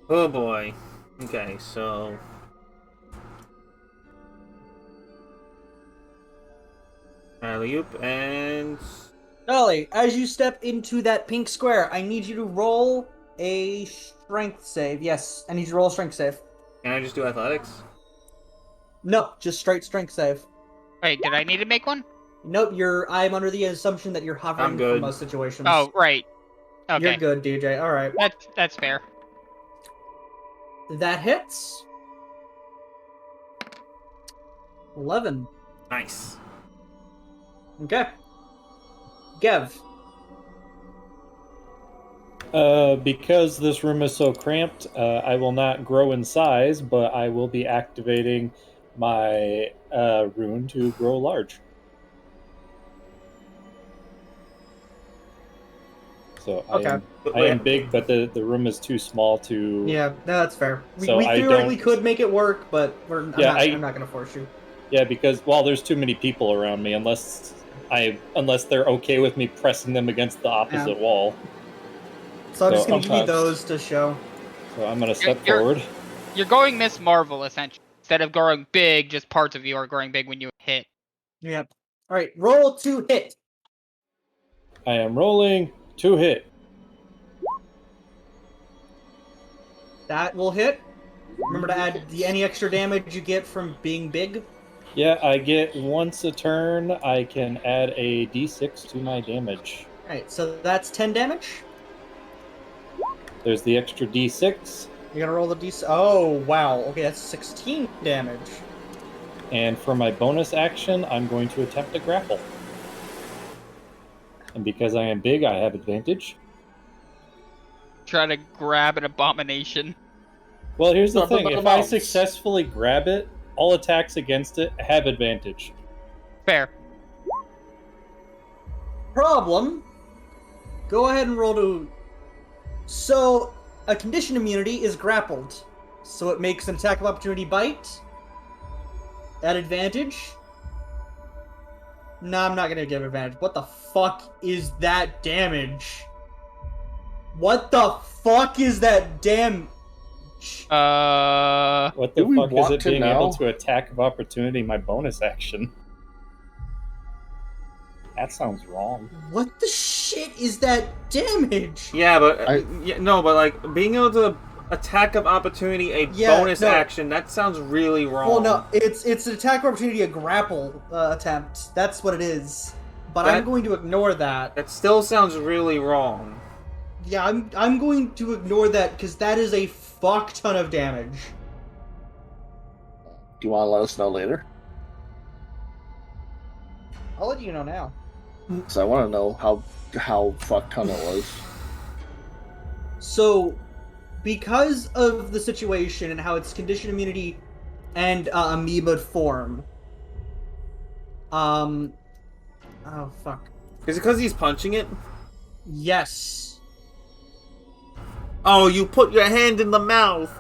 Oh boy. Okay, so... Alley-oop, and... Tali, as you step into that pink square, I need you to roll a strength save. Yes, I need you to roll a strength save. Can I just do athletics? No, just straight strength save. Wait, did I need to make one? Nope, I'm under the assumption that you're hovering I'm for good. most situations. Oh, right. Okay. You're good, DJ. Alright. That's fair. That hits. 11. Nice. Okay. Gev. Because this room is so cramped, I will not grow in size, but I will be activating my rune to grow large. So Okay. I am big, but the room is too small to. Yeah, no, that's fair. We, So we I theoretically don't- could make it work, but I'm not going to force you. Yeah, because there's too many people around me. Unless they're okay with me pressing them against the opposite wall. So I'm just going to give you sometimes- those to show. So I'm going to step forward. You're going Miss Marvel, essentially. Instead of growing big, just parts of you are growing big when you hit. Yep. All right, roll to hit. I am rolling to hit. That will hit. Remember to add any extra damage you get from being big. Yeah, I get once a turn. I can add a d6 to my damage. All right, so that's 10 damage. There's the extra d6. You're gonna roll the d6. Oh wow. Okay, that's 16 damage. And for my bonus action, I'm going to attempt a grapple. And because I am big, I have advantage. Try to grab an abomination. Well, here's the Grab it thing. by the If I mouths. successfully grab it, all attacks against it have advantage. Fair. Problem. Go ahead and roll to. So a condition immunity is grappled, so it makes an attack of opportunity bite. At advantage. No, I'm not gonna give advantage. What the fuck is that damage? What the fuck is that damage? What the Do we fuck is want it to being able know? to attack of opportunity my bonus action? That sounds wrong. What the shit is that damage? Yeah, but like being able to attack of opportunity a bonus action, that sounds really wrong. Well, no, it's an attack of opportunity, a grapple attempt. That's what it is. But I'm going to ignore that. That still sounds really wrong. Yeah, I'm going to ignore that because that is a fuck ton of damage. Do you want to let us know later? I'll let you know now. Because I want to know how fuck ton it was. So, because of the situation and how it's condition immunity and amoeba form, oh fuck. Is it because he's punching it? Yes. Oh, you put your hand in the mouth.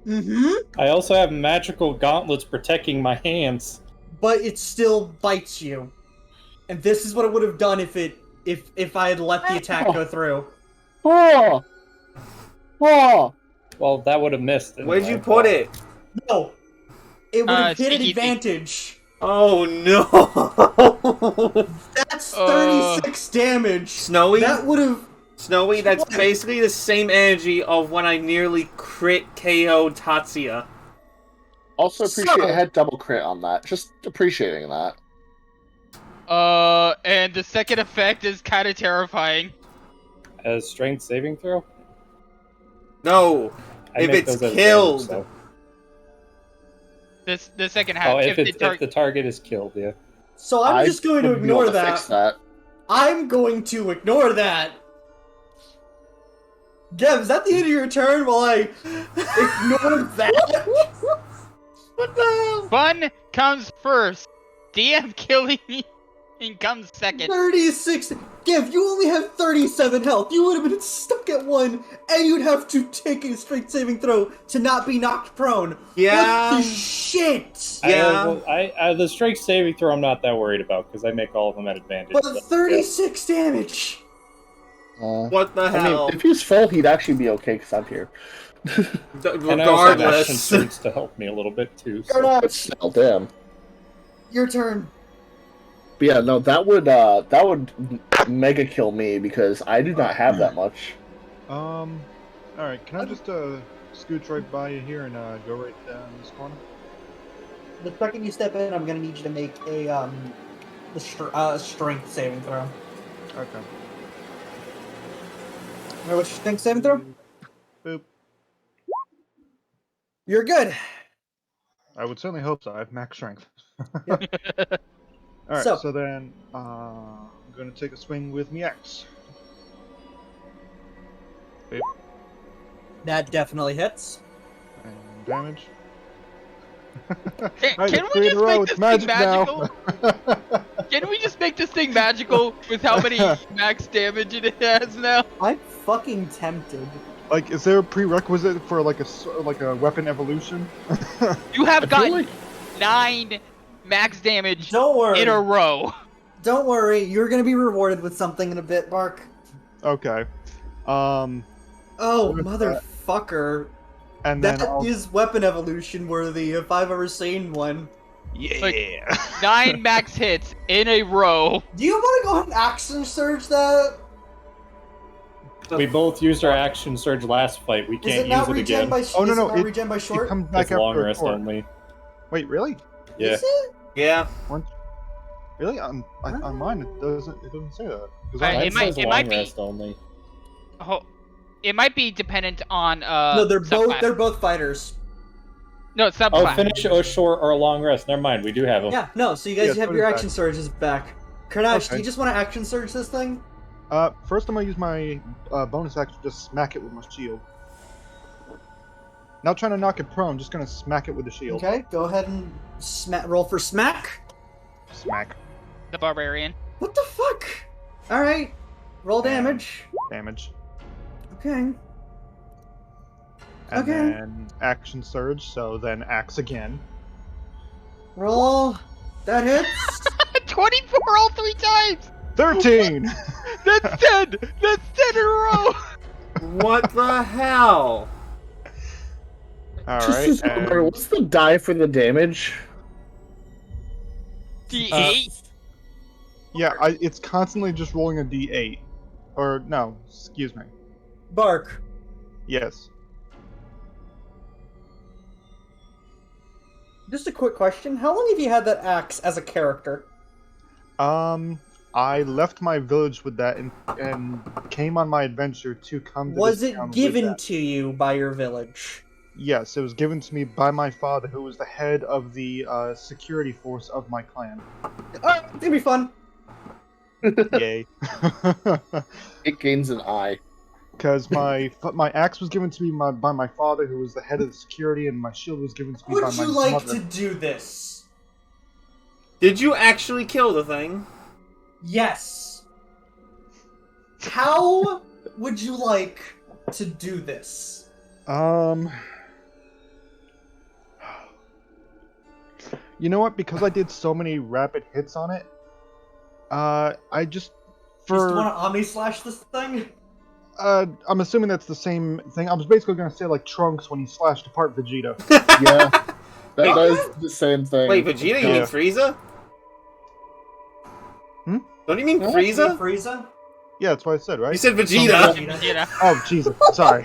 Mm-hmm. I also have magical gauntlets protecting my hands. But it still bites you. And this is what it would have done if I had let the attack go through. Oh! Oh! Well, that would have missed. Where'd you put it? No. It would have hit at sneaky, advantage. Oh no! That's 36 damage. Snowy? That would have... Snowy, that's basically the same energy of when I nearly crit KO'd Tatsuya. Also appreciate I had double crit on that. Just appreciating that. And the second effect is kind of terrifying. A strength saving throw? No! I if make it's those as killed! damage, The second half. oh, if the target is killed, yeah. So I'm just going to wouldn't be able ignore to fix that. I'm going to ignore that. Gev, is that the end of your turn while I ignore that? What the hell? Fun comes first. DM killing me comes second. 36. Gev, you only have 37 health. You would have been stuck at 1, and you'd have to take a strength saving throw to not be knocked prone. Yeah. What the shit? Yeah. I the strength saving throw I'm not that worried about because I make all of them at advantage. But so, 36 damage. What the I hell? mean, if he's full, he'd actually be okay because I'm here. And I also have action Regardless. surge to help me a little bit too. You're So. not. But still, damn. Your turn. But yeah, no, that would mega kill me because I do not have that much. Alright, can I just scooch right by you here and go right down this corner? The second you step in, I'm gonna need you to make a strength saving throw. Okay. What's your strength saving throw? Boop. You're good. I would certainly hope so. I have max strength. Yep. Alright, So- so then I'm going to take a swing with my axe. Yep, That definitely hits. and damage. Can, Alright, can it's we three in just a row, make it's this thing magic magical? now. Can we just make this thing magical with how many max damage it has now? I'm fucking tempted. Like, is there a prerequisite for like a weapon evolution? You have I feel gotten like 9 max damage Don't worry. in a row. Don't worry. You're gonna be rewarded with something in a bit, Bark. Okay. Oh, What is motherfucker. And then That is weapon evolution worthy if I've ever seen one. yeah. 9 max hits in a row. Do you want to go ahead and action surge that? We both used our action surge last fight. We Is can't it not use it regen again. by Oh, no, is no, it not it- regen by It short? comes back It's long after a rest four. only. Wait, really? Yeah. Is it? Yeah. Really? On mine, it doesn't say that. 'Cause It Mine might- says it long might be- rest only. Oh, it might be dependent on No, they're subclass. both fighters. No, Oh, subclass. finish or short or long rest. Never mind, we do have them. Yeah, no, so you guys Yeah, have put your it action back. surges back. Karnash, do Okay. you just want to action surge this thing? First I'm gonna use my bonus action to just smack it with my shield. Not trying to knock it prone, just gonna smack it with the shield. Okay, go ahead and roll for smack. Smack. The barbarian. What the fuck? Alright, roll damage. Damage. Okay. And Okay. then action surge, so then axe again. Roll. That hits. 24 all 3 times! 13! That's 10! That's 10 in a row! What the hell? just Alright, remember, what's the die for the damage? D8? yeah, it's constantly just rolling a d8. Or, no, excuse me. Bark. Yes. Just a quick question. How long have you had that axe as a character? I left my village with that and came on my adventure to come to Was this it town with given that. to you by your village? Yes, it was given to me by my father, who was the head of the security force of my clan. Alright, it's gonna be fun. Yay. It gains an eye. Because my axe was given to me by my father, who was the head of the security, and my shield was given to me by Would my you like mother. to do this? Did you actually kill the thing? Yes. How would you like to do this? You know what? Because I did so many rapid hits on it, I just Just want to Omni Slash this thing? I'm assuming that's the same thing. I was basically gonna say like Trunks when he slashed apart Vegeta. Yeah, that does the same thing. Wait, Vegeta? You mean Yeah. Frieza? Hmm? Don't you mean Frieza? Frieza? Yeah, that's what I said, right? You said Vegeta. Vegeta. Oh, Jesus. Sorry.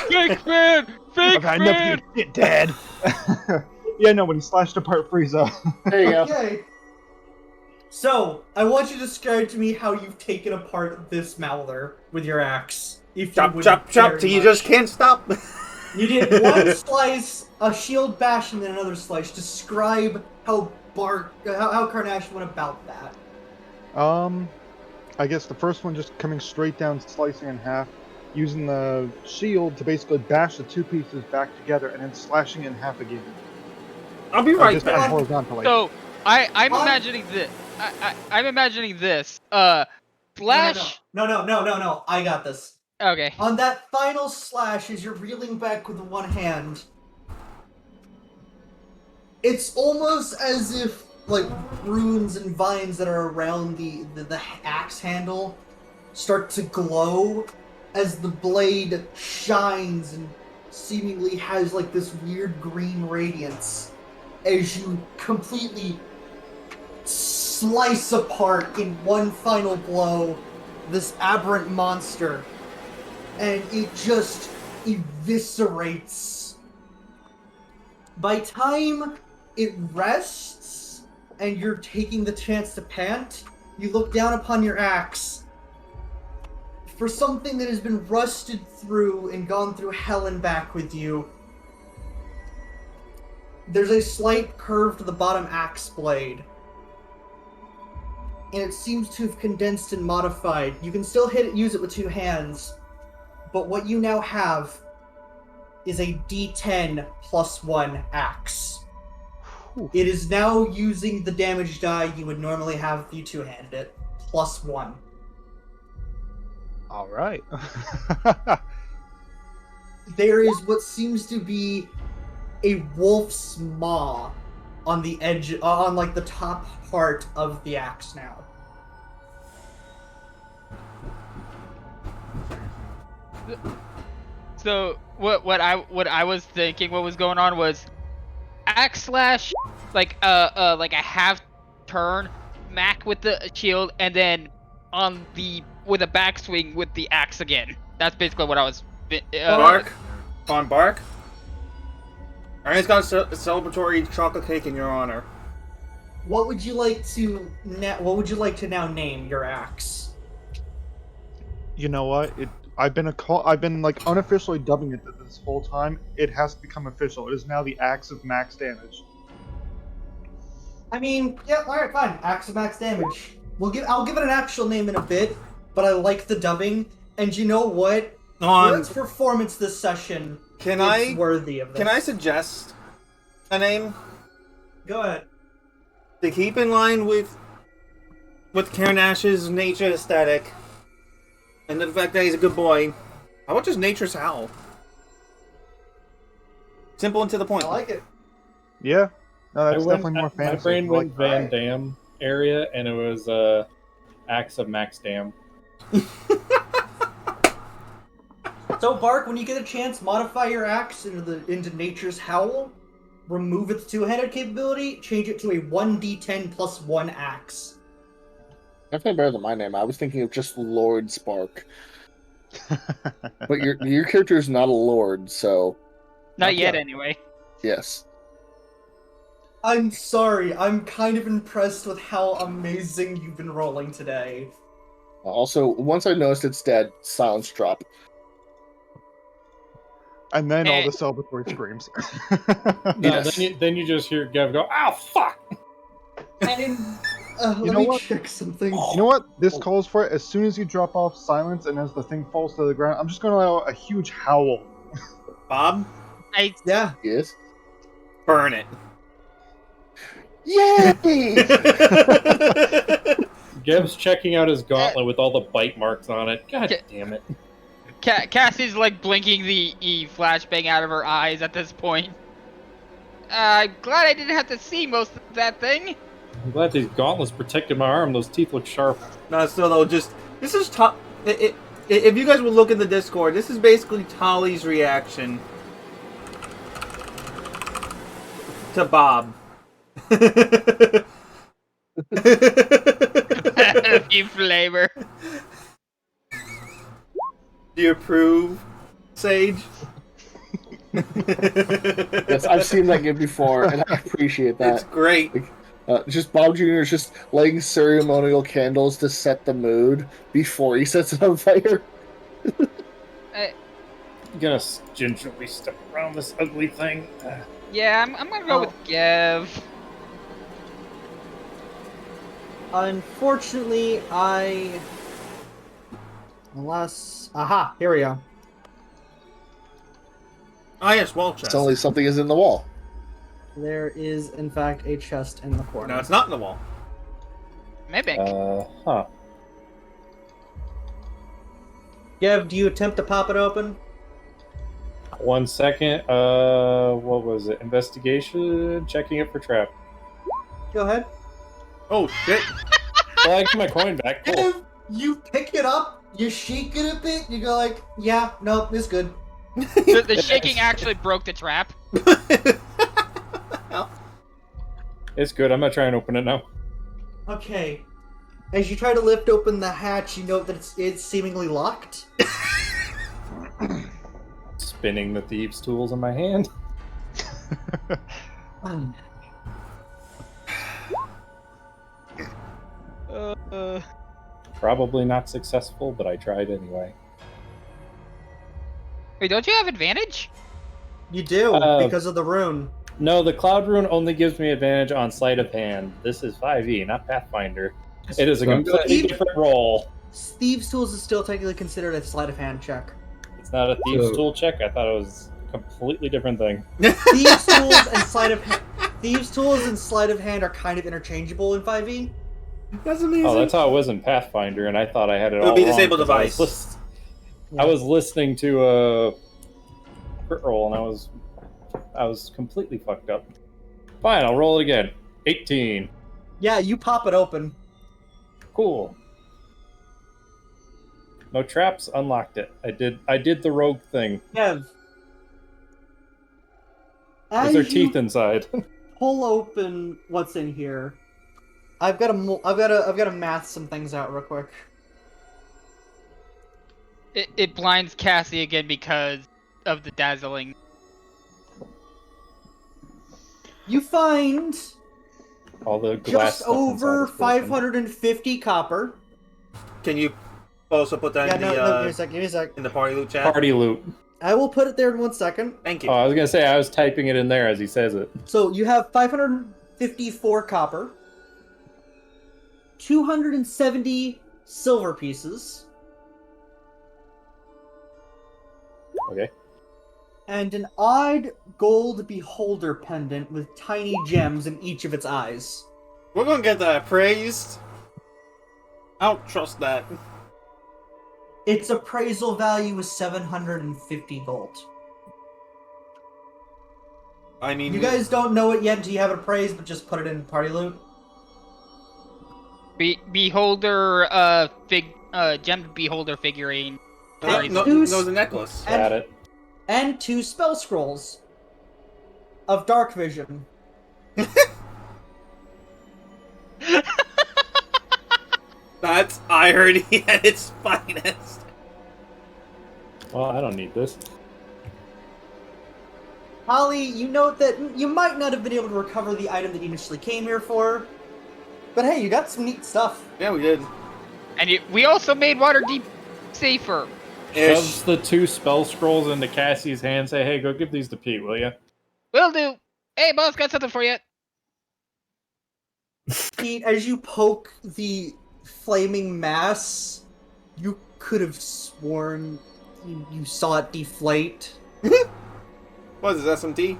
Fake fan! Fake Okay, I fan! never get dead. Yeah, no, when he slashed apart Frieza. There you go. Okay. So, I want you to describe to me how you've taken apart this Mauler with your axe. If you Chop, would chop, chop, very till you much. just can't stop. You did one slice, a shield bash, and then another slice. Describe how how Karnash went about that. I guess the first one just coming straight down, slicing in half, using the shield to basically bash the two pieces back together, and then slashing it in half again. I'll be right Just back. horizontally. So, I'm What? imagining this. I'm imagining this. Slash. No. I got this. Okay. On that final slash, as you're reeling back with one hand, it's almost as if like runes and vines that are around the axe handle start to glow as the blade shines and seemingly has like this weird green radiance as you completely slice apart in one final blow this aberrant monster, and it just eviscerates. By time it rests and you're taking the chance to pant, you look down upon your axe. For something that has been rusted through and gone through hell and back with you, there's a slight curve to the bottom axe blade. And it seems to have condensed and modified. You can still use it with 2 hands, but what you now have is a D10 plus 1 axe. It is now using the damage die you would normally have if you two-handed it, plus 1. All right. There is what seems to be a wolf's maw on the edge, on like the top part of the axe now. So what I was thinking, what was going on was axe slash, like a half turn, Mac with the shield, and then with a backswing with the axe again. That's basically what I was. Bark, on Bark. Aaron's got a celebratory chocolate cake in your honor. What would you like to now name your axe? You know what? I've been like unofficially dubbing it this whole time. It has to become official. It is now the Axe of Max Damage. I mean, yeah, all right, fine. Axe of max damage. I'll give it an actual name in a bit, but I like the dubbing. And you know what? Its performance this session is worthy of this. Can I suggest a name? Go ahead. To keep in line with Karnash's nature aesthetic, and the fact that he's a good boy, how about just Nature's Howl? Simple and to the point. I like it. Yeah. No, that's definitely more fantasy. My brain went Van Damme area, and it was Axe of Max Dam. So, Bark, when you get a chance, modify your axe into Nature's Howl, remove its two-handed capability, change it to a 1d10 plus 1 axe. Definitely better than my name. I was thinking of just Lord Spark. But your character is not a lord, so... Not yet, anyway. Yes. I'm sorry, I'm kind of impressed with how amazing you've been rolling today. Also, once I noticed it's dead, silence drop. And then all the celebratory screams. No, Yes. then you just hear Gav go, "Ow, fuck!" Let me check something. You know what? This calls for it. As soon as you drop off silence and as the thing falls to the ground, I'm just going to allow a huge howl. Bob? Yeah. Yes? Burn it. Yay! Gav's checking out his gauntlet with all the bite marks on it. God damn it. Cassie's like blinking the flashbang out of her eyes at this point. I'm glad I didn't have to see most of that thing. I'm glad these gauntlets protected my arm. Those teeth look sharp. No, still though, this is if you guys would look in the Discord, this is basically Tolly's reaction to Bob. Happy flavor. Do you approve, Sage? Yes, I've seen that game before, and I appreciate that. It's great. Just Bob Jr. is just lighting ceremonial candles to set the mood before he sets it on fire. I'm gonna gingerly step around this ugly thing. Yeah, I'm gonna go with Gav. Unfortunately, Aha, here we go. Ah, yes, wall chest. It's only something is in the wall. There is, in fact, a chest in the corner. No, it's not in the wall. Maybe. Huh. Gav, do you attempt to pop it open? 1 second. What was it? Investigation? Checking it for trap. Go ahead. Oh, shit. Well, I get my coin back. Cool. You pick it up, you shake it a bit, you go like, yeah, no, it's good. The shaking actually broke the trap. It's good. I'm gonna try and open it now. Okay. As you try to lift open the hatch, you note that it's seemingly locked. Spinning the thieves' tools in my hand. Probably not successful, but I tried anyway. Wait, don't you have advantage? You do, because of the rune. No, the Cloud Rune only gives me advantage on sleight of hand. This is 5e, not Pathfinder. It is a completely different roll. Thieves' Tools is still technically considered a sleight of hand check. It's not a Thieves' Tool check? I thought it was a completely different thing. Thieves' Tools and sleight of hand. Thieves' Tools and sleight of hand are kind of interchangeable in 5e. That's amazing. Oh, that's how it was in Pathfinder, and I thought I had it all It'll be wrong, disabled 'cause device. I was listening to a crit roll, and I was completely fucked up. Fine, I'll roll it again. 18. Yeah, you pop it open. Cool. No traps, unlocked it. I did the rogue thing. Kev. Is there teeth inside? Pull open what's in here. I've got to math some things out real quick. It blinds Cassie again because of the dazzling. You find all the glass just over 550 copper. Can you also put that in give me a sec. in the party loot chat? Party loot. I will put it there in 1 second. Thank you. Oh, I was gonna say I was typing it in there as he says it. So you have 554 copper, 270 silver pieces, Okay. and an odd gold beholder pendant with tiny gems in each of its eyes. We're gonna get that praised. I don't trust that. Its appraisal value is 750 gold. I mean, You guys don't know it yet until you have it appraised, but just put it in party loot. Beholder, gemmed beholder figurine. No, the necklace. Got it. And 2 spell scrolls of dark vision. That's irony at its finest. Well, I don't need this. Holly, you note that you might not have been able to recover the item that you initially came here for, but hey, you got some neat stuff. Yeah, we did. And we also made Waterdeep safer. Shoves the 2 spell scrolls into Cassie's hand. Say, hey, go give these to Pete, will you? Will do. Hey, boss, got something for you. Pete, as you poke the flaming mass, you could have sworn you saw it deflate. What is this, SMT?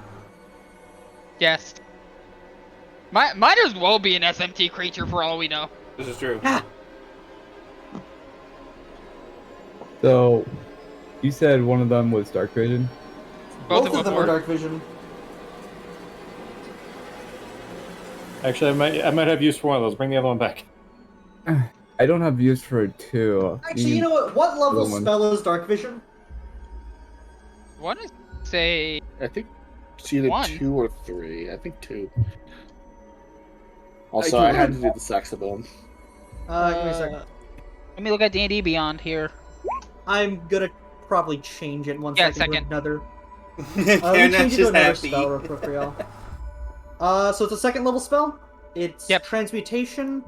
Yes. Might as well be an SMT creature for all we know. This is true. Ah. So, you said one of them was dark vision? Both of them were dark vision. Actually, I might have use for one of those. Bring the other one back. I don't have use for 2. Actually, you know what? What level spell is dark vision? One is say. I think it's either 1. 2 or 3. I think 2. Also, I had to do the saxophone. Give me a second. Let me look at D&D Beyond here. I'm gonna probably change it in 1 Yeah, second to second. another. Karen, Let me that's change it to just another happy. spell real quick for y'all. So it's a 2nd level spell. It's transmutation.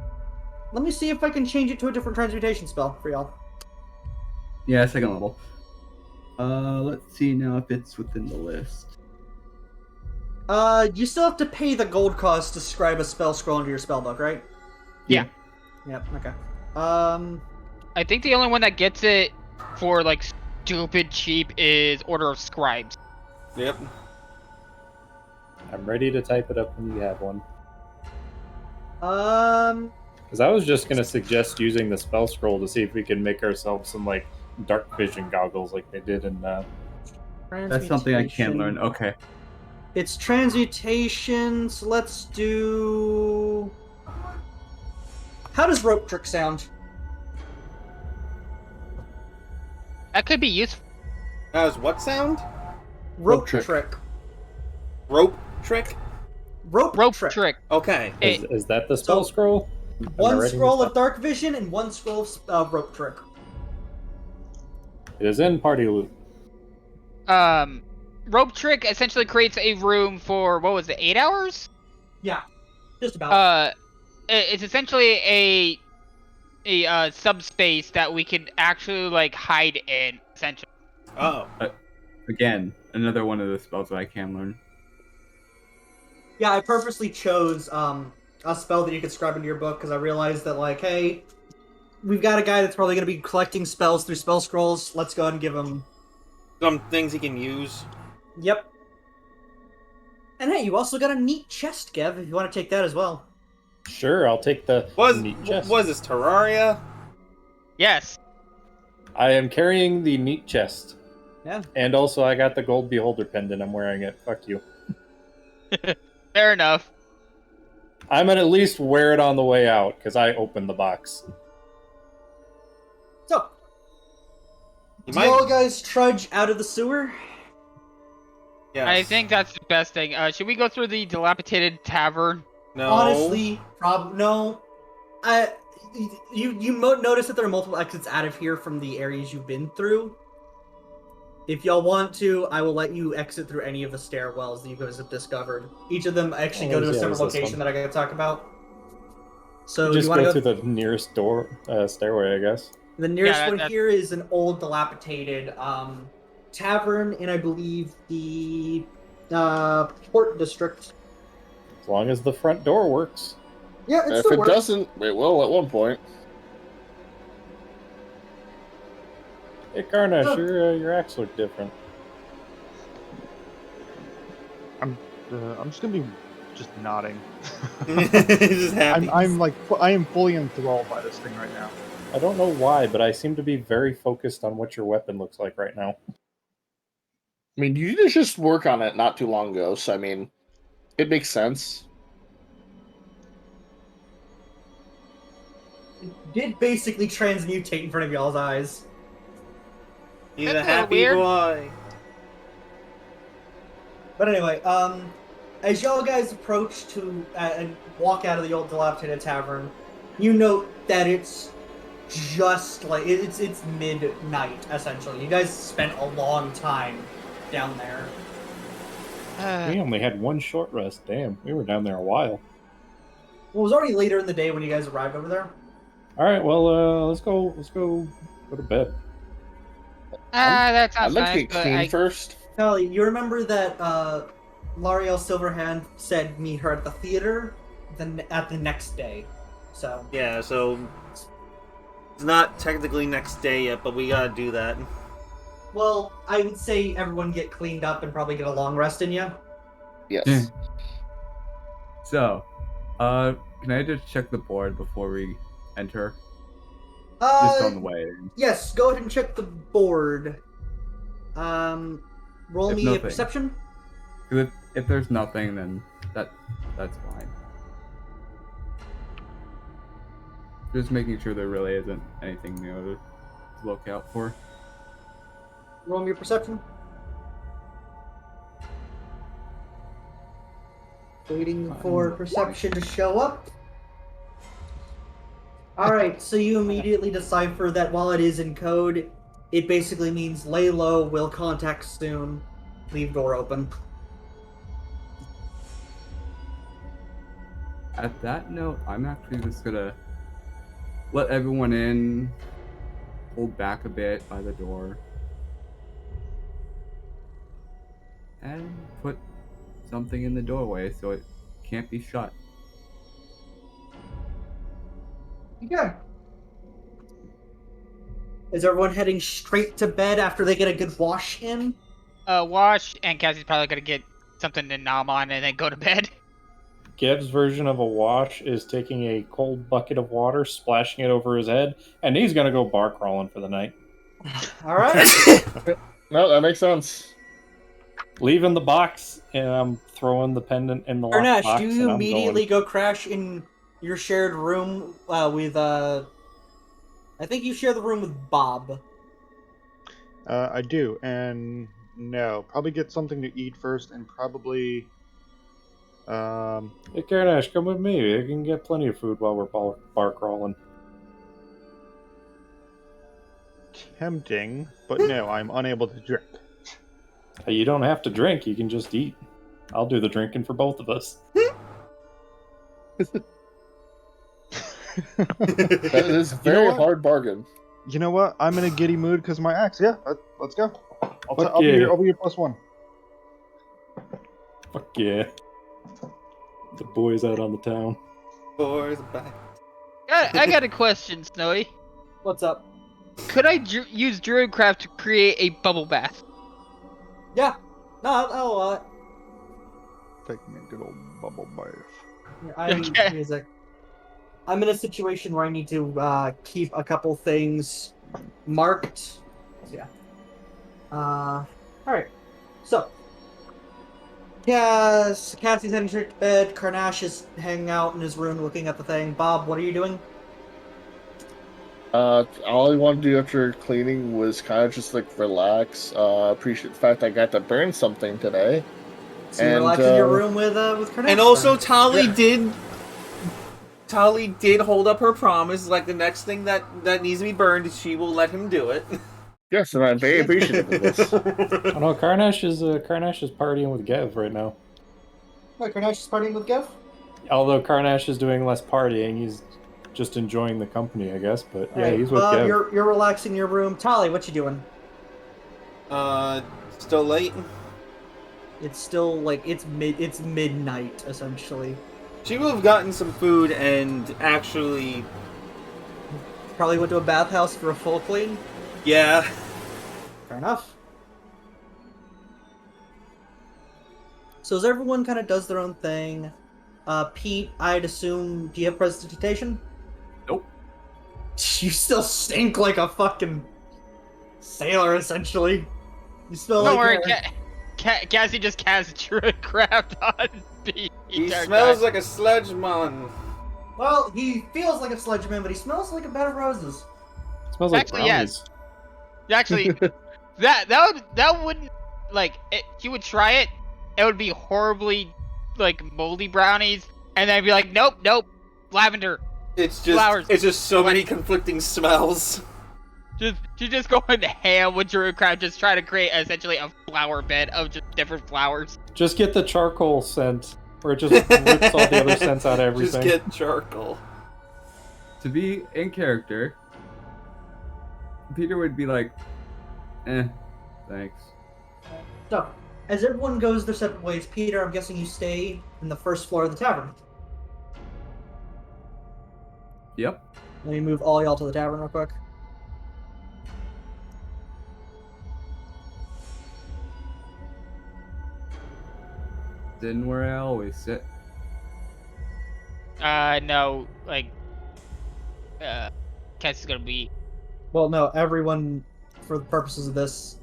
Let me see if I can change it to a different transmutation spell for y'all. Yeah, 2nd level. Let's see now if it's within the list. You still have to pay the gold cost to scribe a spell scroll into your spellbook, right? Yeah. Yep, okay. I think the only one that gets it for like stupid cheap is Order of Scribes. Yep. I'm ready to type it up when you have one. Because I was just gonna suggest using the spell scroll to see if we can make ourselves some like dark vision goggles like they did in That's something I can't learn. Okay. It's transmutation, so let's do... How does rope trick sound? That could be useful. How's what sound? Rope trick. Rope trick? Rope trick. Okay. Is that the spell scroll? One scroll of dark vision and 1 scroll of rope trick. It is in party loot. Rope trick essentially creates a room for, what was it, 8 hours? Yeah, just about. It's essentially a subspace that we can actually like hide in, essentially. Oh. Again, another one of the spells that I can learn. Yeah, I purposely chose a spell that you could scribe into your book because I realized that, like, hey, we've got a guy that's probably going to be collecting spells through spell scrolls. Let's go ahead and give him... Some things he can use. Yep. And hey, you also got a neat chest, Gev, if you want to take that as well. Sure, I'll take the neat chest. Was this Terraria? Yes. I am carrying the neat chest. Yeah. And also, I got the gold beholder pendant. I'm wearing it. Fuck you. Fair enough. I'm gonna at least wear it on the way out, because I opened the box. So, do you all guys trudge out of the sewer? Yes. I think that's the best thing. Should we go through the dilapidated tavern? No. Honestly, no. You notice that there are multiple exits out of here from the areas you've been through. If y'all want to, I will let you exit through any of the stairwells that you guys have discovered. Each of them actually go to a separate location that I gotta talk about. So Just you want go to through the nearest door, stairway, I guess. The nearest one here is an old, dilapidated tavern in, I believe, the Port District. As long as the front door works. Yeah, it if still it works. doesn't, it will at one point. Hey, Karnash, your axe look different. I'm just gonna be nodding. Just happy. I am fully enthralled by this thing right now. I don't know why, but I seem to be very focused on what your weapon looks like right now. I mean, you did just work on it not too long ago, so I mean, it makes sense. It did basically transmutate in front of y'all's eyes. He's That's a happy weird. boy. But anyway, as y'all guys approach to and walk out of the old dilapidated tavern, you note that it's just like it's midnight essentially. You guys spent a long time down there. We only had one short rest. Damn, we were down there a while. Well, it was already later in the day when you guys arrived over there. All right, well, let's go to bed. That sounds I'd like nice, to get but clean first. Kelly, you remember that L'Ariel Silverhand said meet her at the theater at the next day. So yeah, so it's not technically next day yet, but we gotta do that. Well, I would say everyone get cleaned up and probably get a long rest in you. Yes. So, can I just check the board before we enter? Just on the way. Yes, go ahead and check the board. Roll If me nothing. a perception. If there's nothing, then that's fine. Just making sure there really isn't anything new to look out for. Roll me your perception. Waiting for perception to show up. Alright, so you immediately decipher that while it is in code, it basically means lay low, will contact soon, leave door open. At that note, I'm actually just gonna let everyone in, hold back a bit by the door, and put something in the doorway so it can't be shut. Okay. Is everyone heading straight to bed after they get a good wash in? Wash, and Cassie's probably gonna get something to nom on and then go to bed. Gev's version of a wash is taking a cold bucket of water, splashing it over his head, and he's gonna go bar crawling for the night. Alright. No, that makes sense. Leaving the box, and I'm throwing the pendant in the locked Arnash, box, do and you I'm immediately going. go crash in your shared room with I think you share the room with Bob. I do, and no, probably get something to eat first, and probably Hey, Karnash, come with me. We can get plenty of food while we're bar crawling. tempting, but no, I'm unable to drink. You don't have to drink, you can just eat. I'll do the drinking for both of us. That is a very hard bargain. You know what? I'm in a giddy mood because my axe. Yeah, let's go. I'll be yeah. your +1. Fuck yeah. The boys out on the town. Boys back. I got a question, Snowy. What's up? Could I use Druidcraft to create a bubble bath? Yeah. No, no. Take me a good old bubble bath. Okay. I'm in a situation where I need to keep a couple things marked. So, yeah. All right. So, Cassie's heading straight to bed. Karnash is hanging out in his room looking at the thing. Bob, what are you doing? All I wanted to do after cleaning was kind of just like relax. Appreciate the fact I got to burn something today. So you relax in your room with Karnash. And also, then. Tali did hold up her promise. Like the next thing that needs to be burned, she will let him do it. Yes, and I'm very appreciative of this. Oh no, Karnash is partying with Gev right now. Wait, Karnash is partying with Gev? Although Karnash is doing less partying, he's just enjoying the company, I guess. But yeah, Right. he's with Gev. You're relaxing in your room. Tali, what you doing? Still late. It's still like it's midnight essentially. She will have gotten some food and actually Probably went to a bathhouse for a full clean. Yeah. Fair enough. So as everyone kind of does their own thing, Pete, I'd assume, do you have prestidigitation? Nope. You still stink like a fucking sailor, essentially. You smell Don't like worry, Cassie just casts Druidcraft on Pete. He smells like a sludge man. Well, he feels like a sludge man, but he smells like a bed of roses. Smells like Actually, brownies. yes. Actually, that wouldn't like he would try it. It would be horribly like moldy brownies, and then I'd be like, nope, lavender. It's just flowers. It's just so many conflicting smells. She's just going ham with Druidcraft, just trying to create essentially a flower bed of just different flowers. Just get the charcoal scent, where it just rips all the other scents out of everything. Just get charcoal. To be in character, Peter would be like, thanks. So, as everyone goes their separate ways, Peter, I'm guessing you stay in the first floor of the tavern. Yep. Let me move all y'all to the tavern real quick. Sitting where I always sit. No, like, Cassie's gonna be. Well, no, everyone, for the purposes of this,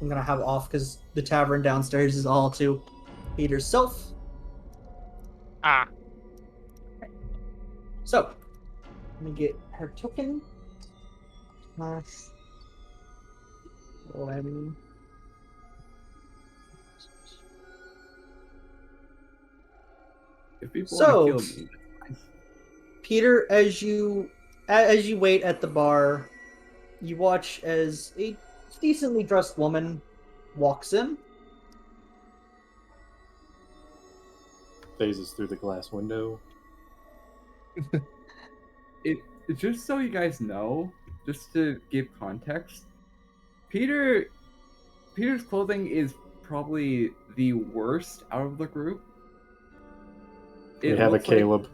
I'm gonna have off because the tavern downstairs is all to Peter's self. Ah. So, let me get her token. Nice. What I mean. If people So, want to kill me, Peter, as you wait at the bar, you watch as a decently dressed woman walks in. Phases through the glass window. it just so you guys know, just to give context, Peter's clothing is probably the worst out of the group. We have a Caleb.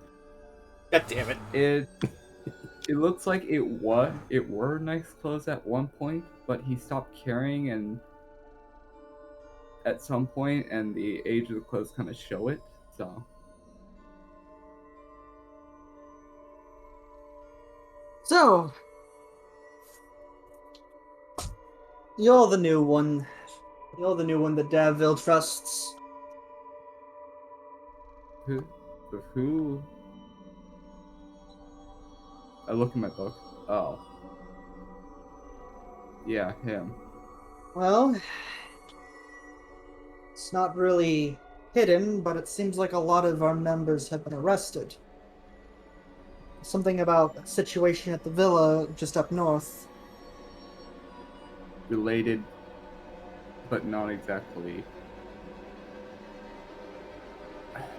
God damn it. It looks like it were nice clothes at one point, but he stopped caring and at some point, and the age of the clothes kind of show it. So, you're the new one. You're the new one that Davville trusts. Who? I look in my book. Oh. Yeah, him. Well, it's not really hidden, but it seems like a lot of our members have been arrested. Something about a situation at the villa just up north. Related, but not exactly.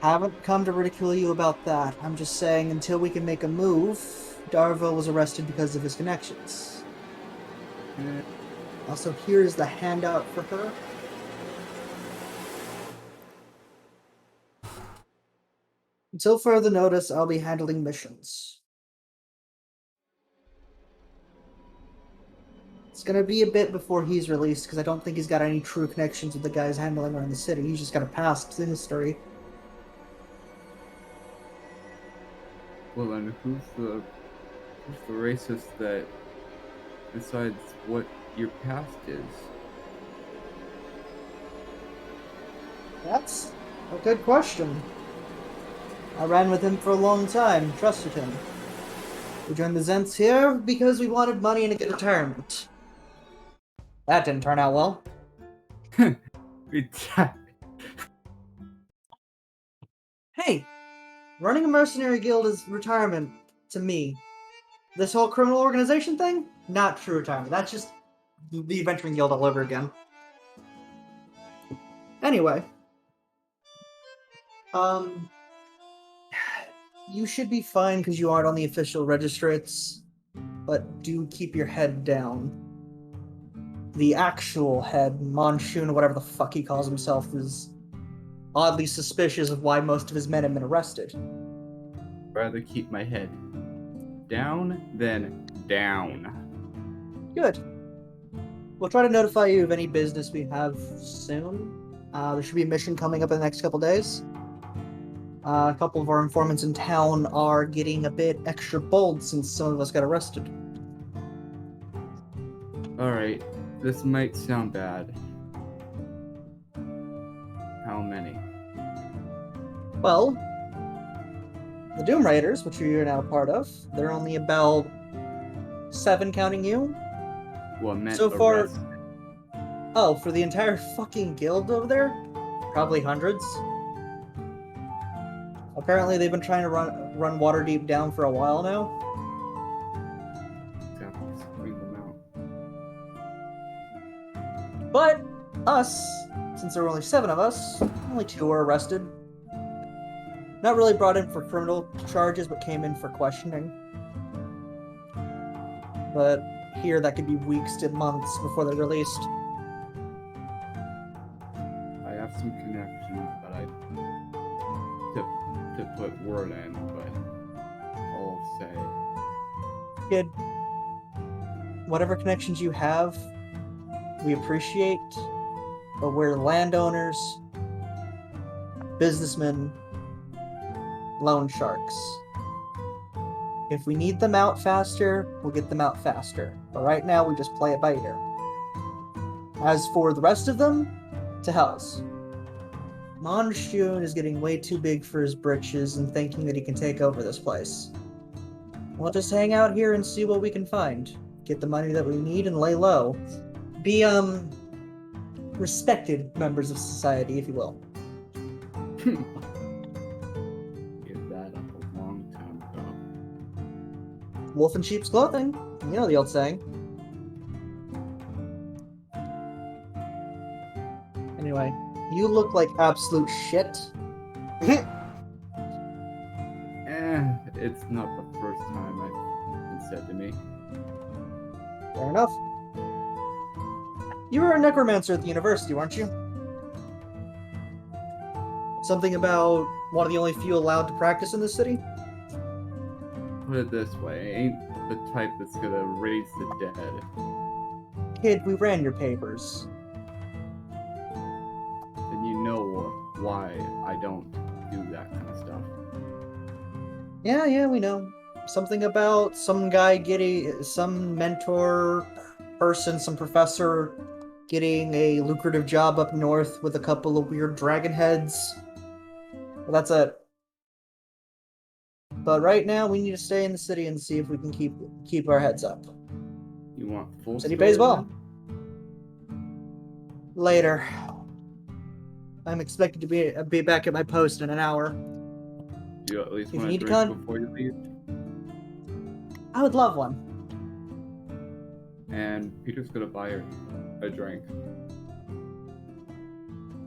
Haven't come to ridicule you about that. I'm just saying, until we can make a move, Darville was arrested because of his connections. Also, here's the handout for her. Until further notice, I'll be handling missions. It's gonna be a bit before he's released, because I don't think he's got any true connections with the guys handling around the city. He's just got a past history. Well then, who's the racist that decides what your past is? That's a good question. I ran with him for a long time, trusted him. We joined the Zents here because we wanted money and a good retirement. That didn't turn out well. Hey, running a mercenary guild is retirement to me. This whole criminal organization thing? Not true retirement. That's just the adventuring guild all over again. Anyway. You should be fine because you aren't on the official registrates, but do keep your head down. The actual head, Monsoon, or whatever the fuck he calls himself, is oddly suspicious of why most of his men have been arrested. Rather keep my head down than down. Good. We'll try to notify you of any business we have soon. There should be a mission coming up in the next couple days. A couple of our informants in town are getting a bit extra bold since some of us got arrested. Alright, this might sound bad. How many? Well, the Doom Raiders, which you're now part of, they're only about 7 counting you. Well, meant So far... arrested. Oh, for the entire fucking guild over there? Probably hundreds. Apparently they've been trying to run Waterdeep down for a while now. Exactly, bring them out. But us, since there were only 7 of us, only 2 were arrested. Not really brought in for criminal charges, but came in for questioning. But here that could be weeks to months before they're released. I have some connections, but to put word in, but I'll say. Kid, whatever connections you have, we appreciate, but we're landowners, businessmen, loan sharks. If we need them out faster, we'll get them out faster. But right now, we just play it by ear. As for the rest of them, to hells. Monsoon is getting way too big for his britches and thinking that he can take over this place. We'll just hang out here and see what we can find. Get the money that we need and lay low. Be, respected members of society, if you will. Give that up a long time ago. Wolf in sheep's clothing. You know the old saying. Anyway, you look like absolute shit. It's not the first time it's been said to me. Fair enough. You were a necromancer at the university, weren't you? Something about one of the only few allowed to practice in this city? Put it this way, I ain't the type that's gonna raise the dead. Kid, we ran your papers. And you know why I don't do that kind of stuff. Yeah, we know. Something about some guy getting, some mentor person, some professor getting a lucrative job up north with a couple of weird dragon heads. Well, that's it. But right now, we need to stay in the city and see if we can keep our heads up. You want full City story pays well. then? Later. I'm expected to be back at my post in an hour. Do you at least If you want need to to drink before you leave? I would love one. And Peter's gonna buy her a drink.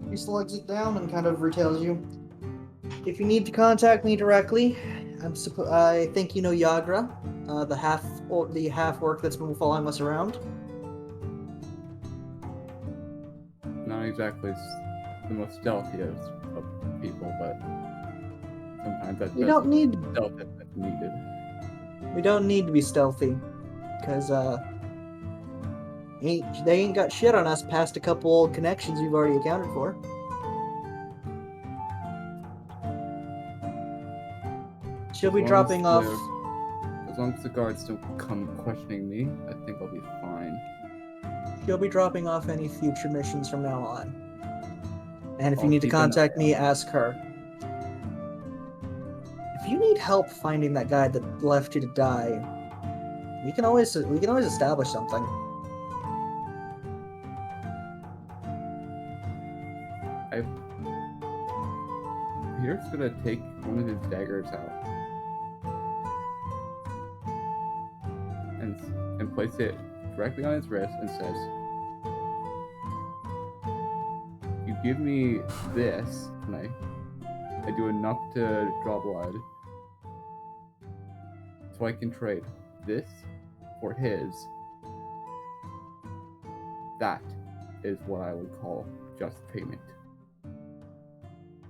He slugs it down and kind of retails you. If you need to contact me directly, I think you know Yagra, the half orc that's been following us around. Not exactly the most stealthiest of people, but sometimes sometimes that We don't need stealth that's needed. we don't need to be stealthy, because they ain't got shit on us past a couple old connections we've already accounted for. She'll be dropping off. As long as the guards don't come questioning me, I think I'll be fine. She'll be dropping off any future missions from now on. And if you I'll need to keep an contact eye me, ask her. If you need help finding that guy that left you to die, we can always establish something. Peter's gonna take one of his daggers out and place it directly on his wrist and says, "You give me this, and I do enough to draw blood, so I can trade this for his. That is what I would call just payment."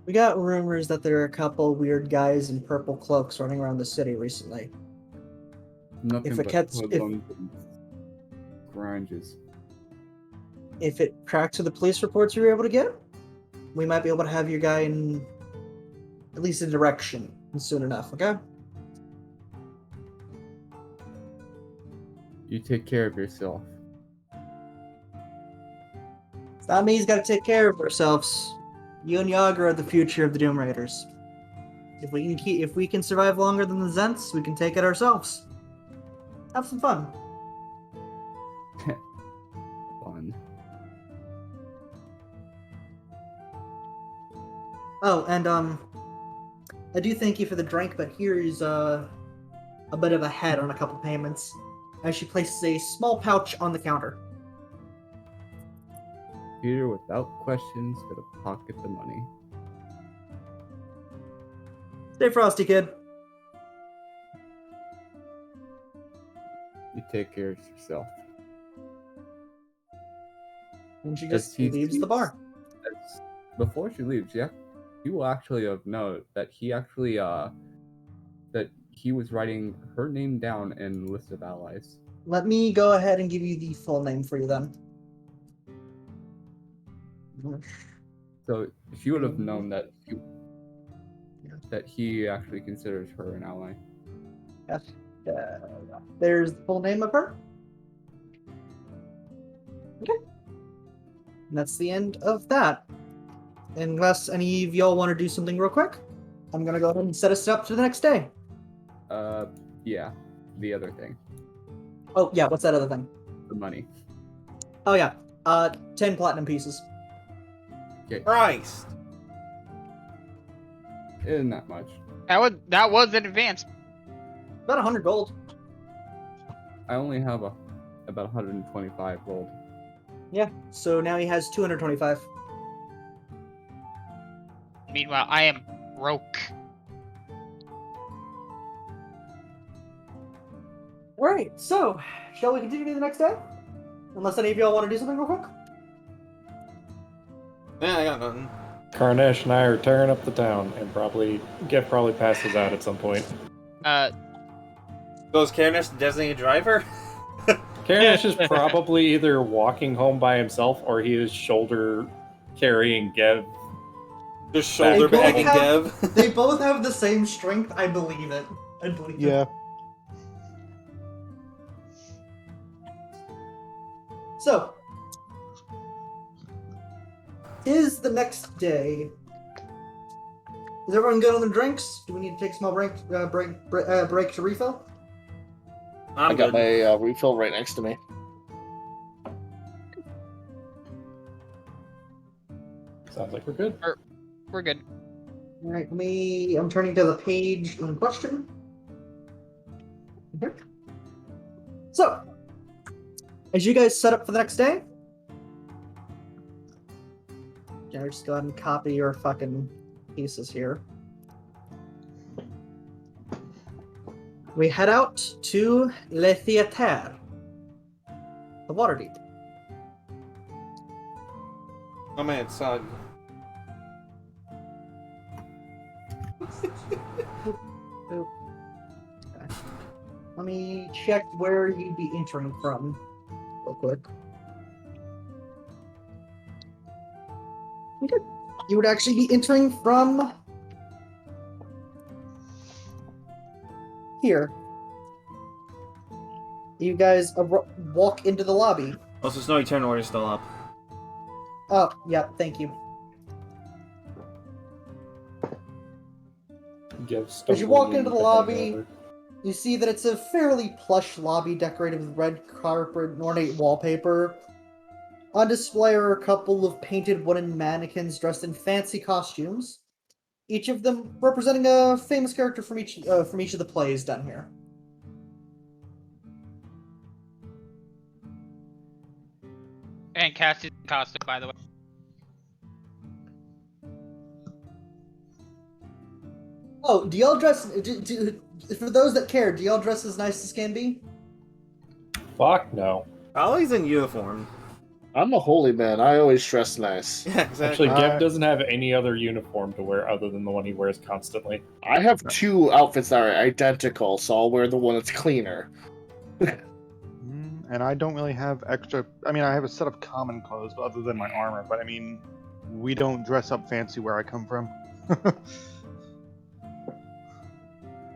We got rumors that there are a couple weird guys in purple cloaks running around the city recently. Nothing If it but gets- hoodlums and gringes. If it tracks to the police reports you were able to get, we might be able to have your guy in at least a direction soon enough, okay? You take care of yourself. It's not me who's got to take care of ourselves. You and Yager are the future of the Doom Raiders. If we can survive longer than the Zents, we can take it ourselves. Have some fun. Fun. Oh, and I do thank you for the drink, but here's a bit of a head on a couple payments. As she places a small pouch on the counter. Peter, without questions, gonna pocket the money. Stay frosty, kid. You take care of yourself. And she As just he leaves the sees- bar. Before she leaves, yeah, you will actually have known that he actually that he was writing her name down in the list of allies. Let me go ahead and give you the full name for you then. So she would have known that he actually considers her an ally. Yes. There's the full name of her. Okay. And that's the end of that. Unless any of y'all want to do something real quick, I'm gonna go ahead and set us up for the next day. Yeah, the other thing, Oh yeah, what's that other thing? the money. Oh yeah, 10 platinum pieces. Christ. Isn't that much? That was in advance. About 100 gold. I only have about 125 gold. Yeah, so now he has 225. Meanwhile, I am broke. Alright, so, shall we continue to the next day? Unless any of y'all want to do something real quick? Yeah, I got nothing. Karnesh and I are tearing up the town, and probably passes out at some point. Goes Karnesh the designated driver? Karnesh is probably either walking home by himself or he is shoulder carrying Gev. Just shoulder bagging Gev. They both have the same strength, I believe it. I believe Yeah. it. So, is the next day. Is everyone good on their drinks? Do we need to take a small break to refill? I got my refill right next to me. Sounds like we're good. We're good. Alright, I'm turning to the page in question. Okay. So, as you guys set up for the next day, just go ahead and copy your fucking pieces here. We head out to Le Theater, the Waterdeep. Oh man, Sog. me check where you'd be entering from, real quick. Okay. You would actually be entering from here. You guys walk into the lobby. Also, Snowy turn order still up. Oh, yeah, thank you. As you walk into the lobby, you see that it's a fairly plush lobby decorated with red carpet and ornate wallpaper. On display are a couple of painted wooden mannequins dressed in fancy costumes, each of them representing a famous character from each of the plays done here. And Cassie's costume, by the way. Oh, do y'all dress? For those that care, do y'all dress as nice as can be? Fuck no. Ollie's in uniform. I'm a holy man. I always dress nice. Yeah, exactly. Actually, Gev doesn't have any other uniform to wear other than the one he wears constantly. I have 2 outfits that are identical, so I'll wear the one that's cleaner. And I don't really have extra. I mean, I have a set of common clothes, other than my armor. But I mean, we don't dress up fancy where I come from.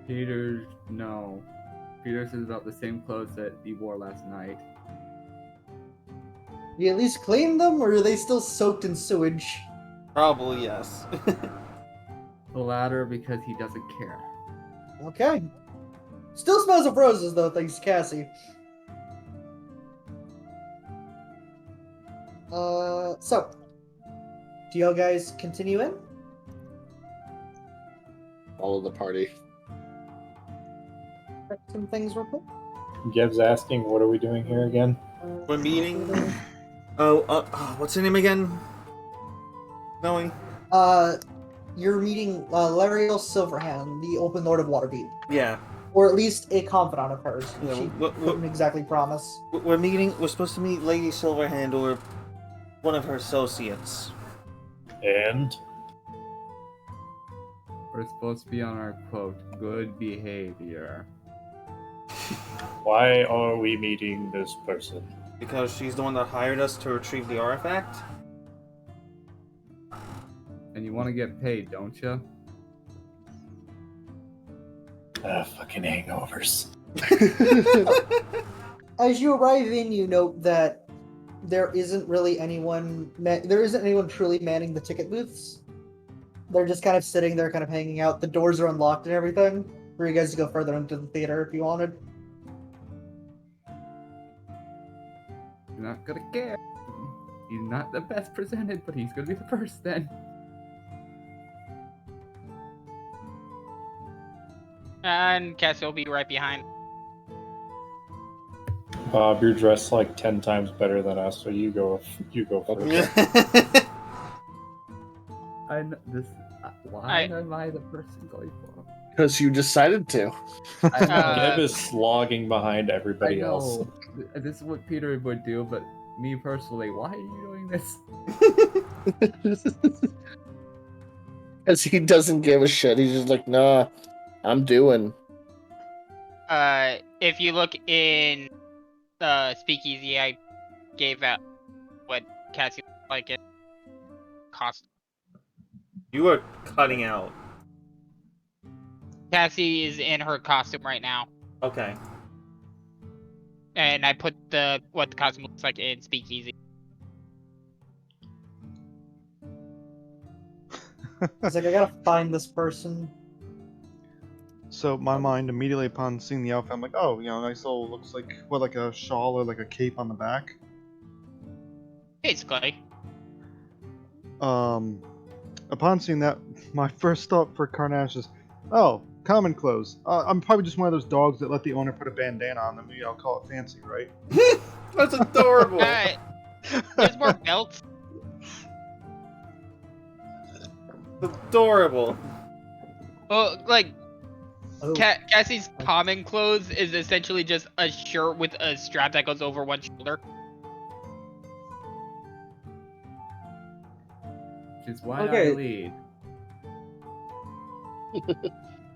Peter, no. Peter's is about the same clothes that he wore last night. You at least clean them, or are they still soaked in sewage? Probably yes. The latter because he doesn't care. Okay. Still smells of roses, though, thanks to Cassie. So, do y'all guys continue in? All of the party. Check some things real quick. Gev's asking, what are we doing here again? We're meeting. What's her name again? Snowy? You're meeting Lariel Silverhand, the Open Lord of Waterdeep. Yeah. Or at least a confidant of hers. Yeah, She couldn't exactly promise. We're supposed to meet Lady Silverhand or one of her associates. And? We're supposed to be on our quote, good behavior. Why are we meeting this person? Because she's the one that hired us to retrieve the artifact. And you want to get paid, don't you? Fucking hangovers. As you arrive in, you note that there isn't anyone truly manning the ticket booths. They're just kind of sitting there, kind of hanging out. The doors are unlocked and everything for you guys to go further into the theater if you wanted. You're not gonna care. He's not the best presented, but he's gonna be the first then. And Cassie will be right behind. Bob, you're dressed like 10 times better than us, so you go first. I know this. Why am I the person going for? Because you decided to. Gev is slogging behind everybody else. This is what Peter would do, but me personally, why are you doing this? Because he doesn't give a shit. He's just like, nah, I'm doing. If you look in Speakeasy, I gave out what Cassie looked like it cost. You are cutting out. Cassie is in her costume right now. Okay. And I put what the costume looks like in Speakeasy. It's like, I gotta find this person. So my mind immediately upon seeing the outfit, I'm like, oh, nice little, looks like, like a shawl or like a cape on the back. Basically. Upon seeing that, my first thought for Carnash is, oh, common clothes. I'm probably just one of those dogs that let the owner put a bandana on them. I'll call it fancy, right? That's adorable. There's more belts. Adorable. Well, like, Oh. Cassie's common clothes is essentially just a shirt with a strap that goes over one shoulder. Which is why Okay. I lead.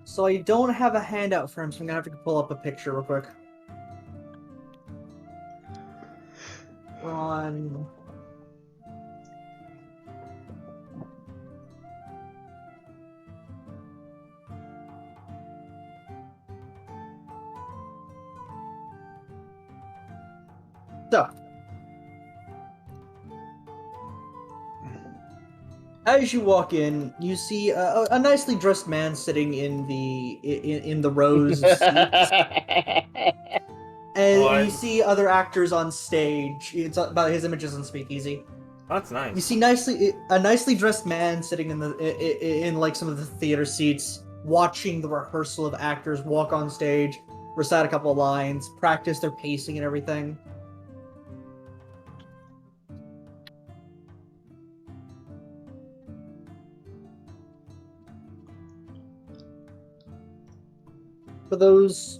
So I don't have a handout for him, so I'm gonna have to pull up a picture real quick. On. So, as you walk in, you see a nicely dressed man sitting in the rows of seats, and you see other actors on stage. It's about his images on Speakeasy. That's nice. You see a nicely dressed man sitting in like some of the theater seats, watching the rehearsal of actors walk on stage, recite a couple of lines, practice their pacing and everything. For those,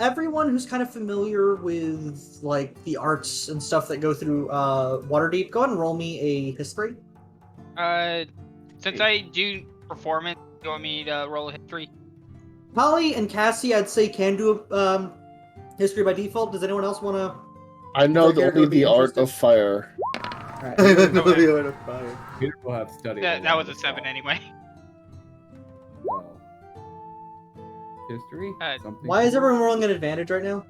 everyone who's kind of familiar with like the arts and stuff that go through Waterdeep, go ahead and roll me a history. Since I do performance, you want me to roll a history? Polly and Cassie, I'd say, can do a history by default. Does anyone else want to? I know only the art of fire. Right. The art of fire. Peter will have studied. That was a 7 anyway. Well, history? Something Why is everyone rolling an advantage right now?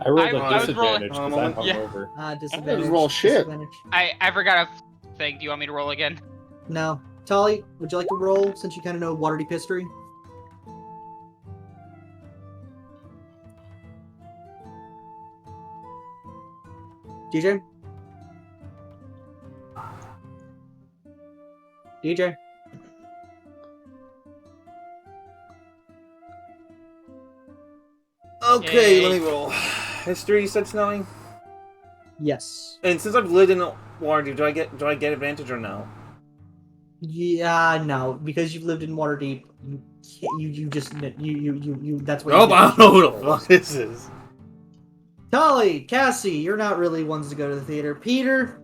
I rolled I a was disadvantage rolling- because I'm Yeah. hungover. Disadvantage. Just roll shit. Disadvantage. I forgot a thing. Do you want me to roll again? No. Tali, would you like to roll since you kind of know Waterdeep history? DJ? DJ? Okay, Yay. let me roll. History, you said Snowy? Yes. And since I've lived in Waterdeep, do I get advantage or no? Yeah, no, because you've lived in Waterdeep, you just that's what. Nope, you I don't know who the fuck this is. Tali, Cassie, you're not really ones to go to the theater. Peter,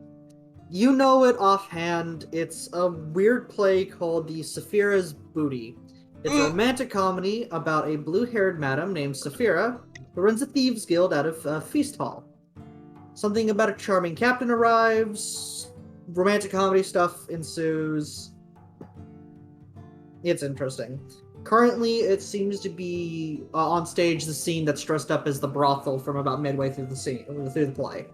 you know it offhand. It's a weird play called The Saphira's Booty. It's a romantic comedy about a blue-haired madam named Saphira who runs a thieves' guild out of Feast Hall. Something about a charming captain arrives. Romantic comedy stuff ensues. It's interesting. Currently, it seems to be on stage the scene that's dressed up as the brothel from about midway through the play.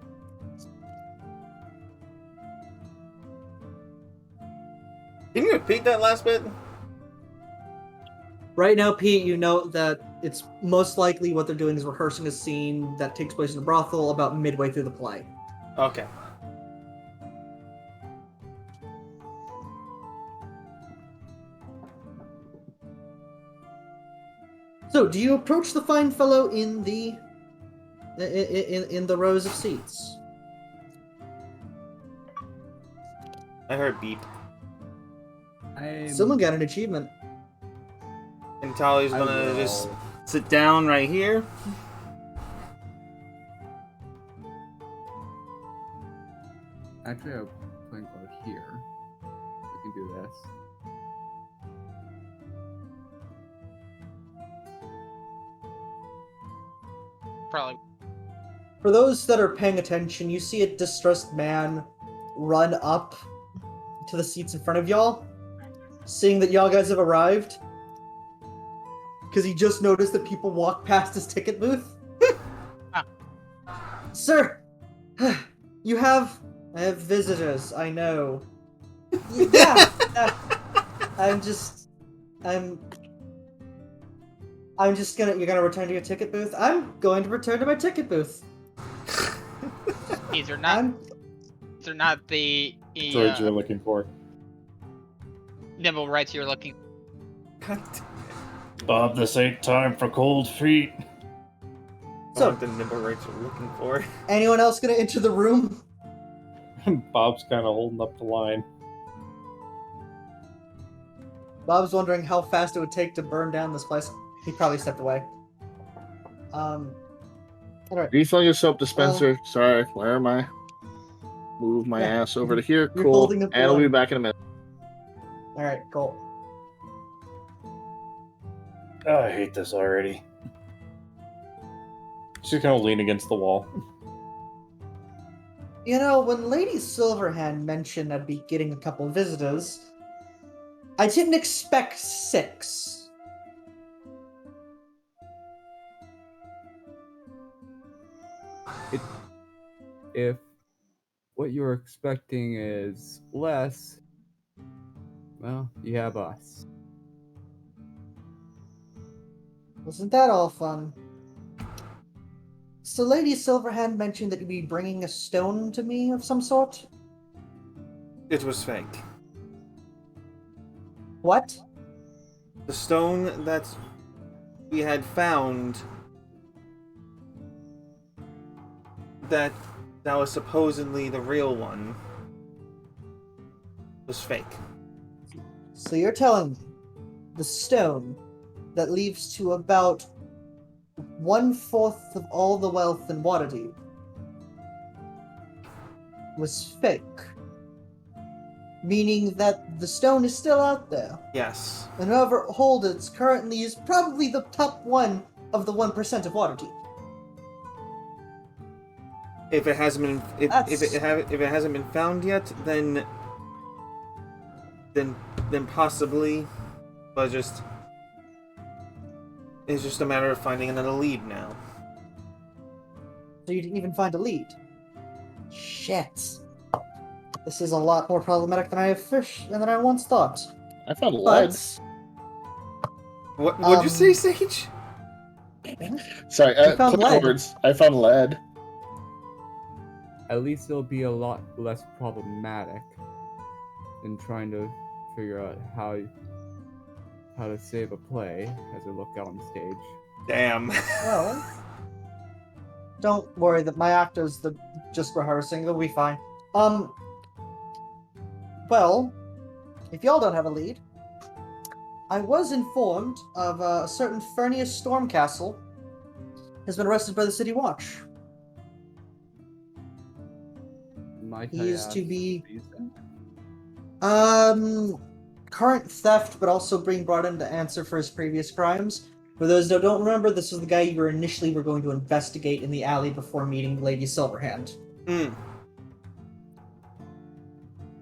Can you repeat that last bit? Right now, Pete, you know that it's most likely what they're doing is rehearsing a scene that takes place in the brothel about midway through the play. Okay. So, do you approach the fine fellow in the rows of seats? I heard beep. Someone got an achievement. And Tali's gonna just sit down right here. Actually, I'll go here. We can do this. Probably. For those that are paying attention, you see a distressed man run up to the seats in front of y'all, seeing that y'all guys have arrived. Because he just noticed that people walk past his ticket booth. Sir, I have visitors, I know. Yeah, you're gonna return to your ticket booth? I'm going to return to my ticket booth. These are not the Droids you're looking for. nimble rights you're looking. Bob, this ain't time for cold feet. So, the nimble rights we're looking for. Anyone else gonna enter the room? Bob's kind of holding up the line. Bob's wondering how fast it would take to burn down this place. He probably stepped away. Alright. Refilling your soap dispenser. Sorry, where am I? Move my ass over to here. You're Cool. holding And up the I'll be line. back in a minute. Alright, cool. Oh, I hate this already. She's gonna lean against the wall. You know, when Lady Silverhand mentioned I'd be getting a couple visitors, I didn't expect 6. If what you're expecting is less, well, you have us. Wasn't that all fun? So Lady Silverhand mentioned that you'd be bringing a stone to me of some sort? It was fake. What? The stone that we had found that was supposedly the real one was fake. So you're telling me the stone that leads to about 1/4 of all the wealth in Waterdeep was fake? Meaning that the stone is still out there. Yes. And whoever holds it currently is probably the top 1 of the 1% of Waterdeep. If it hasn't been if it hasn't been found yet, then possibly, but it's just a matter of finding another lead now. So you didn't even find a lead. Shit. This is a lot more problematic than I once thought. I found lead. What'd you say, Sage? Sorry, You found quick lead. words. I found lead. At least it'll be a lot less problematic than trying to figure out how to save a play as we look out on stage. Damn. Well, don't worry that my actors are just rehearsing. They'll be fine. Well, if y'all don't have a lead, I was informed of a certain Fernius Stormcastle has been arrested by the City Watch. He is to be current theft, but also being brought in to answer for his previous crimes. For those that don't remember, this was the guy you initially were going to investigate in the alley before meeting Lady Silverhand.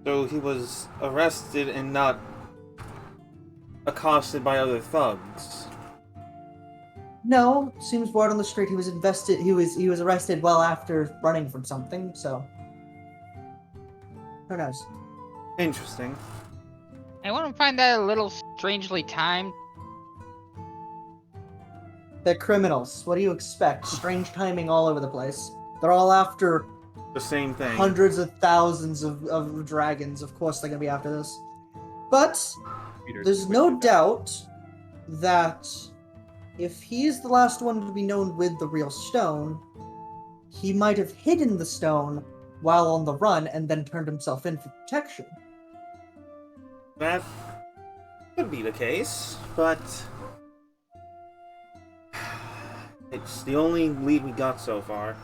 So he was arrested and not accosted by other thugs. No, seems word on the street he was he was arrested well after running from something, so who knows? Interesting. I want to find that a little strangely timed. They're criminals. What do you expect? Strange timing all over the place. They're all after The same thing. hundreds of thousands of dragons. Of course they're gonna be after this. But there's no doubt that if he's the last one to be known with the real stone, he might have hidden the stone while on the run and then turned himself in for protection. That could be the case, but it's the only lead we got so far.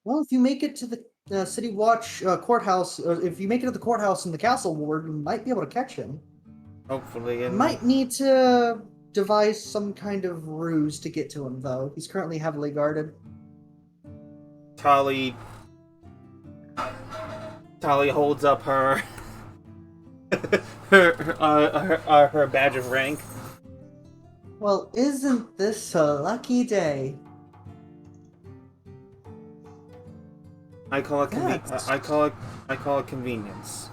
Well, if you make it to the City Watch courthouse, or if you make it to the courthouse in the castle ward, you might be able to catch him. Hopefully, You and might need to devise some kind of ruse to get to him, though. He's currently heavily guarded. Tali holds up her her badge of rank. Well, isn't this a lucky day? I call it Yes. I call it convenience.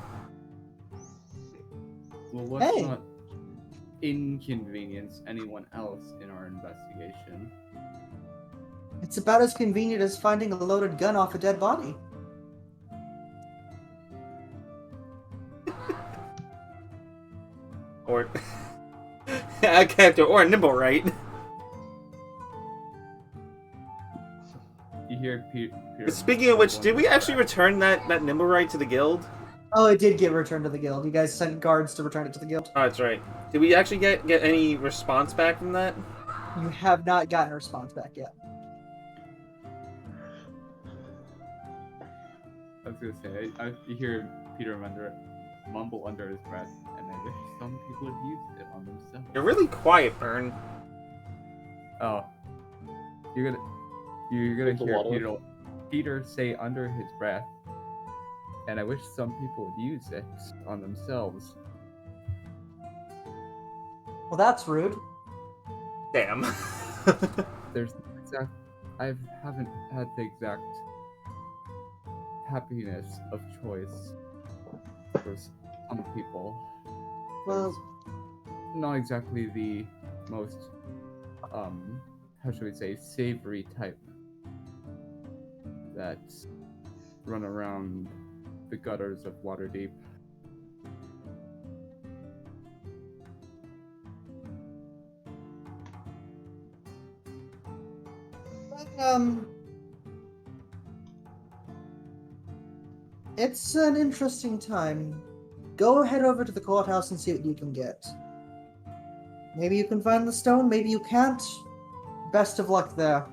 Well, let's Hey. not inconvenience anyone else in our investigation. It's about as convenient as finding a loaded gun off a dead body. Or I can't do or nimble, right? You hear Peter. Speaking of which, did we actually return that nimble right to the guild? Oh, it did get returned to the guild. You guys sent guards to return it to the guild. Oh, that's right. Did we actually get any response back from that? You have not gotten a response back yet. I was gonna say, you hear Peter mumble under his breath, and then some people have used it on themselves. You're really quiet, Burn. Oh, you're gonna Drink the hear water. Peter say under his breath, and I wish some people would use it on themselves. Well, that's rude. Damn. There's no exact. I haven't had the exact happiness of choice for some people. Well, There's not exactly the most, how should we say, savory type that run around the gutters of Waterdeep. It's an interesting time. Go head over to the courthouse and see what you can get. Maybe you can find the stone, maybe you can't. Best of luck there.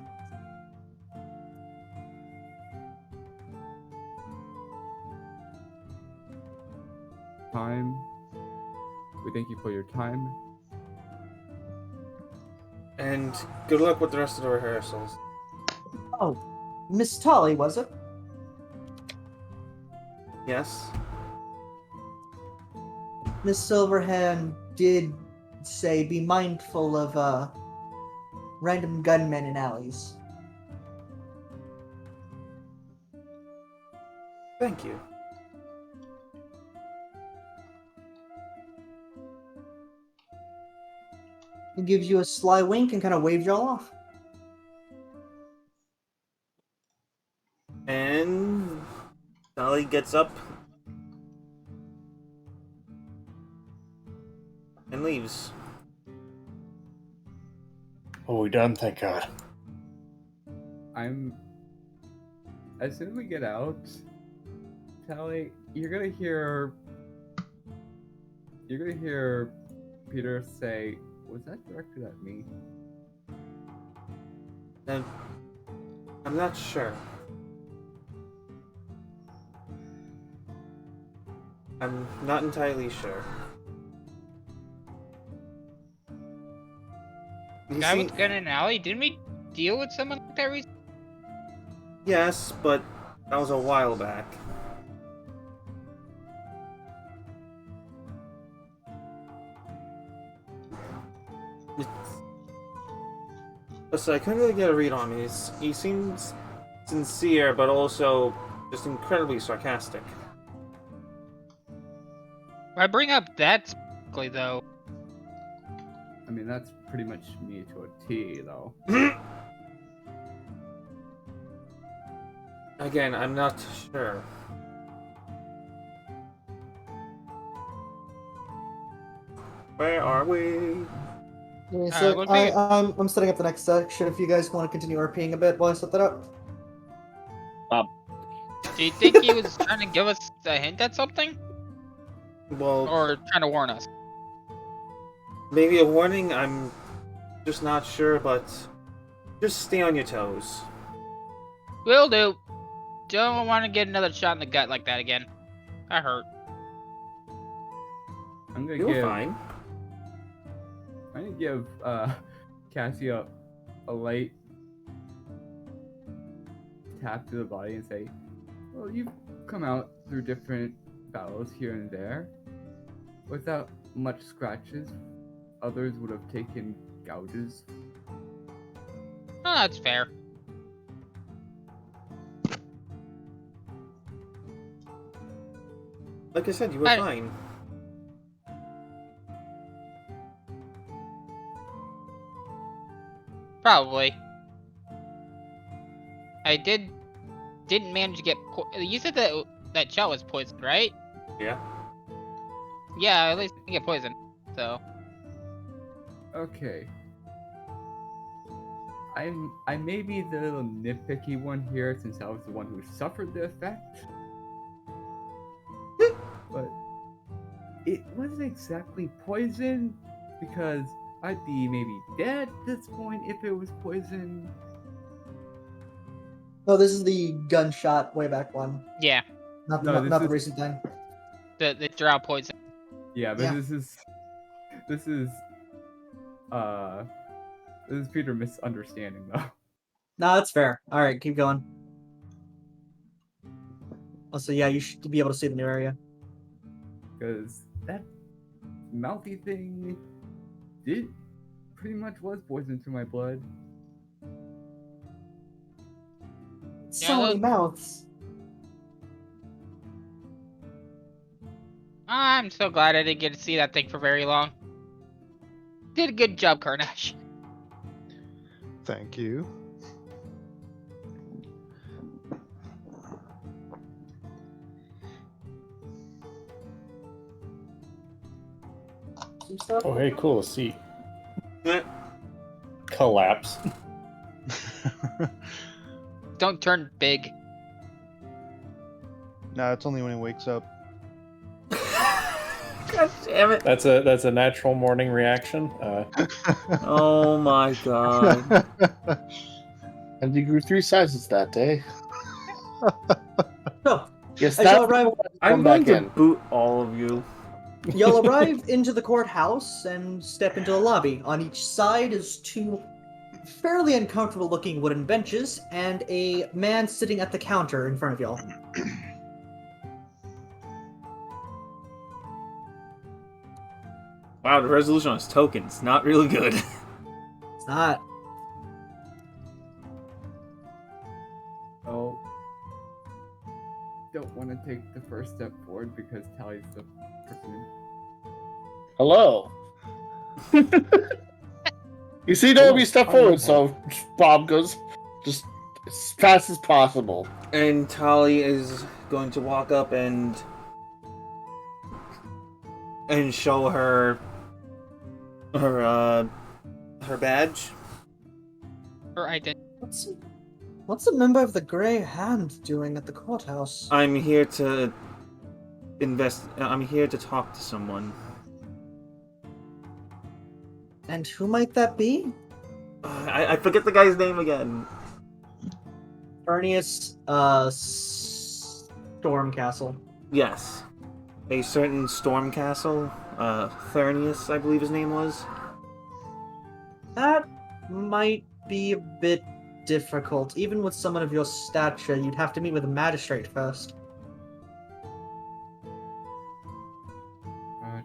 Time. We thank you for your time. And good luck with the rest of the rehearsals. Oh, Miss Tolly, was it? Yes? Miss Silverhand did say be mindful of random gunmen in alleys. Thank you. He gives you a sly wink and kind of waves y'all off. And Sally gets up and leaves. Oh, we done? Thank God. As soon as we get out, Tally, you're gonna hear Peter say, "Was that directed at me?" And I'm not sure. I'm not entirely sure. You Guy see- with gun in an alley? Didn't we deal with someone like that recently? Yes, but that was a while back. So I couldn't really get a read on him. He seems sincere, but also just incredibly sarcastic. I bring up that specifically, though. I mean, that's pretty much me to a T, though. Again, I'm not sure. Where are we? Yeah, so what big- I'm setting up the next section if you guys want to continue RPing a bit while I set that up. Do you think he was trying to give us a hint at something? Well, Or trying to warn us? maybe a warning, I'm just not sure, but just stay on your toes. Will do. Don't want to get another shot in the gut like that again. That hurt. I'm gonna You're fine. give Cassie a light tap to the body and say, "Well, you've come out through different battles here and there without much scratches. Others would have taken gouges." Oh, that's fair. Like I said, you were fine. Probably. I didn't manage to get. You said that shot was poisoned, right? Yeah. Yeah, at least I didn't get poisoned. So. Okay. I may be the little nitpicky one here since I was the one who suffered the effect. But it wasn't exactly poison because I'd be maybe dead at this point if it was poison. No, this is the gunshot way back one. Yeah. Not No, the this recent thing. The drow poison. Yeah, but Yeah. this is This is Peter misunderstanding though. No, that's fair. All right, keep going. Also, yeah, you should be able to see the new area. Because that mouthy thing pretty much was poison to my blood. So many mouths. I'm so glad I didn't get to see that thing for very long. Did a good job, Carnage. Thank you. Some stuff. Oh, hey, cool, a seat. Collapse. Don't turn big. Nah, it's only when he wakes up. God damn it. That's a natural morning reaction. Oh my god. And you grew 3 sizes that day. So, Yes, as that's y'all arrive, I'm going to boot all of you. y'all arrive into the courthouse and step into the lobby. On each side is 2 fairly uncomfortable-looking wooden benches and a man sitting at the counter in front of y'all. Wow, the resolution on his token's not really good. It's not. Oh, don't want to take the first step forward because Tally's the person. Hello. You see, nobody step forward, so Bob goes just as fast as possible. And Tali is going to walk up and show her her badge. Her identity. What's a member of the Grey Hand doing at the courthouse? I'm here to I'm here to talk to someone. And who might that be? I forget the guy's name again. Ernius, Stormcastle. Yes. A certain Stormcastle. Thernius, I believe his name was. That might be a bit difficult. Even with someone of your stature, you'd have to meet with a magistrate first.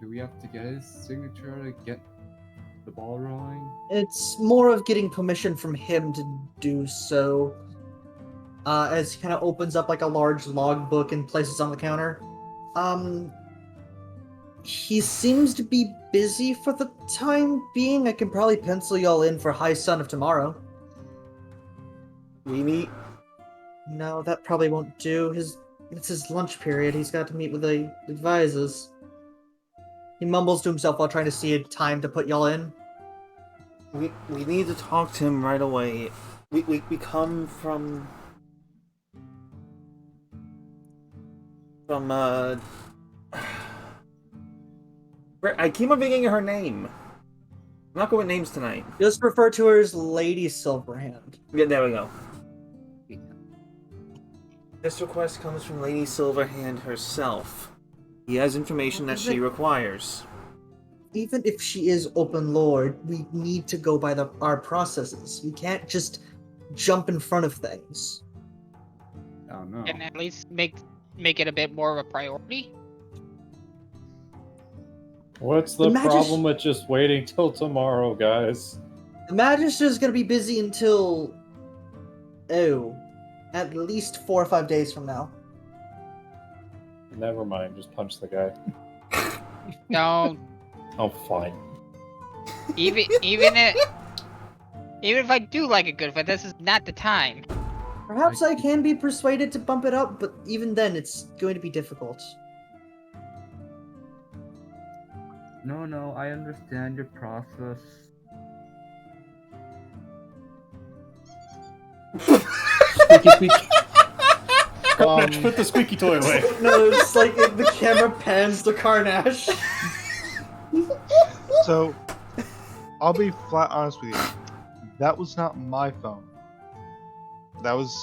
Do we have to get his signature to get the ball rolling? It's more of getting permission from him to do so. As he kind of opens up like a large logbook and places on the counter. He seems to be busy for the time being. I can probably pencil y'all in for High Sun of tomorrow. We meet? No, that probably won't do. It's his lunch period. He's got to meet with the advisors. He mumbles to himself while trying to see a time to put y'all in. We need to talk to him right away. We come from I keep on forgetting her name. I'm not good with names tonight. Just refer to her as Lady Silverhand. Yeah, there we go. This request comes from Lady Silverhand herself. He has information that she requires. Even if she is open lord, we need to go by our processes. We can't just jump in front of things. Oh no. And at least make it a bit more of a priority. What's the problem with just waiting till tomorrow, guys? The Magistrate's gonna be busy until... at least 4 or 5 days from now. Never mind, just punch the guy. No. Oh, fine. Even if I do like a good fight, this is not the time. Perhaps I can be persuaded to bump it up, but even then, it's going to be difficult. No, I understand your process. Squeaky, squeaky. Put the squeaky toy away. No, it's like the camera pans to Carnash. So, I'll be flat honest with you. That was not my phone. That was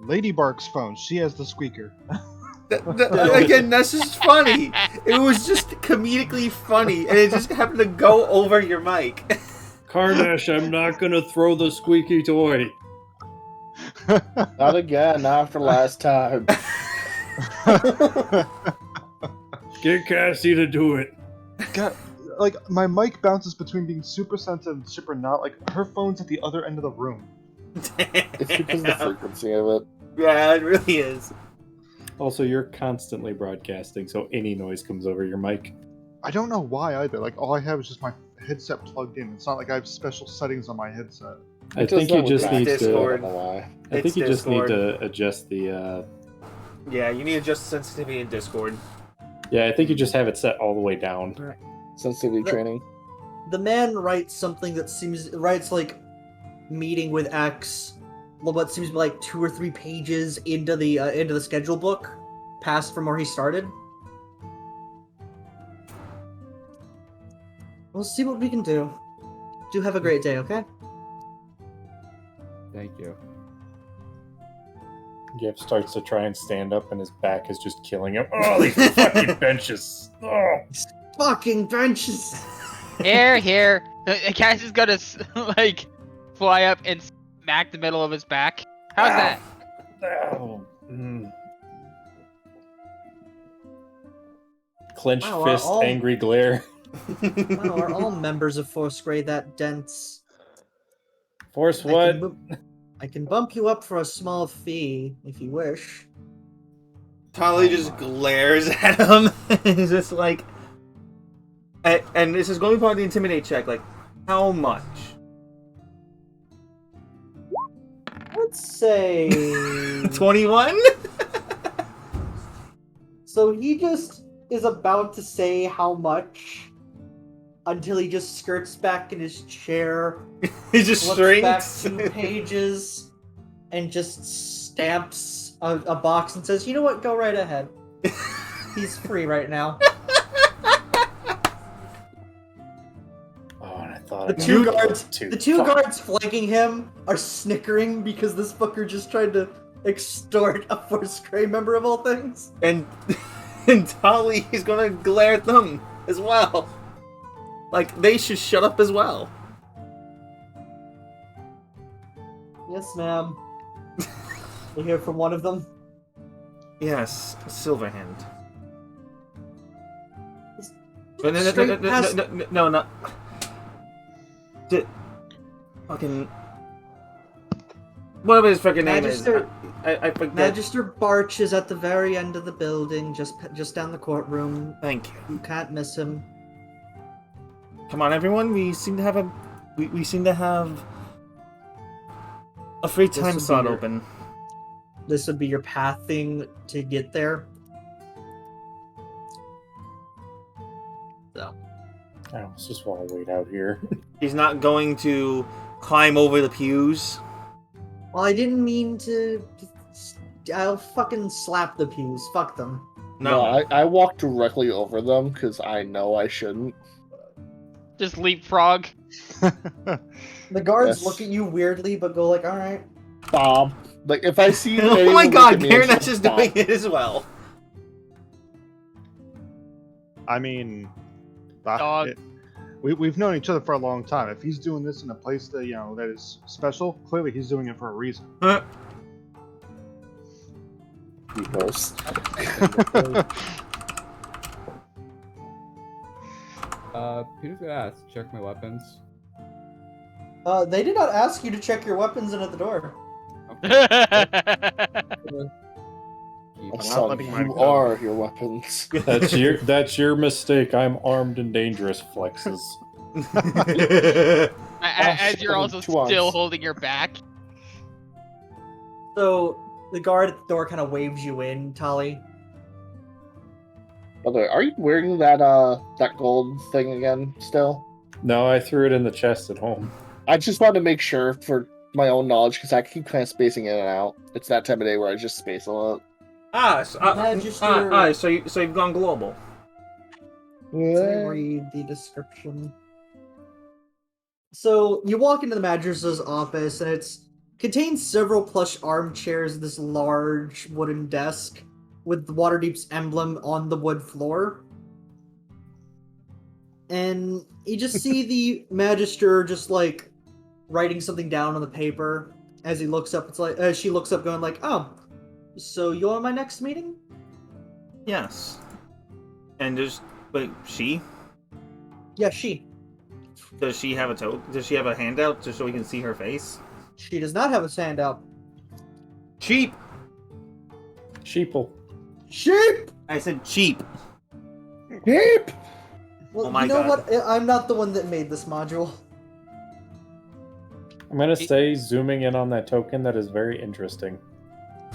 Lady Bark's phone. She has the squeaker. Again, that's just funny. It was just comedically funny, and it just happened to go over your mic. Karnesh, I'm not gonna throw the squeaky toy. Not again, not after last time. Get Cassie to do it. God, like, my mic bounces between being super sensitive and super not. Like, her phone's at the other end of the room. It's because of the frequency of it. Yeah, it really is. Also, you're constantly broadcasting, so any noise comes over your mic. I don't know why either. Like, all I have is just my headset plugged in. It's not like I have special settings on my headset. I think you just need Discord. to. I think you just need to adjust the. Yeah, you need to adjust sensitivity in Discord. Yeah, I think you just have it set all the way down. Sensitivity training. The man writes something that writes like meeting with X, what seems to be like 2 or 3 pages into the schedule book, past from where he started. We'll see what we can do. Do have a great day, okay? Thank you. Jeff starts to try and stand up, and his back is just killing him. Oh, these fucking benches! Oh, fucking benches! Here. The cat is gonna like fly up and smack the middle of his back. How's that? Oh. Clenched fist, angry glare. Wow, are all members of Force Grey that dense? Force what? I can bump you up for a small fee, if you wish. Tali just glares at him. He's just like... And this is going to be part of the intimidate check. Like, how much? Let's say... 21? So he just is about to say how much... until he just skirts back in his chair. He just looks back shrinks. 2 pages and just stamps a box and says, "You know what? Go right ahead. He's free right now." Oh, and I thought The two guards flanking him are snickering because this fucker just tried to extort a Force Grey member of all things. And Tali is gonna glare at them as well. Like, they should shut up as well. Yes, ma'am. We hear from one of them. Yes, Silverhand. No, not. Fucking. Whatever his fucking name is. I forget. Magister Barch is at the very end of the building, just down the courtroom. Thank you. You can't miss him. Come on, everyone. We seem to have a free time slot open. This would be your pathing to get there. So. I almost just want to wait out here. He's not going to climb over the pews. Well, I didn't mean to. I'll fucking slap the pews. Fuck them. No, I walk directly over them because I know I shouldn't. Just leapfrog. The guards look at you weirdly, but go like, "All right." Bob. Like, if I see... Oh my god, Karenash is doing it as well. I mean... Dog. We've known each other for a long time. If he's doing this in a place that, that is special, clearly he's doing it for a reason. Peter's gonna ask, check my weapons. They did not ask you to check your weapons in at the door. Son, you are your weapons. That's your mistake. I'm armed and dangerous. Flexes. As you're also still holding your back. So the guard at the door kind of waves you in, Tali. By the way, are you wearing that gold thing again still? No, I threw it in the chest at home. I just wanted to make sure for my own knowledge because I keep kind of spacing in and out. It's that time of day where I just space a lot. So you've gone global. Let's read the description. So you walk into the Magister's office, and it contains several plush armchairs, this large wooden desk with Waterdeep's emblem on the wood floor. and you just see the Magister just like writing something down on the paper. As he looks up, it's like as she looks up, going like, "Oh, so you're my next meeting?" Yes. And wait, she? Yeah, she. Does she have a Does she have a handout just so we can see her face? She does not have a handout. Cheap. Sheeple. Sheep. I said cheap. Sheep. Well, Oh my you know God. what? I'm not the one that made this module. I'm gonna say, zooming in on that token, that is very interesting.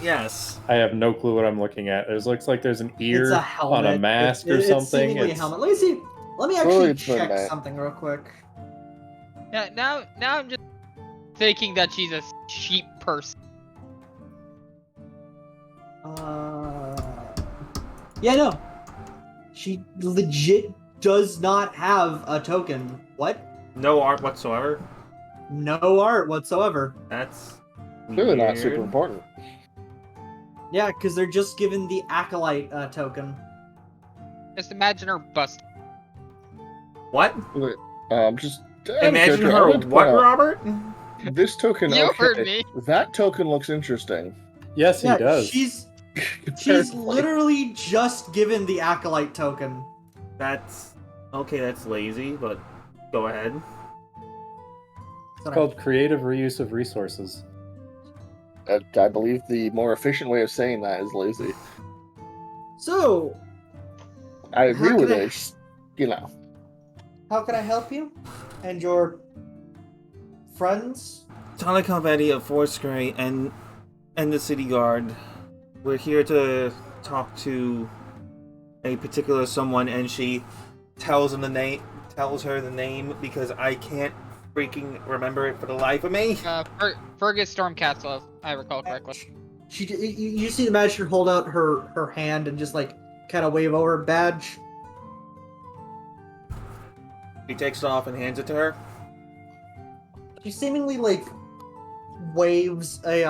Yes. I have no clue what I'm looking at. It looks like there's an It's ear a helmet. on a mask or It's something. seemingly a helmet. Let me see. Let me Oh, actually it's check midnight. something real quick. Now I'm just thinking that she's a sheep person. Yeah, no. She legit does not have a token. What? No art whatsoever. No art whatsoever. That's Really not super weird. important. Yeah, because they're just given the Acolyte token. Just imagine her bust. What? Wait, just Imagine character, I her wanted to what, point out, Robert? This token. You okay, heard me. That token looks interesting. Yes, he Yeah, does. she's Apparently. literally just given the Acolyte token. That's okay. That's lazy, but go ahead. It's called creative reuse of resources. I believe the more efficient way of saying that is lazy. So, I agree How with can I- it. You know, how can I help you? And your friends? Talakov Eddie of Foursquare and the City Guard. We're here to talk to a particular someone, and she tells her the name because I can't freaking remember it for the life of me. Fergus Stormcastle, if I recall correctly. You see the Magister hold out her hand and just like kind of wave over her badge. He takes it off and hands it to her. She seemingly like waves like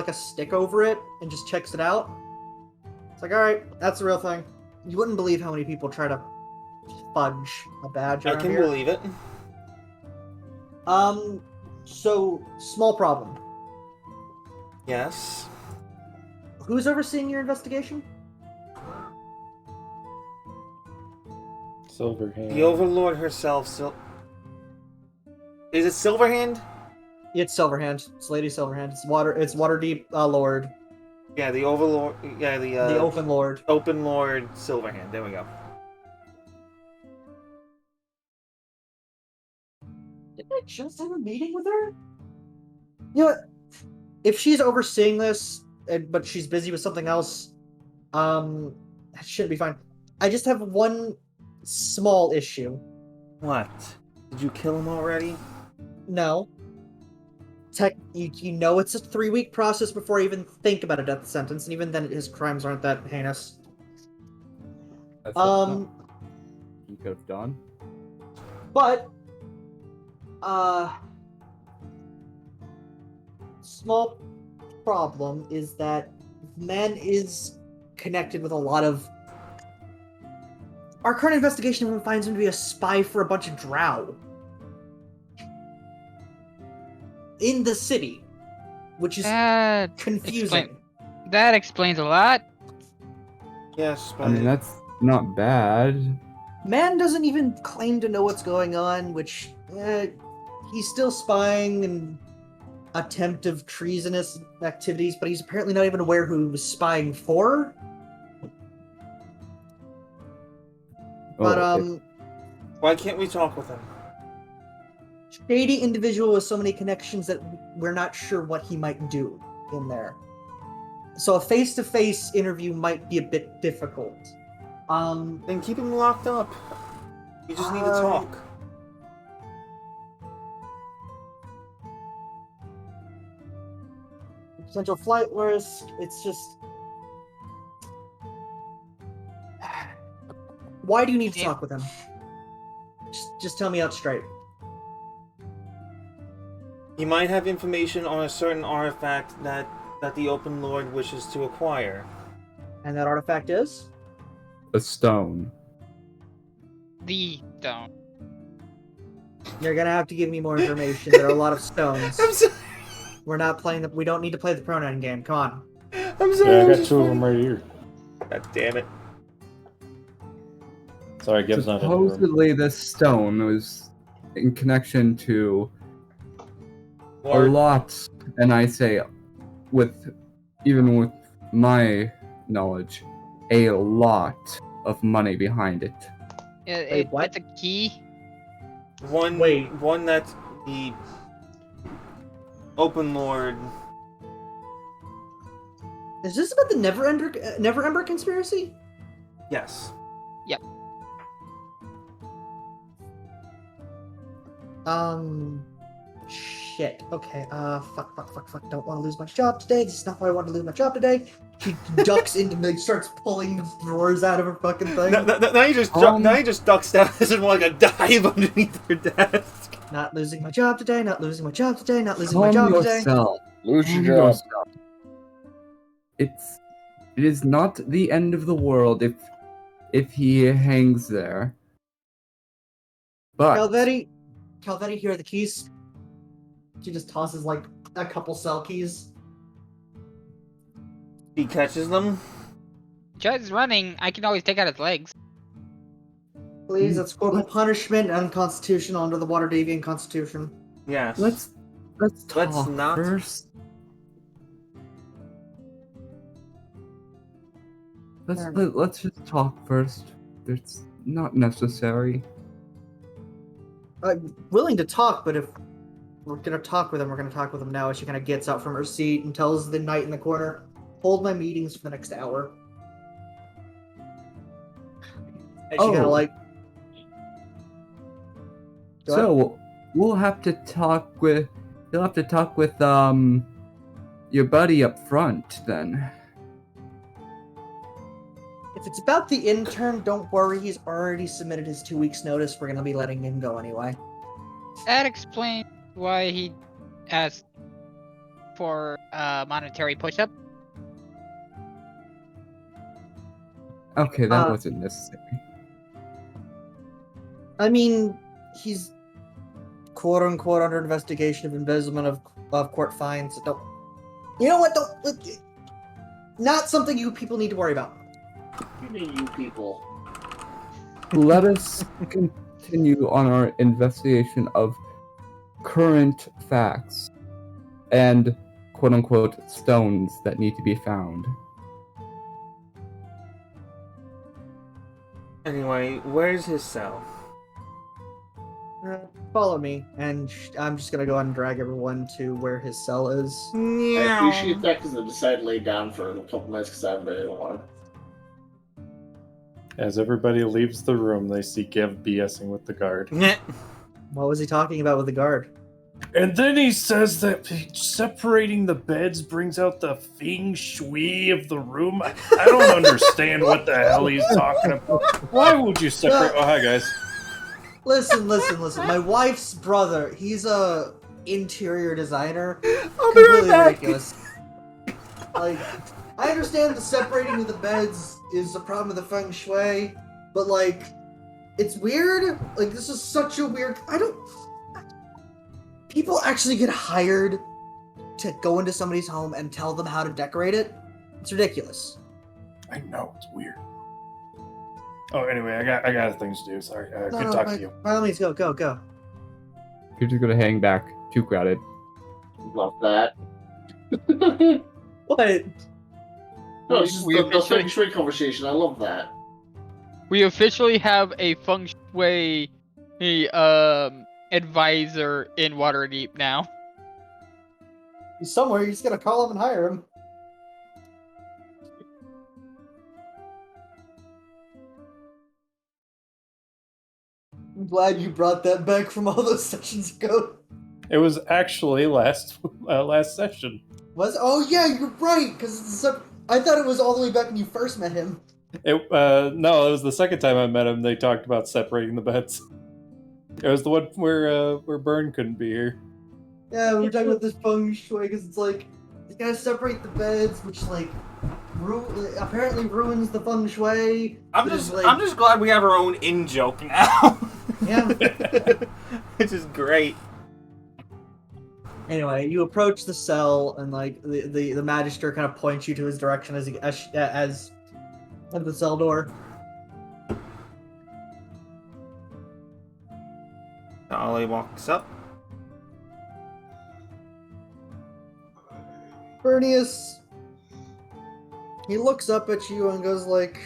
a stick over it and just checks it out. It's like, all right, that's the real thing. You wouldn't believe how many people try to fudge a badge I around can here. believe it. So small problem. Yes. Who's overseeing your investigation? Silverhand. The Overlord herself. Is it Silverhand? It's Silverhand. It's Lady Silverhand. It's Waterdeep Lord. Yeah, the Overlord. Yeah, the The Open Lord. Open Lord Silverhand. There we go. Didn't I just have a meeting with her? You know what? If she's overseeing this, but she's busy with something else, that shouldn't be fine. I just have one small issue. What? Did you kill him already? No. You know it's a 3-week process before I even think about a death sentence, and even then his crimes aren't that heinous. That's what you could have done. But small problem is that man is connected with a lot of. Our current investigation even finds him to be a spy for a bunch of drow in the city, which is confusing. That explains a lot. Yes, but I mean, that's not bad. Man doesn't even claim to know what's going on, which he's still spying and attempt of treasonous activities, but he's apparently not even aware who he was spying for. But why can't we talk with him? shady individual with so many connections that we're not sure what he might do in there. So a face-to-face interview might be a bit difficult. Then keep him locked up. You just need to talk. Potential flight risk. It's just. Why do you need to talk with him? Just tell me out straight. He might have information on a certain artifact that the Open Lord wishes to acquire. And that artifact is? A stone. the stone. You're gonna have to give me more information. There are a lot of stones. I'm sorry. We're not playing the. We don't need to play the pronoun game. Come on. I'm sorry. Yeah, I I'm got just 2 of funny. them right here. God damn it. Sorry, Gibbs not in the room. Supposedly, this stone was in connection to a Lord. lot, and I say, even with my knowledge, a lot of money behind it. Wait, what? It's a key. One that the Open Lord. Is this about the Never Ember conspiracy? Yes. Yep. Shit. Okay. Fuck. Don't want to lose my job today. This is not why I want to lose my job today. She ducks into me, starts pulling drawers out of her fucking thing. Now you just ducks down as in like a dive underneath her desk. Not losing my job today. Not losing my job today. Not losing my job today. Lose your job. It is not the end of the world if he hangs there. But Calvetti, here are the keys. She just tosses like a couple cell keys. He catches them. Judd's running. I can always take out his legs. Please, that's corporal punishment and unconstitutional under the Waterdeep Constitution. Yes. Let's talk not first. Let's just talk first. It's not necessary. I'm willing to talk, but if we're gonna talk with him, we're gonna talk with him now. She kind of gets up from her seat and tells the knight in the corner, "Hold my meetings for the next hour." And she kind of like. Go ahead. So we'll have to talk with. You'll have to talk with your buddy up front then. If it's about the intern, don't worry. He's already submitted his 2 weeks' notice. We're gonna be letting him go anyway. That explains why he asked for a monetary push-up. Okay, that wasn't necessary. I mean, he's quote unquote under investigation of embezzlement of court fines. So don't. You know what? Don't. Not something you people need to worry about. You mean you people? Let us continue on our investigation of current facts and quote-unquote stones that need to be found. Anyway, where's his cell? Follow me, and I'm just gonna go ahead and drag everyone to where his cell is. I appreciate that because I decided to lay down for a couple minutes because I haven't been in one. As everybody leaves the room, they see Giv BSing with the guard. What was he talking about with the guard? And then he says that separating the beds brings out the feng shui of the room. I don't understand what the hell he's talking about. Why would you separate? Oh, hi, guys. Listen. My wife's brother, he's a interior designer. I'll be right back. Ridiculous. Like, I understand the separating of the beds is a problem with the feng shui, but like, it's weird. Like, this is such a weird. People actually get hired to go into somebody's home and tell them how to decorate it. It's ridiculous. I know, it's weird. Oh, anyway, I got things to do. Sorry. Good talk to you. By all means, go. You're just gonna hang back, too crowded. Love that. What? No, it's just the feng shui conversation. I love that. We officially have a feng shui advisor in Waterdeep now. He's somewhere. You're just gonna call him and hire him. I'm glad you brought that back from all those sessions ago. It was actually last session. Oh yeah, you're right. Because I thought it was all the way back when you first met him. No, it was the second time I met him. They talked about separating the beds. It was the one where Byrne couldn't be here. Yeah, we were talking about this feng shui because it's like you gotta separate the beds, which like apparently ruins the feng shui. I'm There's, just glad we have our own in-joke now. Yeah. Which is great. Anyway, you approach the cell, and like the magister kind of points you to his direction as at the cell door. Ollie walks up. Bernius, he looks up at you and goes like,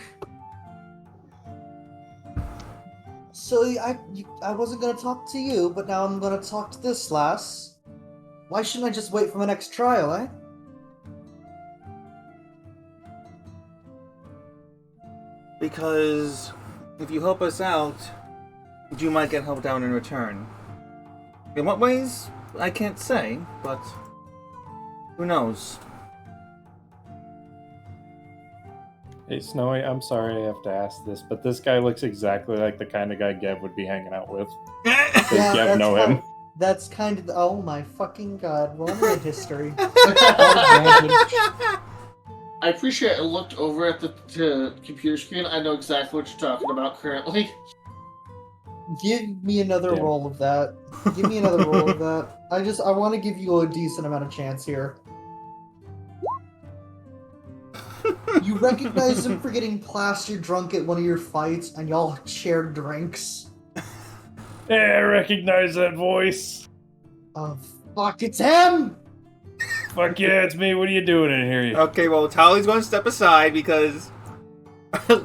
"So I wasn't gonna talk to you, but now I'm gonna talk to this lass. Why shouldn't I just wait for my next trial, eh?" Because if you help us out, you might get helped out in return. In what ways? I can't say, but who knows? Hey, Snowy, I'm sorry I have to ask this, but this guy looks exactly like the kind of guy Gev would be hanging out with. Does Gev know him? That's kind of oh my fucking god! Roll me a history. I appreciate I looked over at the computer screen. I know exactly what you're talking about currently. Give me another roll of that. Give me another roll of that. I want to give you a decent amount of chance here. You recognize him for getting plastered drunk at one of your fights, and y'all shared drinks. Hey, I recognize that voice. Oh, fuck, it's him! Fuck yeah, it's me. What are you doing in here? Okay, well, Tally's going to step aside because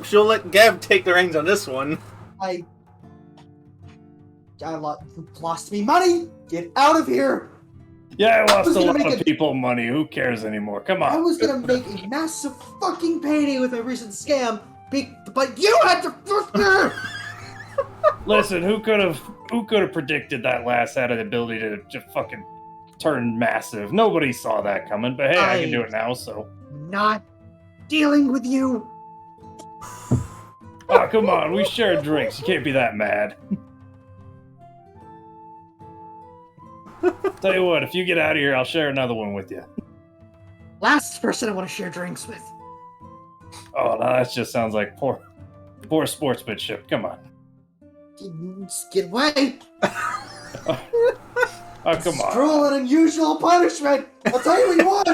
she'll let Gev take the reins on this one. I lost me money! Get out of here! Yeah, I lost a lot of people money. Who cares anymore? Come on. I was gonna make a massive fucking payday with my recent scam, but you had to fuck me! Listen, who could have predicted that lass had an ability to just fucking turn massive? Nobody saw that coming, but hey, I can do it now, so. Not dealing with you! Oh, come on, we shared drinks. You can't be that mad. Tell you what, if you get out of here, I'll share another one with you. Last person I want to share drinks with. Oh, no, that just sounds like poor sportsmanship. Come on. Just get away! Oh, come on. Cruel and unusual punishment! I'll tell you what you want!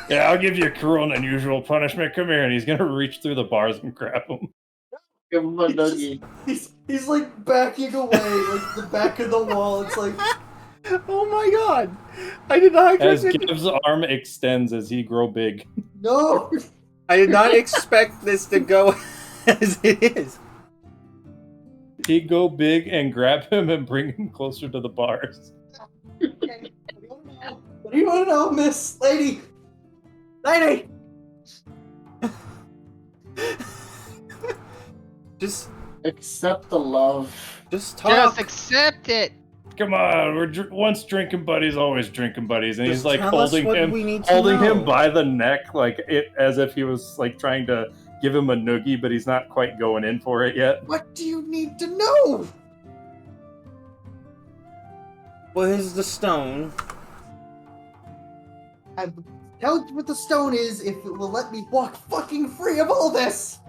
Yeah, I'll give you a cruel and unusual punishment. Come here, and he's gonna reach through the bars and grab him. Give him a nuggie. He's like backing away, like the back of the wall. It's like, oh my god! I did not As expect Giv's arm extends as he grow big. no! I did not expect this to go as it is. He go big and grab him and bring him closer to the bars. Okay. What do you want to know, Miss Lady? Lady! Just accept the love. Just talk. Just accept it. Come on, we're once drinking buddies, always drinking buddies, and Just he's like tell us holding what him, we need to know. him by the neck, like as if he was like trying to give him a noogie, but he's not quite going in for it yet. What do you need to know? Well, here's the stone. I tell you what the stone is if it will let me walk fucking free of all this.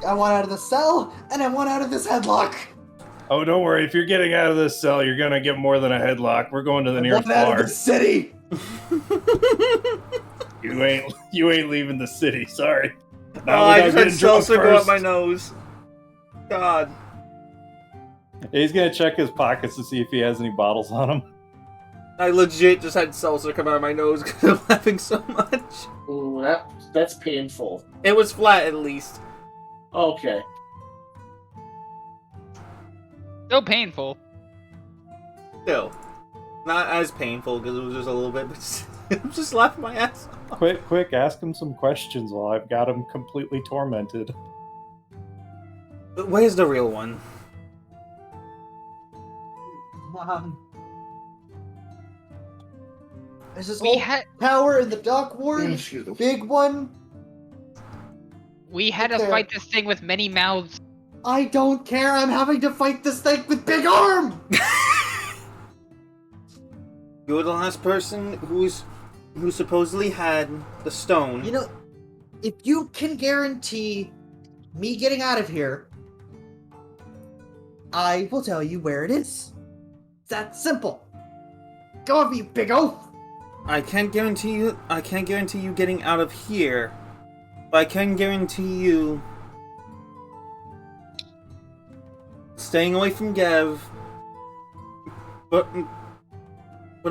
I want out of the cell, and I want out of this headlock. Oh, don't worry. If you're getting out of this cell, you're gonna get more than a headlock. We're going to the nearest I want out bar. of the city. You ain't leaving the city. Sorry. Oh, I just had salsa go up my nose. God. He's gonna check his pockets to see if he has any bottles on him. I legit just had salsa come out of my nose because I'm laughing so much. Ooh, that's painful. It was flat at least. Okay. So painful. Still. Not as painful because it was just a little bit, but I'm just laughing my ass off. Quick, ask him some questions while I've got him completely tormented. But where's the real one? There's this old tower in the dock ward. Big one. We had to There. fight this thing with many mouths. I don't care. I'm having to fight this thing with big arm. You're the last person who's who supposedly had the stone. You know, if you can guarantee me getting out of here, I will tell you where it is. It's that simple. Go on, you big oaf. I can't guarantee you getting out of here, but I can guarantee you staying away from Gev, but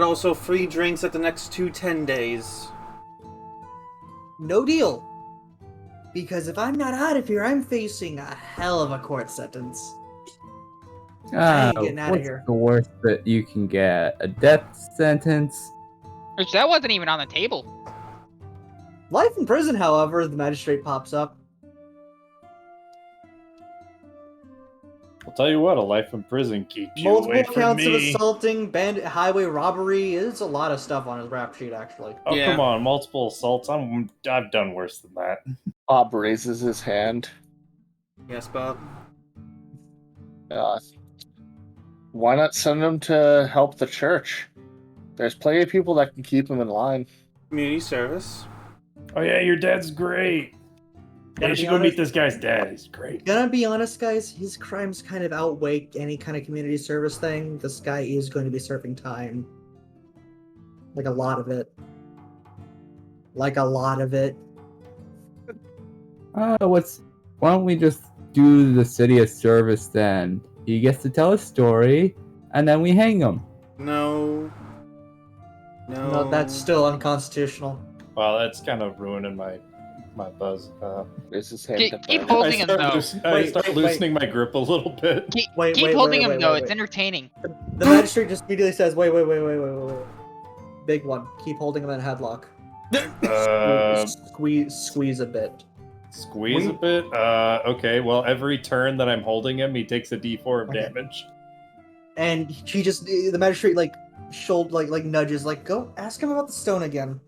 also free drinks at the next 10 days. No deal. Because if I'm not out of here, I'm facing a hell of a court sentence. I ain't getting out of What's here. the worst that you can get? A death sentence? Which that wasn't even on the table. Life in prison, however, the magistrate pops up. I'll tell you what, a life in prison keeps you Multiple away from counts of me. assaulting, bandit, highway robbery. It's a lot of stuff on his rap sheet, actually. Oh, Yeah. come on, multiple assaults. I've done worse than that. Bob raises his hand. Yes, Bob. Why not send him to help the church? There's plenty of people that can keep him in line. Community service. Oh yeah, your dad's great. Yeah, you should go meet this guy's dad. He's great. Gonna be honest, guys, his crimes kind of outweigh any kind of community service thing. This guy is going to be serving time. Like a lot of it. Like a lot of it. Why don't we just do the city a service then? He gets to tell a story, and then we hang him. No. No, that's still unconstitutional. Well, that's kind of ruining my buzz. Raises his hand. Keep holding him, though. I start loosening my grip a little bit. Keep holding him, though. It's entertaining. The magistrate just immediately says, wait. Big one. Keep holding him in a headlock. Squeeze a bit. Squeeze a bit? Okay, well, every turn that I'm holding him, he takes a d4 of damage. And the magistrate, like nudges, like, go ask him about the stone again.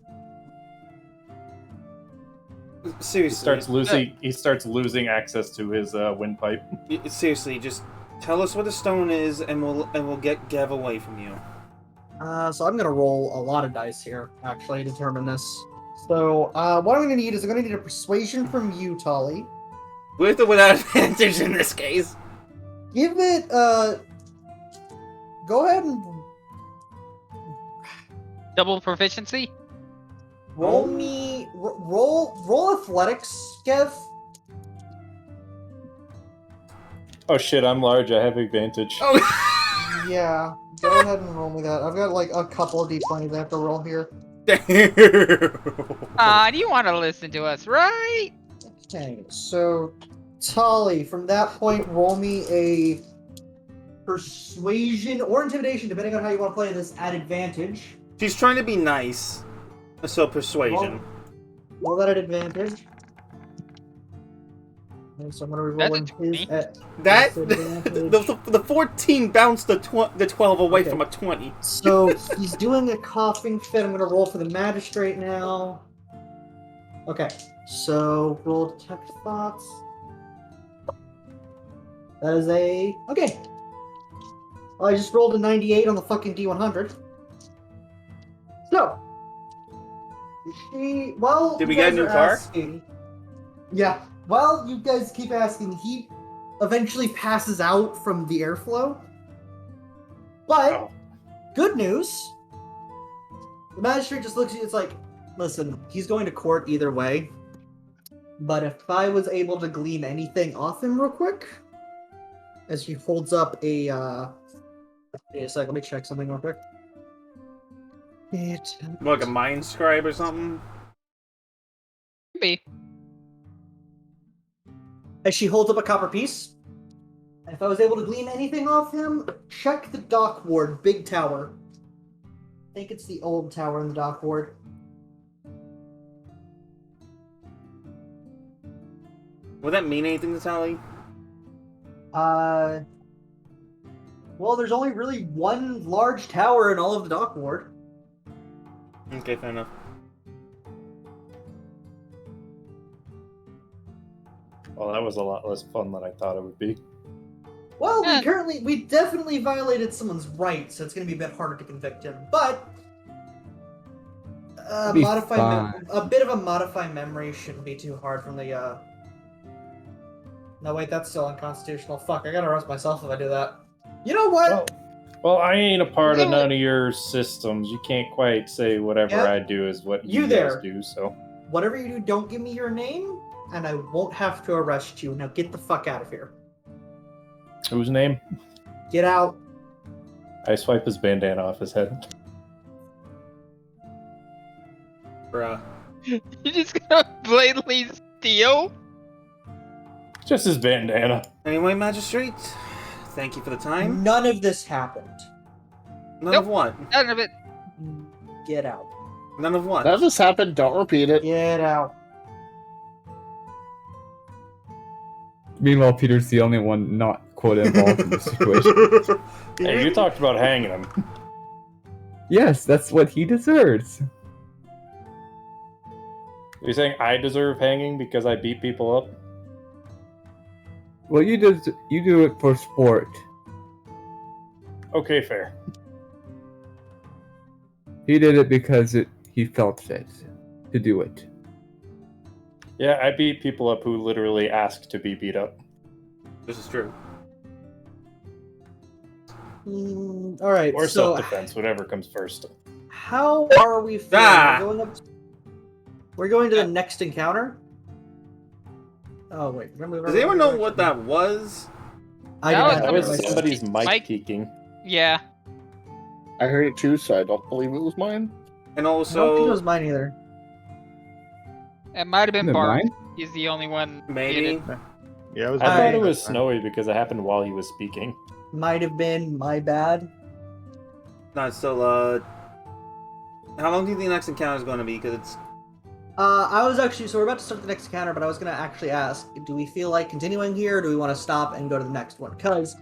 Seriously. He starts losing access to his windpipe. Seriously, just tell us what the stone is, and we'll get Gev away from you. So I'm gonna roll a lot of dice here, actually, to determine this. So, what I'm gonna need is I'm gonna need a persuasion from you, Tolly. With or without advantage in this case. Give it, go ahead and Double proficiency? roll me, roll athletics, Gev. Oh shit, I'm large, I have advantage. Oh. Yeah, go ahead and roll me that. I've got like a couple of d20s I have to roll here. Do you want to listen to us, right? Okay, so Tolly, from that point, roll me a persuasion or intimidation, depending on how you want to play this, at advantage. She's trying to be nice, so persuasion. Roll that at advantage. And so I'm gonna reroll his at the 14 bounced the 12 away from a 20. So he's doing a coughing fit. I'm gonna roll for the magistrate now. Okay, so roll detect thoughts. That is okay. Well, I just rolled a 98 on the fucking D100. So did we get a new car? Yeah. Well, you guys keep asking. He eventually passes out from the airflow. But, good news. The magistrate just looks at you, it's like, listen, he's going to court either way. But if I was able to glean anything off him real quick, as he holds up a, wait a sec, let me check something real quick. Like a mind scribe or something? Maybe. As she holds up a copper piece. If I was able to glean anything off him, check the dock ward, big tower. I think it's the old tower in the dock ward. Would that mean anything to Tally? Well, there's only really one large tower in all of the dock ward. Okay, fair enough. Well, that was a lot less fun than I thought it would be. Well, we definitely violated someone's rights, so it's going to be a bit harder to convict him. But Be a bit of a modify memory shouldn't be too hard from the. No, wait, that's still unconstitutional. Fuck, I gotta arrest myself if I do that. You know what? Well, I ain't a part of none of your systems. You can't quite say whatever Yep. I do is what You you there. guys do, so. Whatever you do, don't give me your name, and I won't have to arrest you. Now get the fuck out of here. Whose name? Get out. I swipe his bandana off his head. Bruh. You just gonna blatantly steal? Just his bandana. Anyway, Magistrate, thank you for the time. None of this happened. None of what? None of it. Get out. None of what? None of this happened. Don't repeat it. Get out. Meanwhile, Peter's the only one not quote involved in the situation. Hey, you talked about hanging him. Yes, that's what he deserves. Are you saying I deserve hanging because I beat people up? Well, you do it for sport. Okay, fair. He did it because he felt fit to do it. Yeah, I beat people up who literally asked to be beat up. This is true. All right. Or so self-defense, whatever comes first. how are we feeling? Ah! We're going to the next encounter. Oh wait, remember? Does anyone know what that was? I That did was not That know was myself. somebody's mic Mike? peaking. Yeah. I heard it too, so I don't believe it was mine. And I don't think it also, was mine either. It might have been Isn't it Bart. mine? He's the only one. maybe. muted. Yeah, it was. I thought it I- was snowy because it happened while he was speaking. Might have been my bad. No, it's still, how long do you think the next encounter is going to be? Because it's... I was actually so we're about to start the next encounter, but I was gonna actually ask: do we feel like continuing here, or do we want to stop and go to the next one? Because,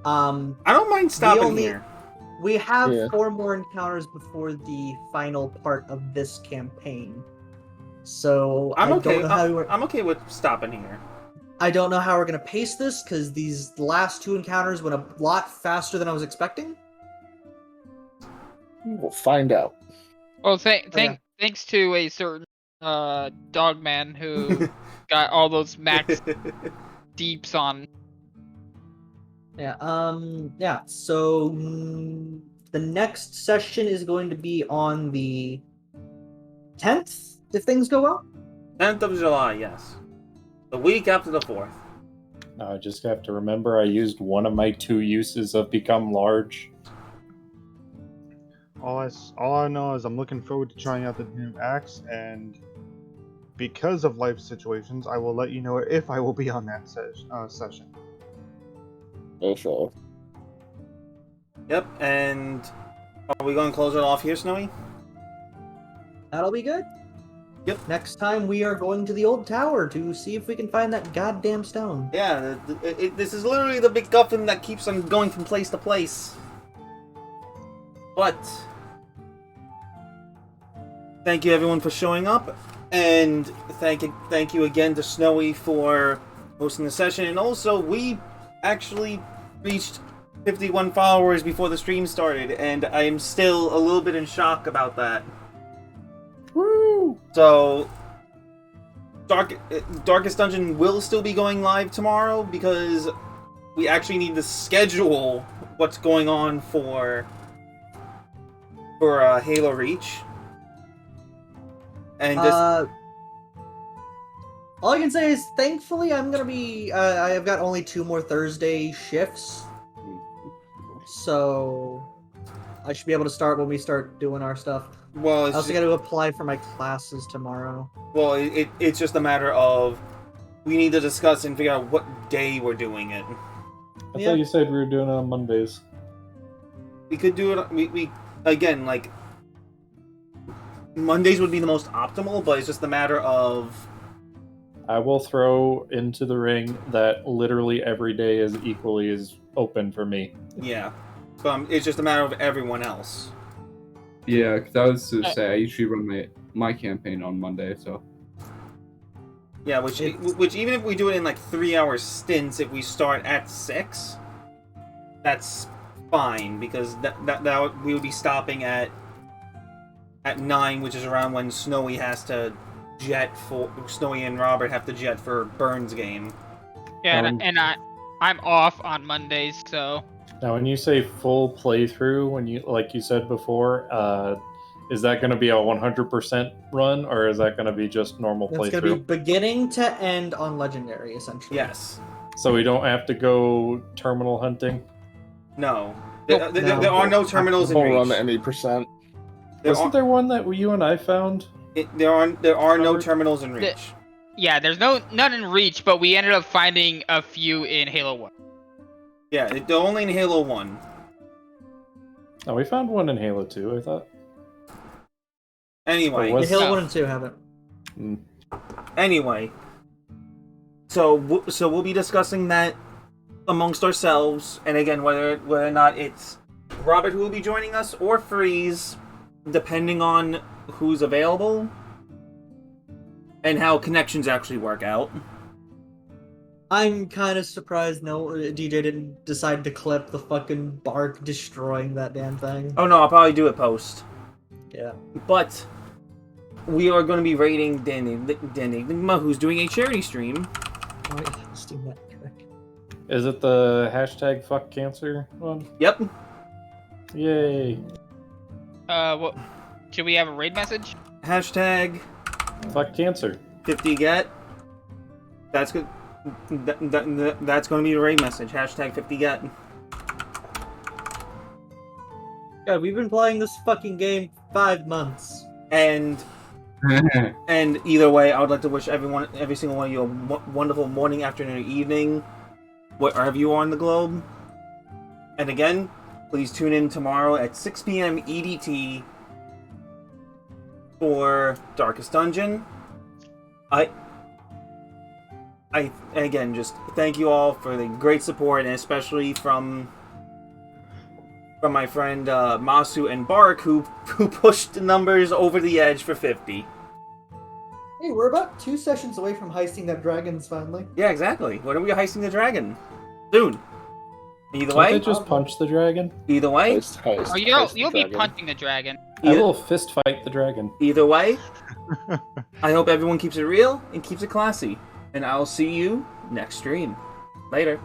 I don't mind stopping only- here. we have Yeah. 4 more encounters before the final part of this campaign. So I'm I okay. don't know how we're, I'm okay with stopping here. I don't know how we're gonna pace this because these last 2 encounters went a lot faster than I was expecting. We'll find out. Well, yeah. thanks to a certain dog man who got all those max deeps on. Yeah. Yeah. So the next session is going to be on the 10th, if things go well. 10th of July, yes. The week after the 4th. Now I just have to remember I used one of my 2 uses of Become Large. All I know is I'm looking forward to trying out the new axe, and because of life situations, I will let you know if I will be on that session. Also, Yep, and are we going to close it off here, Snowy? That'll be good. Yep. Next time we are going to the old tower to see if we can find that goddamn stone. Yeah, this is literally the MacGuffin that keeps on going from place to place. But thank you everyone for showing up, and thank you again to Snowy for hosting the session. And also, we actually reached 51 followers before the stream started, and I am still a little bit in shock about that. Woo! So, Darkest Dungeon will still be going live tomorrow because we actually need to schedule what's going on for Halo Reach. And just all I can say is, thankfully, I'm gonna be. I have got only 2 more Thursday shifts, so I should be able to start when we start doing our stuff. well, I it's also got to apply for my classes tomorrow. it's just a matter of we need to discuss and figure out what day we're doing it. I Yeah. thought you said we were doing it on Mondays. We could do it. We again, like, Mondays would be the most optimal, but it's just a matter of I will throw into the ring that literally every day is equally as open for me. yeah. So it's just a matter of everyone else. Yeah, because I was to say I usually run my campaign on Monday, so Yeah, which even if we do it in like 3-hour stints, if we start at 6, that's fine because that we would be stopping at at 9, which is around when Snowy and Robert have to jet for Burns' game. Yeah, I'm off on Mondays, so. Now, when you say full playthrough, when you like you said before, is that going to be a 100% run, or is that going to be just normal It's playthrough? going to be beginning to end on Legendary, essentially. Yes. So we don't have to go terminal hunting? No. There are no terminals in Full Reach. run any percent. Wasn't there one that you and I found? There are no terminals in Reach. Yeah, there's none in Reach, but we ended up finding a few in Halo 1. Yeah, they're only in Halo 1. Oh, we found one in Halo 2, I thought. Anyway. Halo 1 and 2 have it. Anyway. So we'll be discussing that amongst ourselves, and again, whether or not it's Robert who will be joining us, or Freeze, depending on who's available, and how connections actually work out. I'm kind of surprised DJ didn't decide to clip the fucking bark destroying that damn thing. Oh no, I'll probably do it post. Yeah. But we are going to be rating Danny Enigma, who's doing a charity stream. Oh, yeah, let's do that. Is it the hashtag fuck cancer one? Yep. Yay. What? Should we have a raid message? Hashtag fuck cancer. 50 get. That's good. That's going to be the raid message. Hashtag 50 get. God, we've been playing this fucking game 5 months. And either way, I would like to wish every single one of you a wonderful morning, afternoon, or evening, wherever you are on the globe. And again, please tune in tomorrow at 6 p.m. EDT for Darkest Dungeon. I again just thank you all for the great support, and especially from my friend Masu and Bark, who pushed the numbers over the edge for 50. Hey, we're about 2 sessions away from heisting that dragons finally. Yeah, exactly. When are we heisting the dragon? Soon. Either Can't way. they just punch the dragon? Either way. You'll be punching the dragon. I will fist fight the dragon. Either way. I hope everyone keeps it real and keeps it classy. And I'll see you next stream. Later.